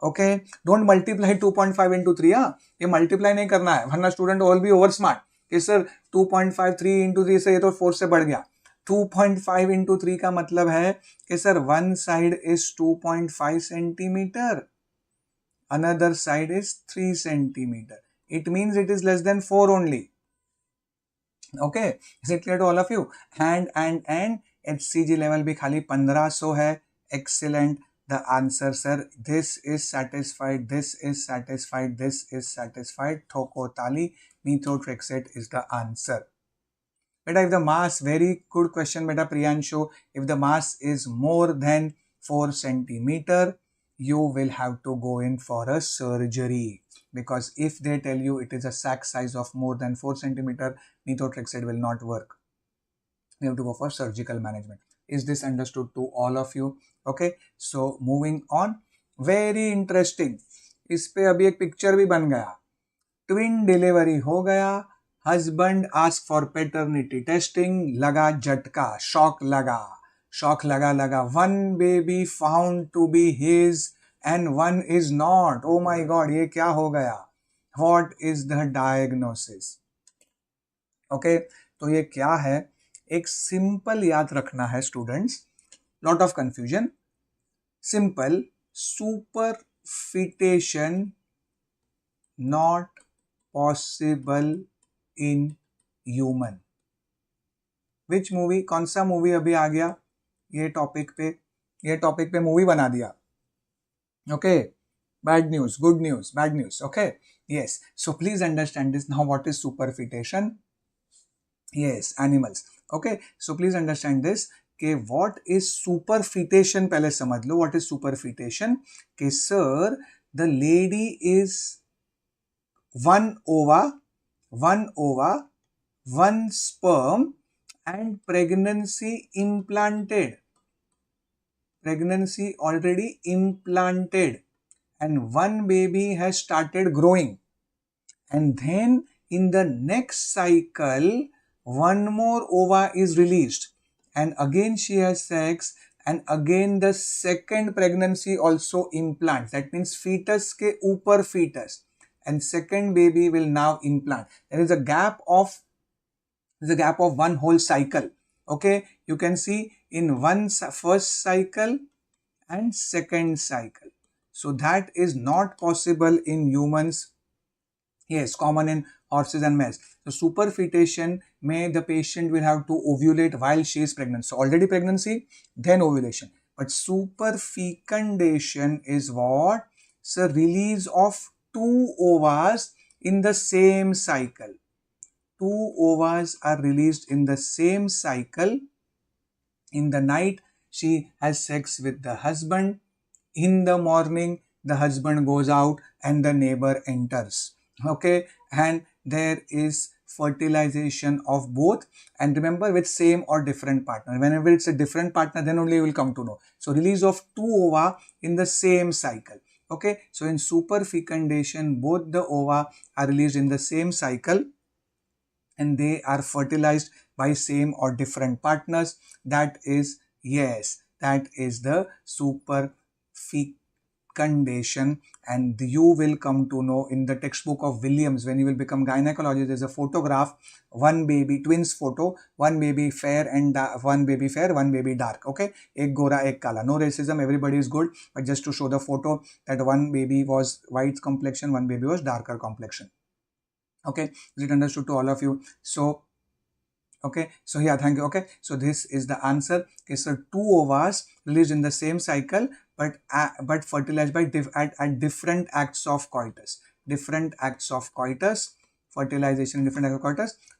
Okay, don't multiply 2.5 into 3. ये multiply नहीं करना है, वरना student will be over smart. कि sir 2.53 into 3 से ये तो 4 से बढ़ गया. 2.5 into 3 का मतलब है कि sir one side is 2.5 centimeter, another side is 3 centimeter. It means it is less than 4 only. Okay, is it clear to all of you? And HCG level भी खाली 1500 है. Excellent. The answer, sir, this is satisfied, this is satisfied, this is satisfied. Thoko tali, methotrexate is the answer. Beta, if the mass, very good question, beta Priyanshu, if the mass is more than 4 centimeter, you will have to go in for a surgery. Because if they tell you it is a sac size of more than 4 centimeter, methotrexate will not work. You have to go for surgical management. Is this understood to all of you? Okay, so moving on. Very interesting. इस पे अभी एक picture भी बन गया. Twin delivery हो गया. Husband ask for paternity testing. लगा झटका, शॉक लगा. One baby found to be his and one is not. Oh my god, ये क्या हो गया? What is the diagnosis? Okay, तो ये क्या है? एक सिंपल याद रखना है students. Lot of confusion. Simple. Superfetation not possible in human. Which movie? कौन सा मूवी अभी आ गया ये टॉपिक पे मूवी बना दिया. Okay, bad news, good news, bad news. Okay, yes, so please understand this. Now what is superfetation? Yes, animals. Okay, so please understand this. Okay, what is superfetation? पहले समझ लो what is superfetation. Okay, sir, the lady is one ova, one sperm and pregnancy implanted. Pregnancy already implanted and one baby has started growing, and then in the next cycle one more ova is released and again she has sex and again the second pregnancy also implants. That means fetus ke upar fetus and second baby will now implant. There is a gap of one whole cycle. Okay, you can see in one first cycle and second cycle. So that is not possible in humans. Yes, common in horses and mares. So superfetation may the patient will have to ovulate while she is pregnant. So already pregnancy, then ovulation. But superfecundation is what? So release of two ovas in the same cycle. Two ovas are released in the same cycle. In the night, she has sex with the husband. In the morning, the husband goes out and the neighbor enters. Okay, and there is fertilization of both, and remember with same or different partner. Whenever it's a different partner, then only you will come to know. So release of 2 ova in the same cycle. Okay, so in superfecundation, both the ova are released in the same cycle and they are fertilized by same or different partners. That is, yes, that is the superfecundation, and you will come to know in the textbook of Williams when you will become gynecologist. There's a photograph, one baby, twins photo, one baby fair and one baby fair, one baby dark. Okay, ek gora, ek kala. No racism, everybody is good, but just to show the photo that one baby was white complexion, one baby was darker complexion. Okay, is it understood to all of you? So okay, so yeah, thank you. Okay, so this is the answer. Okay, so 2 ovas released in the same cycle but fertilized by at different acts of coitus, fertilization, different acts of coitus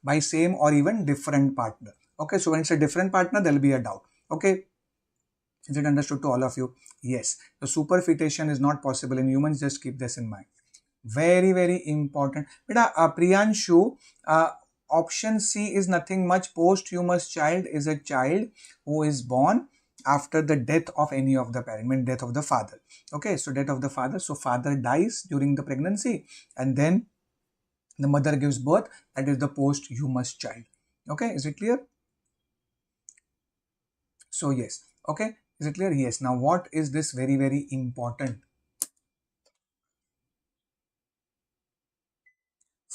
by same or even different partner. Okay, so when it's a different partner, there will be a doubt. Okay, is it understood to all of you? Yes, the superfetation is not possible in humans. Just keep this in mind. Very, very important. Beta, Priyanshu, option C is nothing much. Posthumous child is a child who is born after the death of any of the parent, mean death of the father. Okay, so death of the father. So father dies during the pregnancy and then the mother gives birth. That is the posthumous child. Okay, is it clear? So yes. Okay, is it clear? Yes. Now what is this very, very important?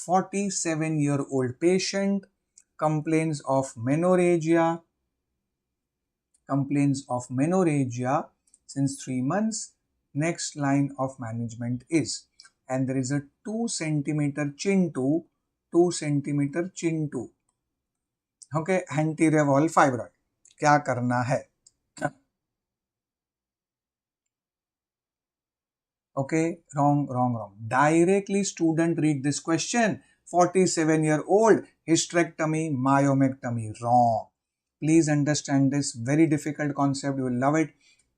47-year-old patient complains of menorrhagia since 3 months. Next line of management is, and there is a 2 centimeter chin-2, okay, anterior wall fibroid. क्या करना है? Okay, wrong. Directly student read this question. 47-year-old, hysterectomy, myomectomy, wrong. Please understand this very difficult concept. You will love it.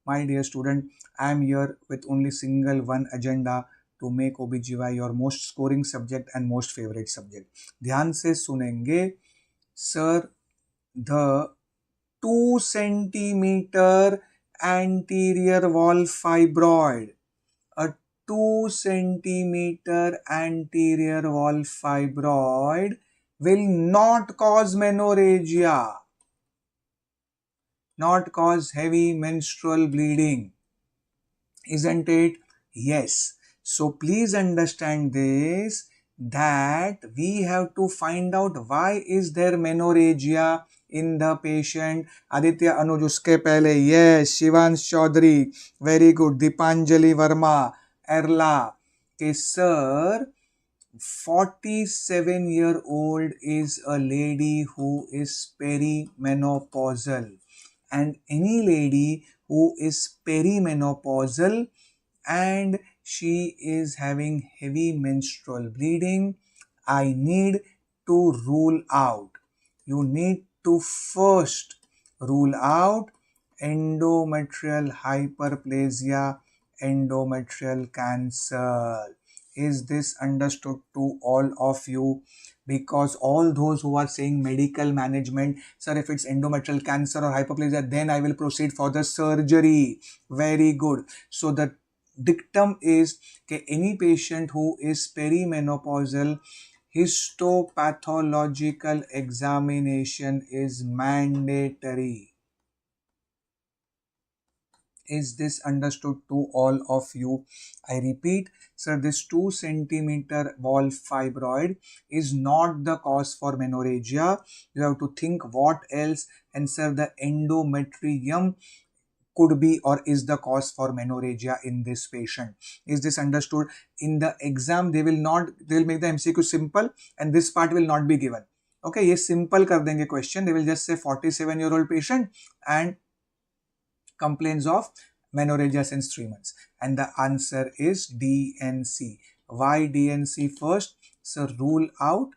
My dear student, I am here with only single one agenda to make OBGYN your most scoring subject and most favorite subject. ध्यान से सुनेंगे. Sir, the 2 centimeter anterior wall fibroid, a 2 centimeter anterior wall fibroid will not cause menorrhagia, not cause heavy menstrual bleeding, isn't it? Yes. So please understand this, that we have to find out why is there menorrhagia in the patient. Aditya Anuj, uske pehle, yes. Shivansh Chaudhary, very good. Dipanjali Verma, Erla. Okay, sir, 47-year-old is a lady who is perimenopausal, and any lady who is perimenopausal and she is having heavy menstrual bleeding, I need to rule out. You need to first rule out endometrial hyperplasia, endometrial cancer. Is this understood to all of you? Because all those who are saying medical management, sir, if it's endometrial cancer or hyperplasia, then I will proceed for the surgery. Very good. So the dictum is that any patient who is perimenopausal, histopathological examination is mandatory. Is this understood to all of you? I repeat, sir, this 2 centimeter wall fibroid is not the cause for menorrhagia. You have to think what else, and sir, the endometrium could be or is the cause for menorrhagia in this patient. Is this understood? In the exam, they will make the MCQ simple and this part will not be given. Okay, ये simple कर देंगे question. They will just say 47-year-old patient and complains of menorrhagia since 3 months. And the answer is DNC. Why DNC first? So rule out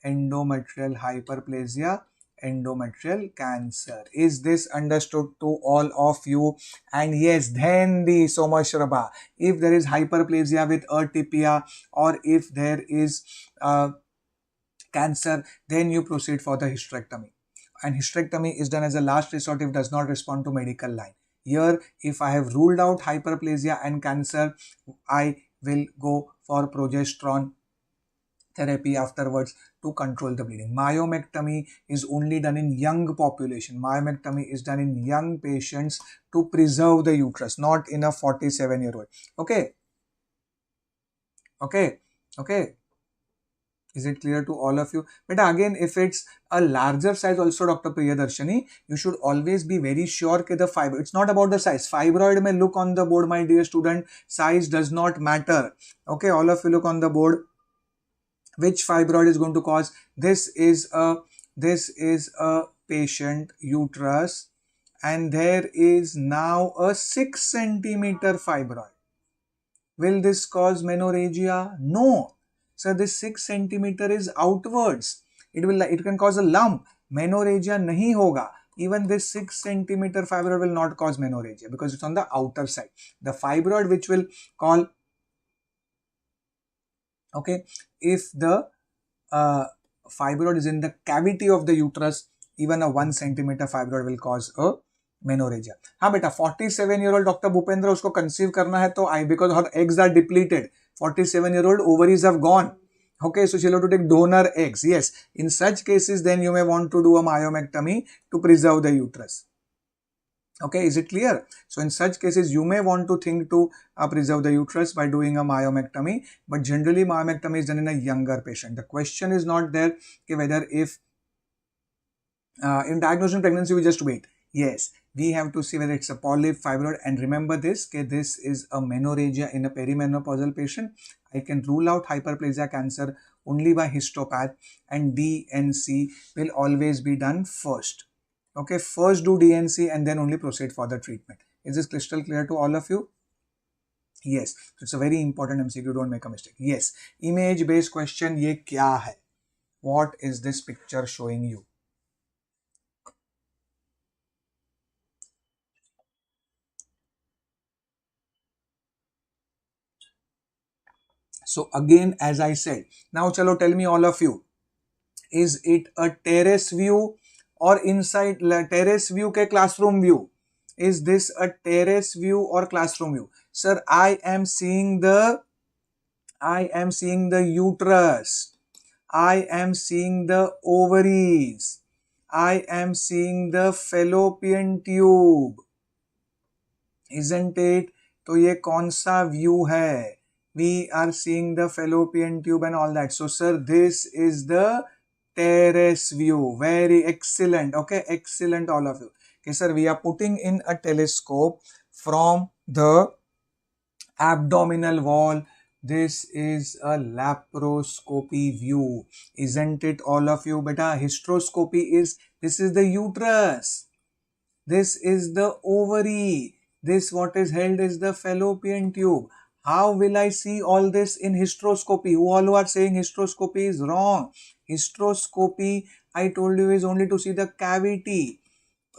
endometrial hyperplasia, endometrial cancer. Is this understood to all of you? And yes, then the Somashraba. If there is hyperplasia with atypia, or if there is cancer, then you proceed for the hysterectomy. And hysterectomy is done as a last resort if does not respond to medical line. Here, if I have ruled out hyperplasia and cancer, I will go for progesterone therapy afterwards to control the bleeding. Myomectomy is only done in young population. Myomectomy is done in young patients to preserve the uterus, not in a 47-year-old. Okay. Okay. Okay. Is it clear to all of you? But again, if it's a larger size also, Dr. Priyadarshini, you should always be very sure that the fibroid, it's not about the size. Fibroid may look on the board, my dear student. Size does not matter. Okay, all of you look on the board. Which fibroid is going to cause? This is a patient uterus, and there is now a 6 centimeter fibroid. Will this cause menorrhagia? No. So this 6 centimeter is outwards. It can cause a lump. Menorrhagia nahi hoga. Even this 6 centimeter fibroid will not cause menorrhagia because it's on the outer side. The fibroid which will call, okay, if the fibroid is in the cavity of the uterus, even a 1 centimeter fibroid will cause a menorrhagia. हाँ बेटा, 47-year-old Dr. Bhupendra उसको conceive करना है तो because her eggs are depleted. 47-year-old ovaries have gone. Okay, so she'll have to take donor eggs. Yes, in such cases, then you may want to do a myomectomy to preserve the uterus. Okay, is it clear? So in such cases, you may want to think to preserve the uterus by doing a myomectomy, but generally myomectomy is done in a younger patient. The question is not there whether if in diagnosing pregnancy we just wait. Yes, we have to see whether it's a polyp, fibroid, and remember this, this is a menorrhagia in a perimenopausal patient. I can rule out hyperplasia cancer only by histopath, and DNC will always be done first. Okay, first do DNC and then only proceed for the treatment. Is this crystal clear to all of you? Yes, it's a very important MCQ, don't make a mistake. Yes, image based question, ye kya hai? What is this picture showing you? So again, as I said, now chalo tell me all of you, is it a terrace view or inside terrace view ke classroom view? Is this a terrace view or classroom view? Sir, I am seeing the uterus. I am seeing the ovaries. I am seeing the fallopian tube. Isn't it? तो ये कौन सा view है? We are seeing the fallopian tube and all that. So sir, this is the terrace view. Very excellent. Okay, excellent all of you. Okay sir, we are putting in a telescope from the abdominal wall. This is a laparoscopy view. Isn't it all of you? Beta, hysteroscopy is, this is the uterus. This is the ovary. This what is held is the fallopian tube. How will I see all this in hysteroscopy? All who are saying hysteroscopy is wrong. Hysteroscopy, I told you, is only to see the cavity.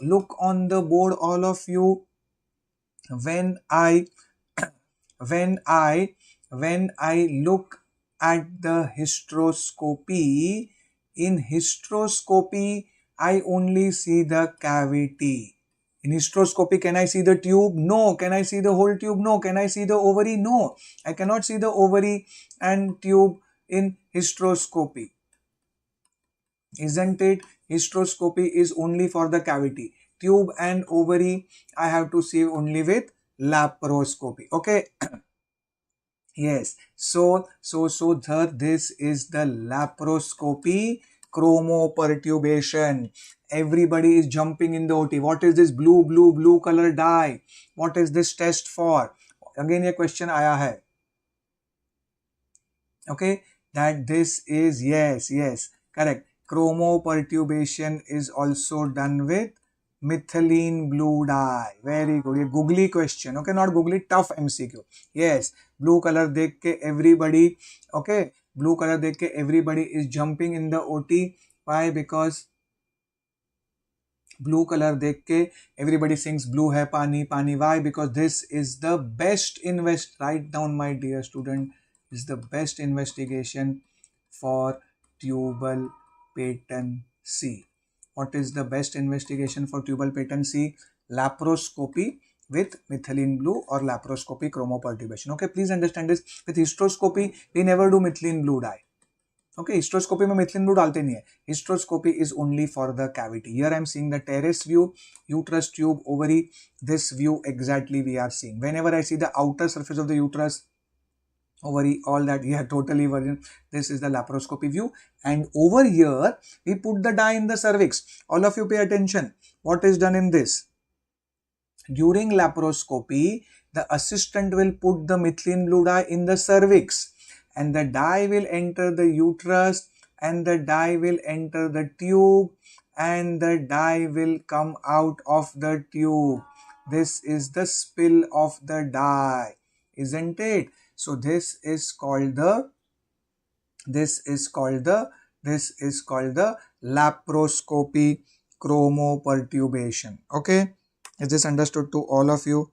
Look on the board, all of you. When I look at the hysteroscopy, in hysteroscopy, I only see the cavity. In hysteroscopy, can I see the tube? No. Can I see the whole tube? No. Can I see the ovary? No. I cannot see the ovary and tube in hysteroscopy. Isn't it? Hysteroscopy is only for the cavity. Tube and ovary, I have to see only with laparoscopy. Okay. Yes. So this is the laparoscopy. Chromoperturbation. Everybody is jumping in the OT. What is this blue color dye? What is this test for? Again, a question aaya hai. Okay, that this is, yes, correct. Chromoperturbation is also done with methylene blue dye. Very good. ये googly question. Okay, not googly, tough MCQ. Yes, blue color देख के everybody, okay, blue color देख के everybody is jumping in the OT. Why? Because blue color देख के everybody sings blue hai pani pani. Why? Because this is the best write down, my dear student, is the best investigation for tubal patency. What is the best investigation for tubal patency? Laparoscopy with methylene blue or laparoscopy chromoperturbation. Okay, please understand this. With hysteroscopy, we never do methylene blue dye. Okay, hysteroscopy में methylene blue डालते नहीं है. Hysteroscopy is only for the cavity. Here I am seeing the terrace view, uterus tube, ovary. This view exactly we are seeing. Whenever I see the outer surface of the uterus, ovary, all that, yeah, totally virgin. This is the laparoscopy view. And over here, we put the dye in the cervix. All of you pay attention. What is done in this? During laparoscopy, the assistant will put the methylene blue dye in the cervix. And the dye will enter the uterus, and the dye will enter the tube, and the dye will come out of the tube. This is the spill of the dye, isn't it? So this is called the laparoscopy chromoperturbation. Okay, is this understood to all of you?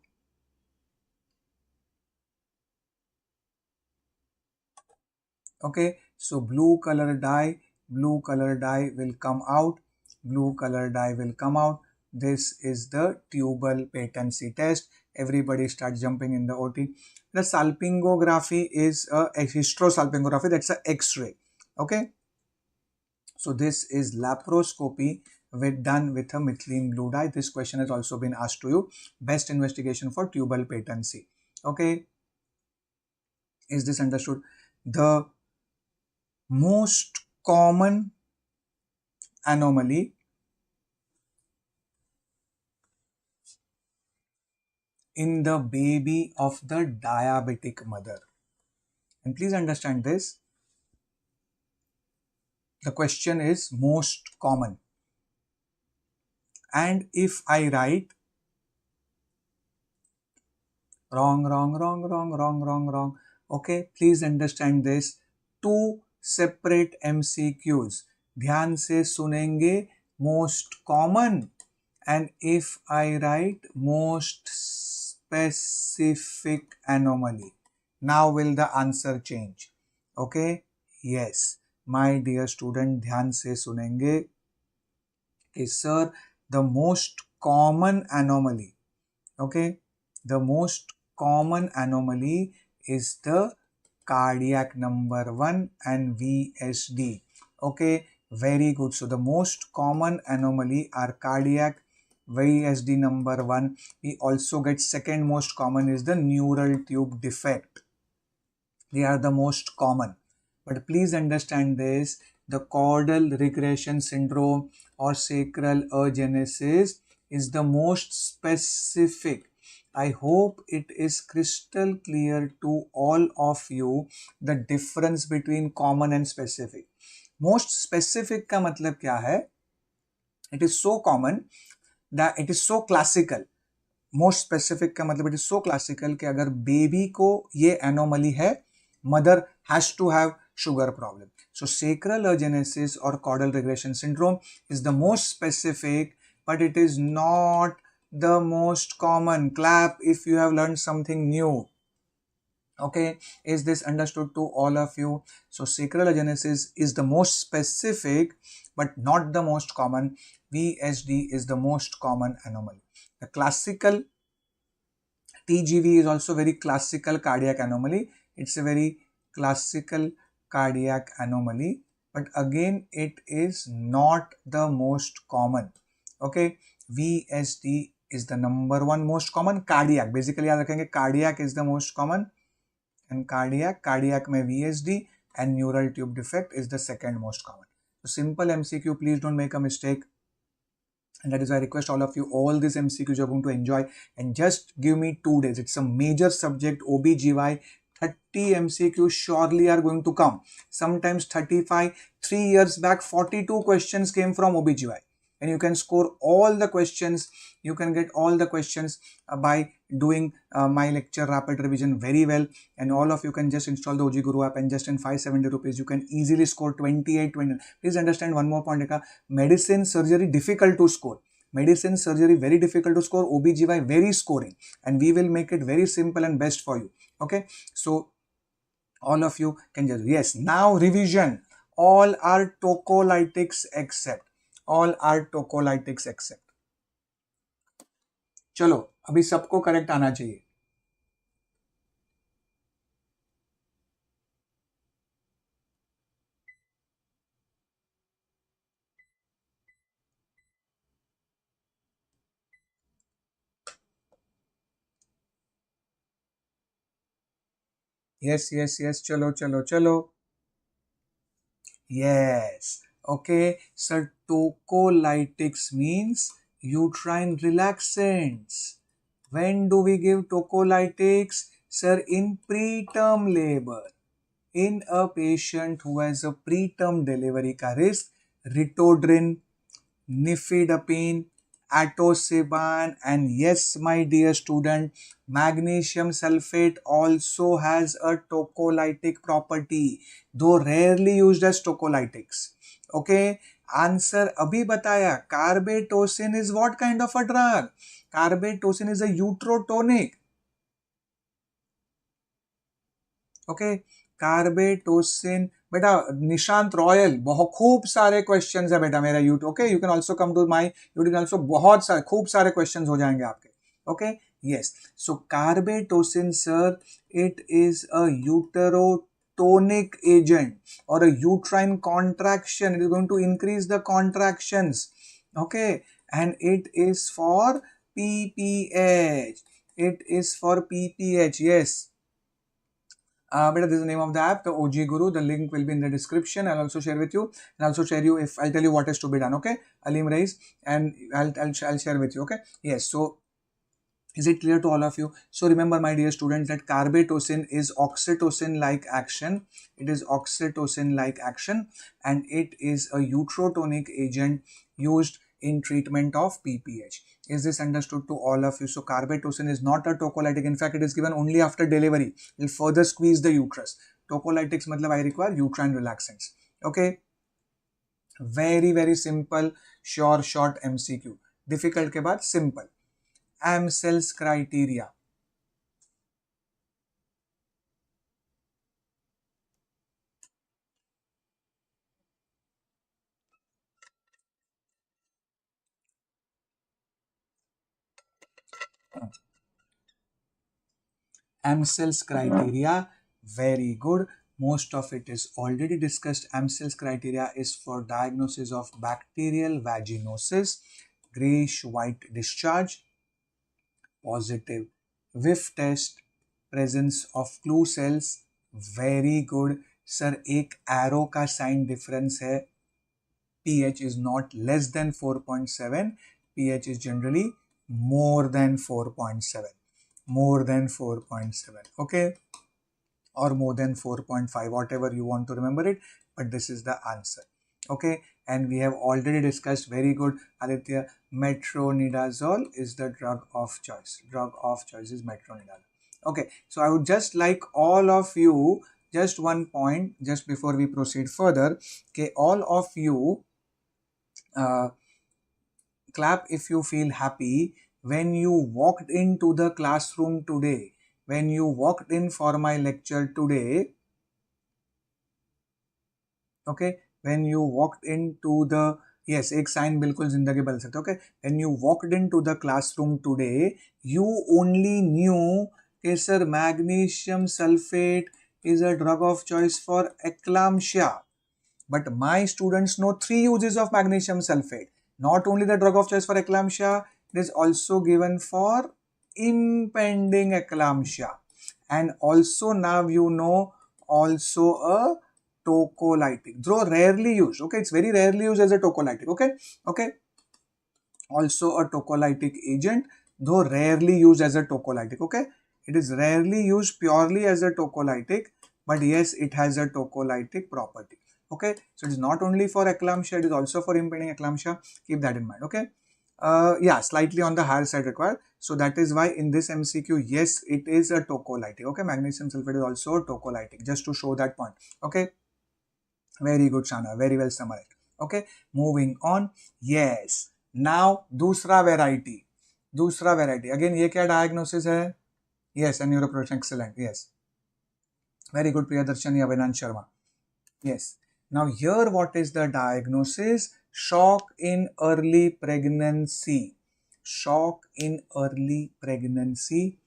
Okay, so blue color dye will come out, This is the tubal patency test. Everybody start jumping in the OT. The salpingography is a hysterosalpingography, that's a X-ray. Okay, so this is laparoscopy done with a methylene blue dye. This question has also been asked to you. Best investigation for tubal patency. Okay, is this understood? The most common anomaly in the baby of the diabetic mother. And please understand this. The question is most common. And if I write wrong. Okay, please understand this. Two separate MCQs. ध्यान से सुनेंगे. Most common. And if I write most specific anomaly, now will the answer change? Okay, yes. My dear student, ध्यान से सुनेंगे. Okay, sir, the most common anomaly. Okay, the most common anomaly is the cardiac number 1 and VSD. Okay, very good. So the most common anomaly are cardiac, VSD number 1. We also get second most common is the neural tube defect. They are the most common. But please understand this, the caudal regression syndrome or sacral agenesis is the most specific. I hope it is crystal clear to all of you the difference between common and specific. Most specific का मतलब क्या है? It is so common that it is so classical. Most specific का मतलब it is so classical कि अगर baby को ये anomaly है, mother has to have sugar problem. So sacral agenesis or caudal regression syndrome is the most specific, but it is not the most common. Clap if you have learned something new. Okay, is this understood to all of you? So sacral agenesis is the most specific but not the most common. VSD is the most common anomaly. The classical TGV is also very classical cardiac anomaly. It's a very classical cardiac anomaly, but again it is not the most common. Okay, VSD is the number 1 most common. Cardiac, basically याद रखेंगे, cardiac is the most common, and cardiac में VSD and neural tube defect is the second most common. So simple MCQ, please don't make a mistake. And that is why I request all of you, all these MCQs you're going to enjoy, and just give me 2 days. It's a major subject, OBGY. 30 MCQs surely are going to come. Sometimes 35. 3 years back, 42 questions came from OBGY. And you can score all the questions. You can get all the questions by doing my lecture rapid revision very well. And all of you can just install the OGGuru app, and just in 570 rupees, you can easily score 28, 20. Please understand one more point. Medicine, surgery, difficult to score. Medicine, surgery, very difficult to score. OBGY, very scoring. And we will make it very simple and best for you. Okay. So all of you can just, yes, now revision. all are tocolytics except, all are tocolytics except. चलो अभी सबको correct आना चाहिए. yes, चलो चलो चलो. Yes. Okay. Sir, tocolytics means uterine relaxants. When do we give tocolytics? Sir, in preterm labor. In a patient who has a preterm delivery ka risk, ritodrin, nifedipine, atosiban, and yes, my dear student, magnesium sulfate also has a tocolytic property, though rarely used as tocolytics. Okay, answer abhi bataya. Carbetocin is what kind of a drug? Carbetocin is a uterotonic. Okay, carbetocin. बेटा Nishant royal, बहुत खूब सारे questions है बेटा मेरा YouTube. Okay, you can also come to my YouTube also. बहुत सारे खूब सारे क्वेश्चंस हो जाएंगे आपके. Okay, yes. So carbetocin sir, it is a uterotonic agent और a uterine contraction. It is going to increase the contractions. Okay, and it is for PPH. It is for PPH. Yes. But this is the name of the app, the OGGuru. The link will be in the description. I'll also share with you, and also share you if I'll tell you what is to be done. Okay, Alim Reis, and I'll share with you. Okay, yes. So is it clear to all of you? So remember, my dear students, that carbetocin is oxytocin-like action. It is oxytocin-like action, and it is a uterotonic agent used in treatment of PPH. Is this understood to all of you? So carbetocin is not a tocolytic. In fact, it is given only after delivery. It will further squeeze the uterus. Tocolytics matlab I require uterine relaxants. Okay. Very, very simple, sure, short MCQ. Difficult के बाद simple. Amsel's criteria. Amsel's criteria, very good. Most of it is already discussed. Amsel's criteria is for diagnosis of bacterial vaginosis, grayish white discharge, positive whiff test, presence of clue cells, very good. Sir, एक arrow का sign difference है. pH is not less than 4.7. pH is generally more than 4.7. More than 4.7. Okay, or more than 4.5, whatever you want to remember it, but this is the answer. Okay, and we have already discussed, very good Aditya, metronidazole is the drug of choice. Drug of choice is metronidazole. Okay, so I would just like all of you, just one point just before we proceed further. Okay, all of you clap if you feel happy when you walked into the classroom today. When you walked in for my lecture today, okay, when you walked into the, yes, एक sign बिल्कुल जिंदगी बदल सकते. Okay, when you walked into the classroom today, you only knew कि sir magnesium sulfate is a drug of choice for eclampsia. But my students know 3 uses of magnesium sulfate. Not only the drug of choice for eclampsia, it is also given for impending eclampsia. And also now you know also a tocolytic, though rarely used. Okay, it's very rarely used as a tocolytic. Okay, okay. Also a tocolytic agent, though rarely used as a tocolytic. Okay, it is rarely used purely as a tocolytic, but yes, it has a tocolytic property. Okay, so it is not only for eclampsia, it is also for impending eclampsia. Keep that in mind. Okay, yeah, slightly on the higher side required. So that is why in this MCQ, yes, it is a tocolytic. Okay, magnesium sulfate is also a tocolytic, just to show that point. Okay, very good, Shana, very well summarized. Okay, moving on. Yes, now दूसरा variety. दूसरा variety. Again, ये क्या diagnosis है? Yes, and neuroprotection. Excellent. Yes, very good, Priyadarshani Abhinand Sharma. Yes. Now here what is the diagnosis? Shock in early pregnancy. Shock in early pregnancy.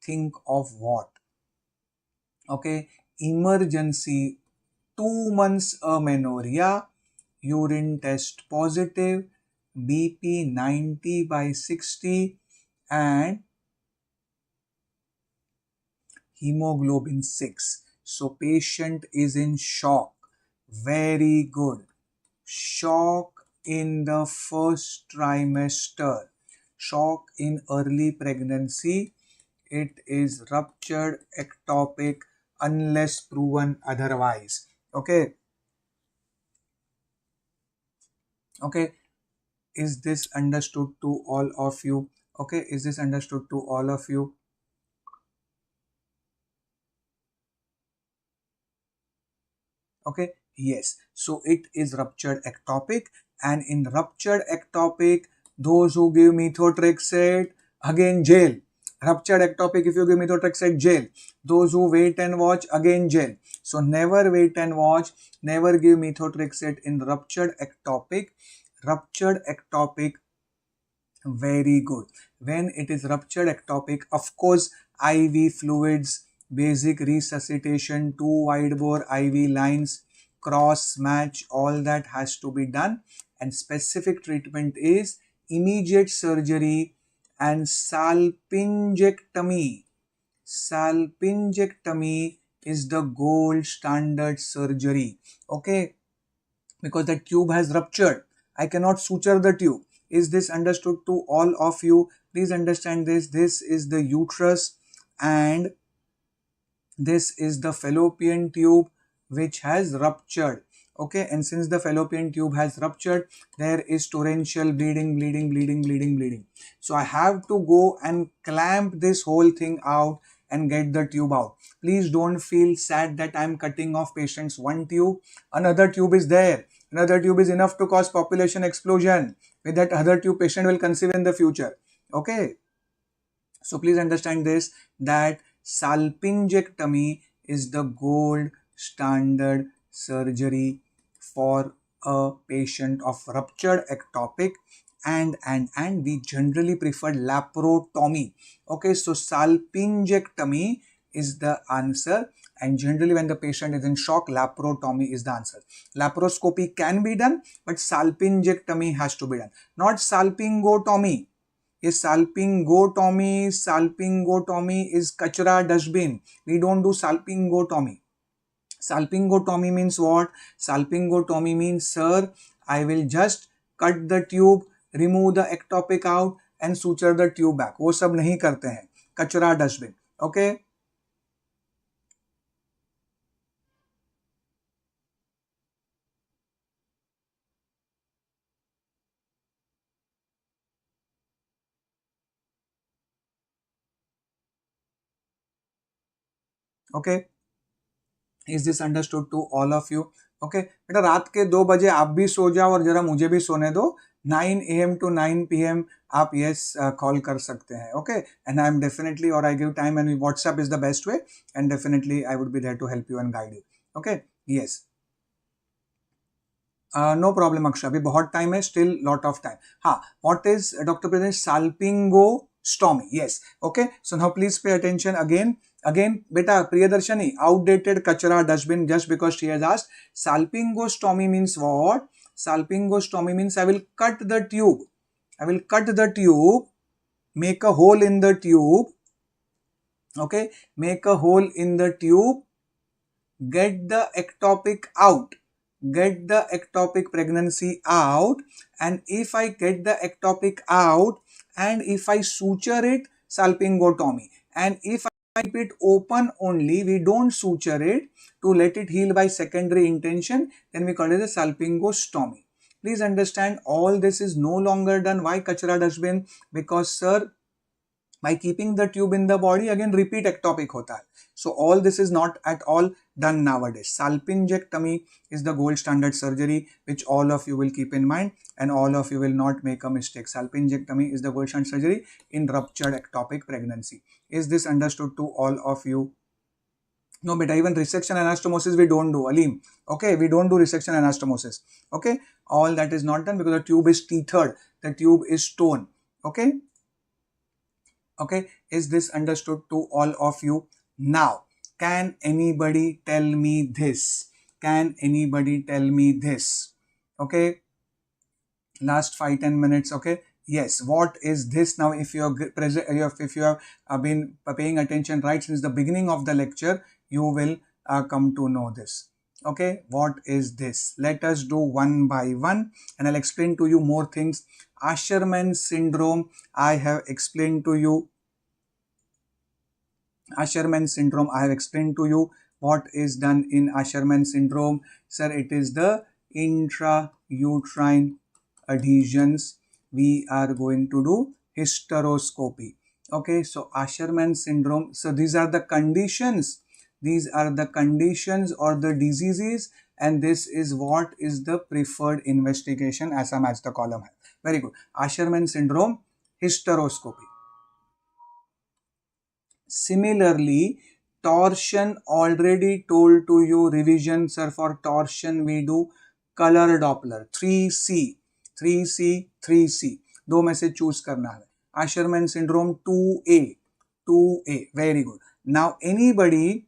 Think of what? Okay, emergency 2 months amenorrhea, urine test positive, BP 90/60 and hemoglobin 6. So patient is in shock. Very good. Shock in the first trimester. Shock in early pregnancy. It is ruptured ectopic unless proven otherwise. Okay. Okay. Is this understood to all of you? Okay. Is this understood to all of you? Okay. Yes. So it is ruptured ectopic, and in ruptured ectopic, those who give methotrexate, again jail. Ruptured ectopic, if you give methotrexate, jail. Those who wait and watch, again jail. So never wait and watch, never give methotrexate in ruptured ectopic. Ruptured ectopic, very good. When it is ruptured ectopic, of course, IV fluids, basic resuscitation, 2 wide bore IV lines, cross match, all that has to be done. And specific treatment is immediate surgery and salpingectomy. Salpingectomy is the gold standard surgery. Okay, because the tube has ruptured. I cannot suture the tube. Is this understood to all of you? Please understand this. This is the uterus and this is the fallopian tube which has ruptured. Okay, and since the fallopian tube has ruptured, there is torrential bleeding. So I have to go and clamp this whole thing out and get the tube out. Please don't feel sad that I am cutting off patients one tube. Another tube is there. Another tube is enough to cause population explosion. With that other tube, patient will conceive in the future. Okay. So please understand this, that salpingectomy is the gold standard surgery for a patient of ruptured ectopic, and we generally prefer laparotomy. Okay, so salpingectomy is the answer, and generally when the patient is in shock, laparotomy is the answer. Laparoscopy can be done, but salpingectomy has to be done, not salpingotomy. Is salpingotomy. Salpingotomy is kachra dustbin. We don't do salpingotomy. Salpingotomy means what? Salpingotomy means, sir, I will just cut the tube, remove the ectopic out and suture the tube back. वो सब नहीं करते हैं. Kachra dustbin. Okay. Okay. Is this understood to all of you? Okay. बेटा रात के 2 बजे आप भी सो जाओ और जरा मुझे भी सोने दो. 9 AM to 9 PM आप yes call कर सकते हैं. Okay. And I am definitely, or I give time, and WhatsApp is the best way, and definitely I would be there to help you and guide you. Okay. Yes. No problem Akshay, अभी बहुत time है, still lot of time. हाँ, what is Dr. Pradesh? Salpingostomy. Yes. Okay. So now please pay attention again. Again, beta Priyadarshani, outdated kachra dustbin, just because she has asked. Salpingostomy means what? Salpingostomy means I will cut the tube. I will cut the tube, make a hole in the tube. Okay. Make a hole in the tube, get the ectopic out. Get the ectopic pregnancy out, and if I get the ectopic out and if I suture it, salpingotomy, and if I keep it open only, we don't suture it to let it heal by secondary intention, then we call it a salpingostomy. Please understand, all this is no longer done. Why kachra dustbin? Because sir, by keeping the tube in the body, again repeat ectopic hota hai. So all this is not at all done nowadays. Salpingectomy is the gold standard surgery, which all of you will keep in mind, and all of you will not make a mistake. Salpingectomy is the gold standard surgery in ruptured ectopic pregnancy. Is this understood to all of you? No beta, even resection anastomosis we don't do, Alim. Okay, we don't do resection anastomosis. Okay, all that is not done because the tube is tethered, the tube is stone. Okay, okay, is this understood to all of you? Now, can anybody tell me this? Can anybody tell me this? Okay, last 5-10 minutes. Okay, yes, what is this? Now if you are present, if you have been paying attention right since the beginning of the lecture, you will come to know this. Okay, what is this? Let us do one by one and I'll explain to you more things. Asherman syndrome, I have explained to you. Asherman syndrome, I have explained to you what is done in Asherman syndrome. Sir, it is the intrauterine adhesions. We are going to do hysteroscopy. Okay, so Asherman syndrome. So these are the conditions. These are the conditions or the diseases, and this is what is the preferred investigation. ऐसा match the column है. Very good. Asherman syndrome, hysteroscopy. Similarly, torsion, already told to you, revision sir, for torsion we do color Doppler 3C, 3C, 3C, दो में से choose करना है. Asherman syndrome 2A, 2A, very good. Now anybody,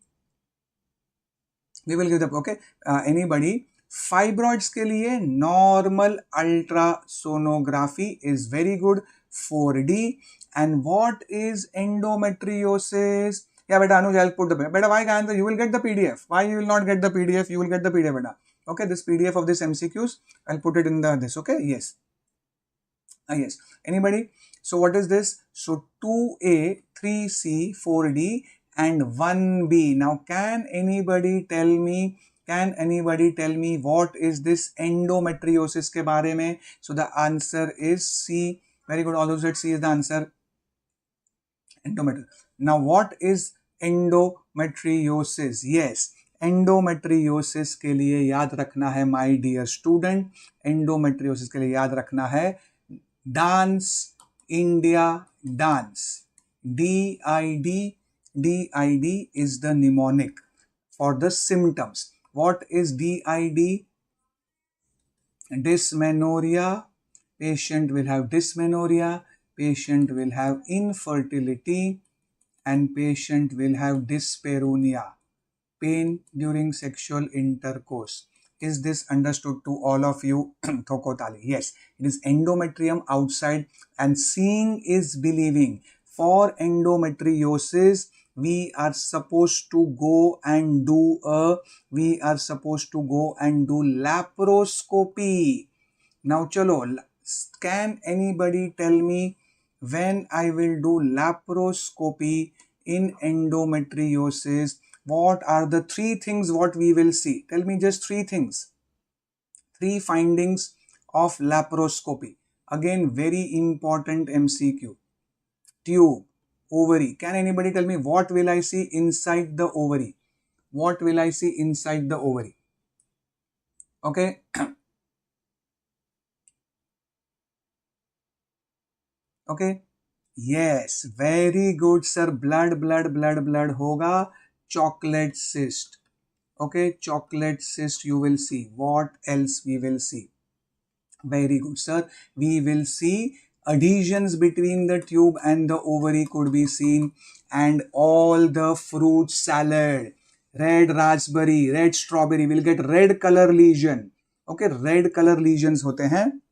we will give the, okay, anybody, fibroids के लिए normal ultrasonography is very good, 4D. And what is endometriosis? Yeah, beta, Anuj, I'll put the beta. Why can't you will get the PDF? Why you will not get the PDF? You will get the PDF, beta. Okay, this PDF of this MCQs, I'll put it in the this. Okay, yes. Yes. Anybody? So what is this? So 2A, 3C, 4D, and 1B. Now, can anybody tell me? Can anybody tell me what is this endometriosis के बारे में? So the answer is C. Very good. All those that C is the answer. Endometriosis. Now, what is endometriosis? Yes, endometriosis के लिए याद रखना है, my dear student. Endometriosis के लिए याद रखना है, dance, India dance. DID, DID is the mnemonic for the symptoms. What is DID? Dysmenorrhea. Patient will have dysmenorrhea. Patient will have infertility, and patient will have dyspareunia, pain during sexual intercourse. Is this understood to all of you? Thokotali. Yes, it is endometrium outside, and seeing is believing. For endometriosis, we are supposed to go and do laparoscopy. Now chalo, can anybody tell me when I will do laparoscopy in endometriosis? What are the three things what we will see? Tell me just three things. Three findings of laparoscopy. Again, very important MCQ. Tube, ovary. Can anybody tell me what will I see inside the ovary? What will I see inside the ovary? Okay. Okay. Yes, very good sir. Blood hoga. Chocolate cyst. Okay, chocolate cyst you will see. What else we will see? Very good sir. We will see adhesions between the tube and the ovary could be seen, and all the fruit salad, red raspberry, red strawberry will get red color lesion. Okay, red color lesions hote hain.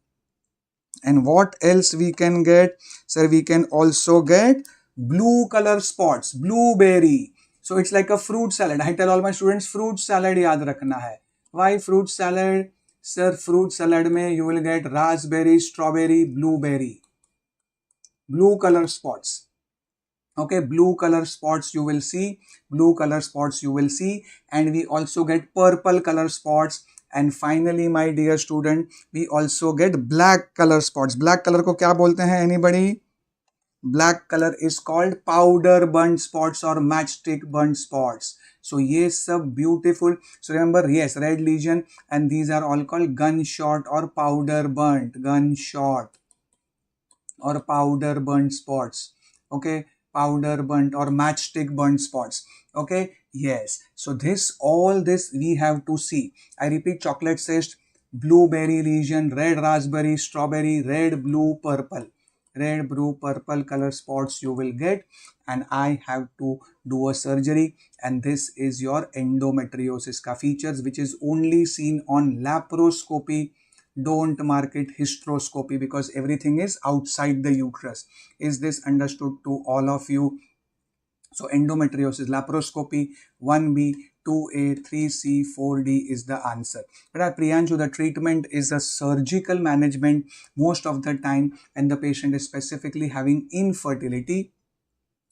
And what else we can get? Sir, we can also get blue color spots, blueberry. So it's like a fruit salad. I tell all my students fruit salad yaad rakhna hai. Why fruit salad? Sir, fruit salad mein you will get raspberry, strawberry, blueberry. Blue color spots. Okay, blue color spots you will see. Blue color spots you will see. And we also get purple color spots. And finally, my dear student, we also get black color spots. Black color को क्या बोलते हैं? Anybody? Black color is called powder burnt spots or matchstick burnt spots. So yes, सब beautiful. So remember, yes, red lesion, and these are all called gunshot or powder burnt. Gunshot or powder burnt spots. Okay, powder burnt or matchstick burnt spots. Okay, Yes. So all this we have to see. I repeat, chocolate cyst, blueberry lesion, red raspberry, strawberry, red, blue, purple. Red, blue, purple color spots you will get, and I have to do a surgery. And this is your endometriosis ka features, which is only seen on laparoscopy. Don't mark it hysteroscopy because everything is outside the uterus. Is this understood to all of you? So endometriosis, laparoscopy, 1B, 2A, 3C, 4D is the answer. But Priyanshu, the treatment is a surgical management most of the time, and the patient is specifically having infertility.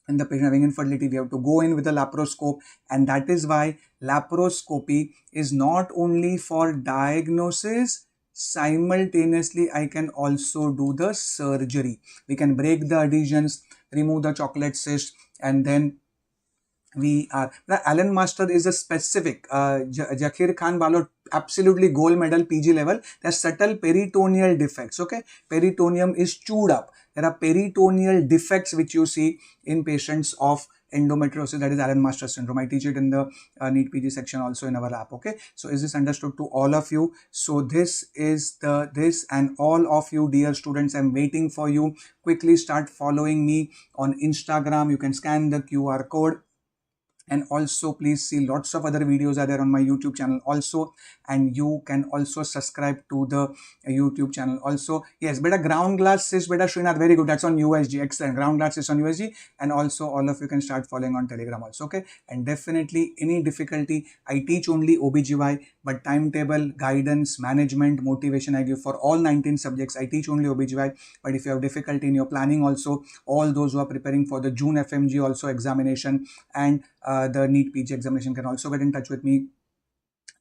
And the patient having infertility, we have to go in with a laparoscope, and that is why laparoscopy is not only for diagnosis. Simultaneously, I can also do the surgery. We can break the adhesions, remove the chocolate cyst, and then we are the Alan Master is a specific Zakir Khan Balot, absolutely gold medal PG level. There are subtle peritoneal defects. Okay, peritoneum is chewed up. There are peritoneal defects which you see in patients of endometriosis, that is Alan Master syndrome. I teach it in the NEET PG section also in our lab. Okay, so is this understood to all of you? So this is this, and all of you dear students, I'm waiting for you. Quickly start following me on Instagram. You can scan the QR code, and also please see lots of other videos are there on my YouTube channel also, and you can also subscribe to the YouTube channel also. Yes, beta ground glass is beta Srinath, very good, that's on USG, excellent. Ground glass is on USG, and also all of you can start following on Telegram also. Okay, and definitely any difficulty, I teach only OBGY, but timetable, guidance, management, motivation I give for all 19 subjects. I teach only OBGY, but if you have difficulty in your planning also, all those who are preparing for the June FMG also examination and the NEET PG examination can also get in touch with me.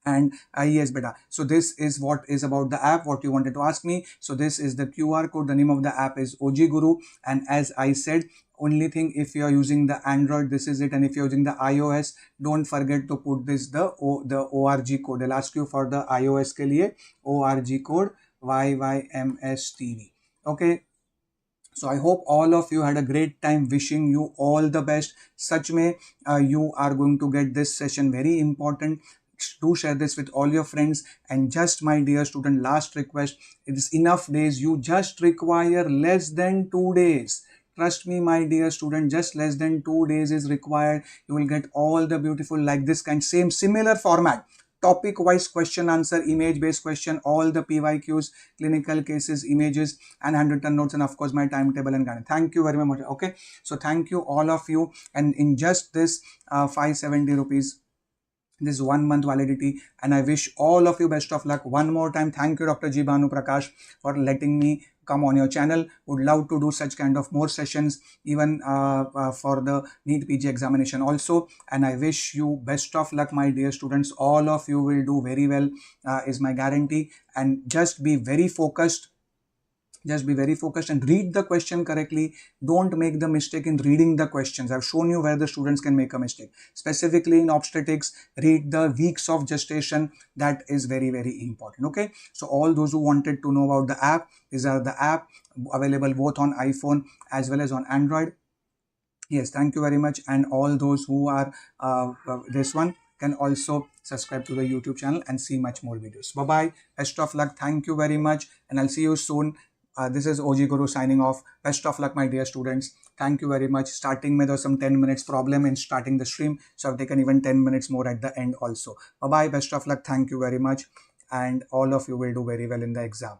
And yes beta, so this is what is about the app, what you wanted to ask me. So this is the QR code, the name of the app is OGGuru, and as I said, only thing, if you are using the Android, this is it, and if you're using the iOS, don't forget to put this the ORG code. They'll ask you for the iOS ke liye ORG code YYMSTV. Okay, so I hope all of you had a great time. Wishing you all the best. Such may you are going to get this session very important. Do share this with all your friends. And just my dear student, last request, it is enough days. You just require less than 2 days. Trust me, my dear student, just less than 2 days is required. You will get all the beautiful, like this kind, same similar format, topic wise question answer, image based question, all the PYQs, clinical cases, images, and handwritten notes, and of course my timetable and guidance. Thank you very much. Okay, so thank you all of you, and in just this 570 rupees, this 1 month validity, and I wish all of you best of luck. One more time, thank you Dr. G. Bhanu Prakash for letting me come on your channel. Would love to do such kind of more sessions, even for the NEET PG examination also. And I wish you best of luck, my dear students. All of you will do very well, is my guarantee. And just be very focused. Just be very focused and read the question correctly. Don't make the mistake in reading the questions. I've shown you where the students can make a mistake. Specifically in obstetrics, read the weeks of gestation. That is very, very important. Okay. So all those who wanted to know about the app, these are the app available both on iPhone as well as on Android. Yes, thank you very much. And all those who are this one can also subscribe to the YouTube channel and see much more videos. Bye-bye. Best of luck. Thank you very much. And I'll see you soon. This is OGGuru signing off. Best of luck, my dear students. Thank you very much. Starting में there was some 10 minutes problem in starting the stream, so I've taken even 10 minutes more at the end also. Bye-bye. Best of luck. Thank you very much. And all of you will do very well in the exam.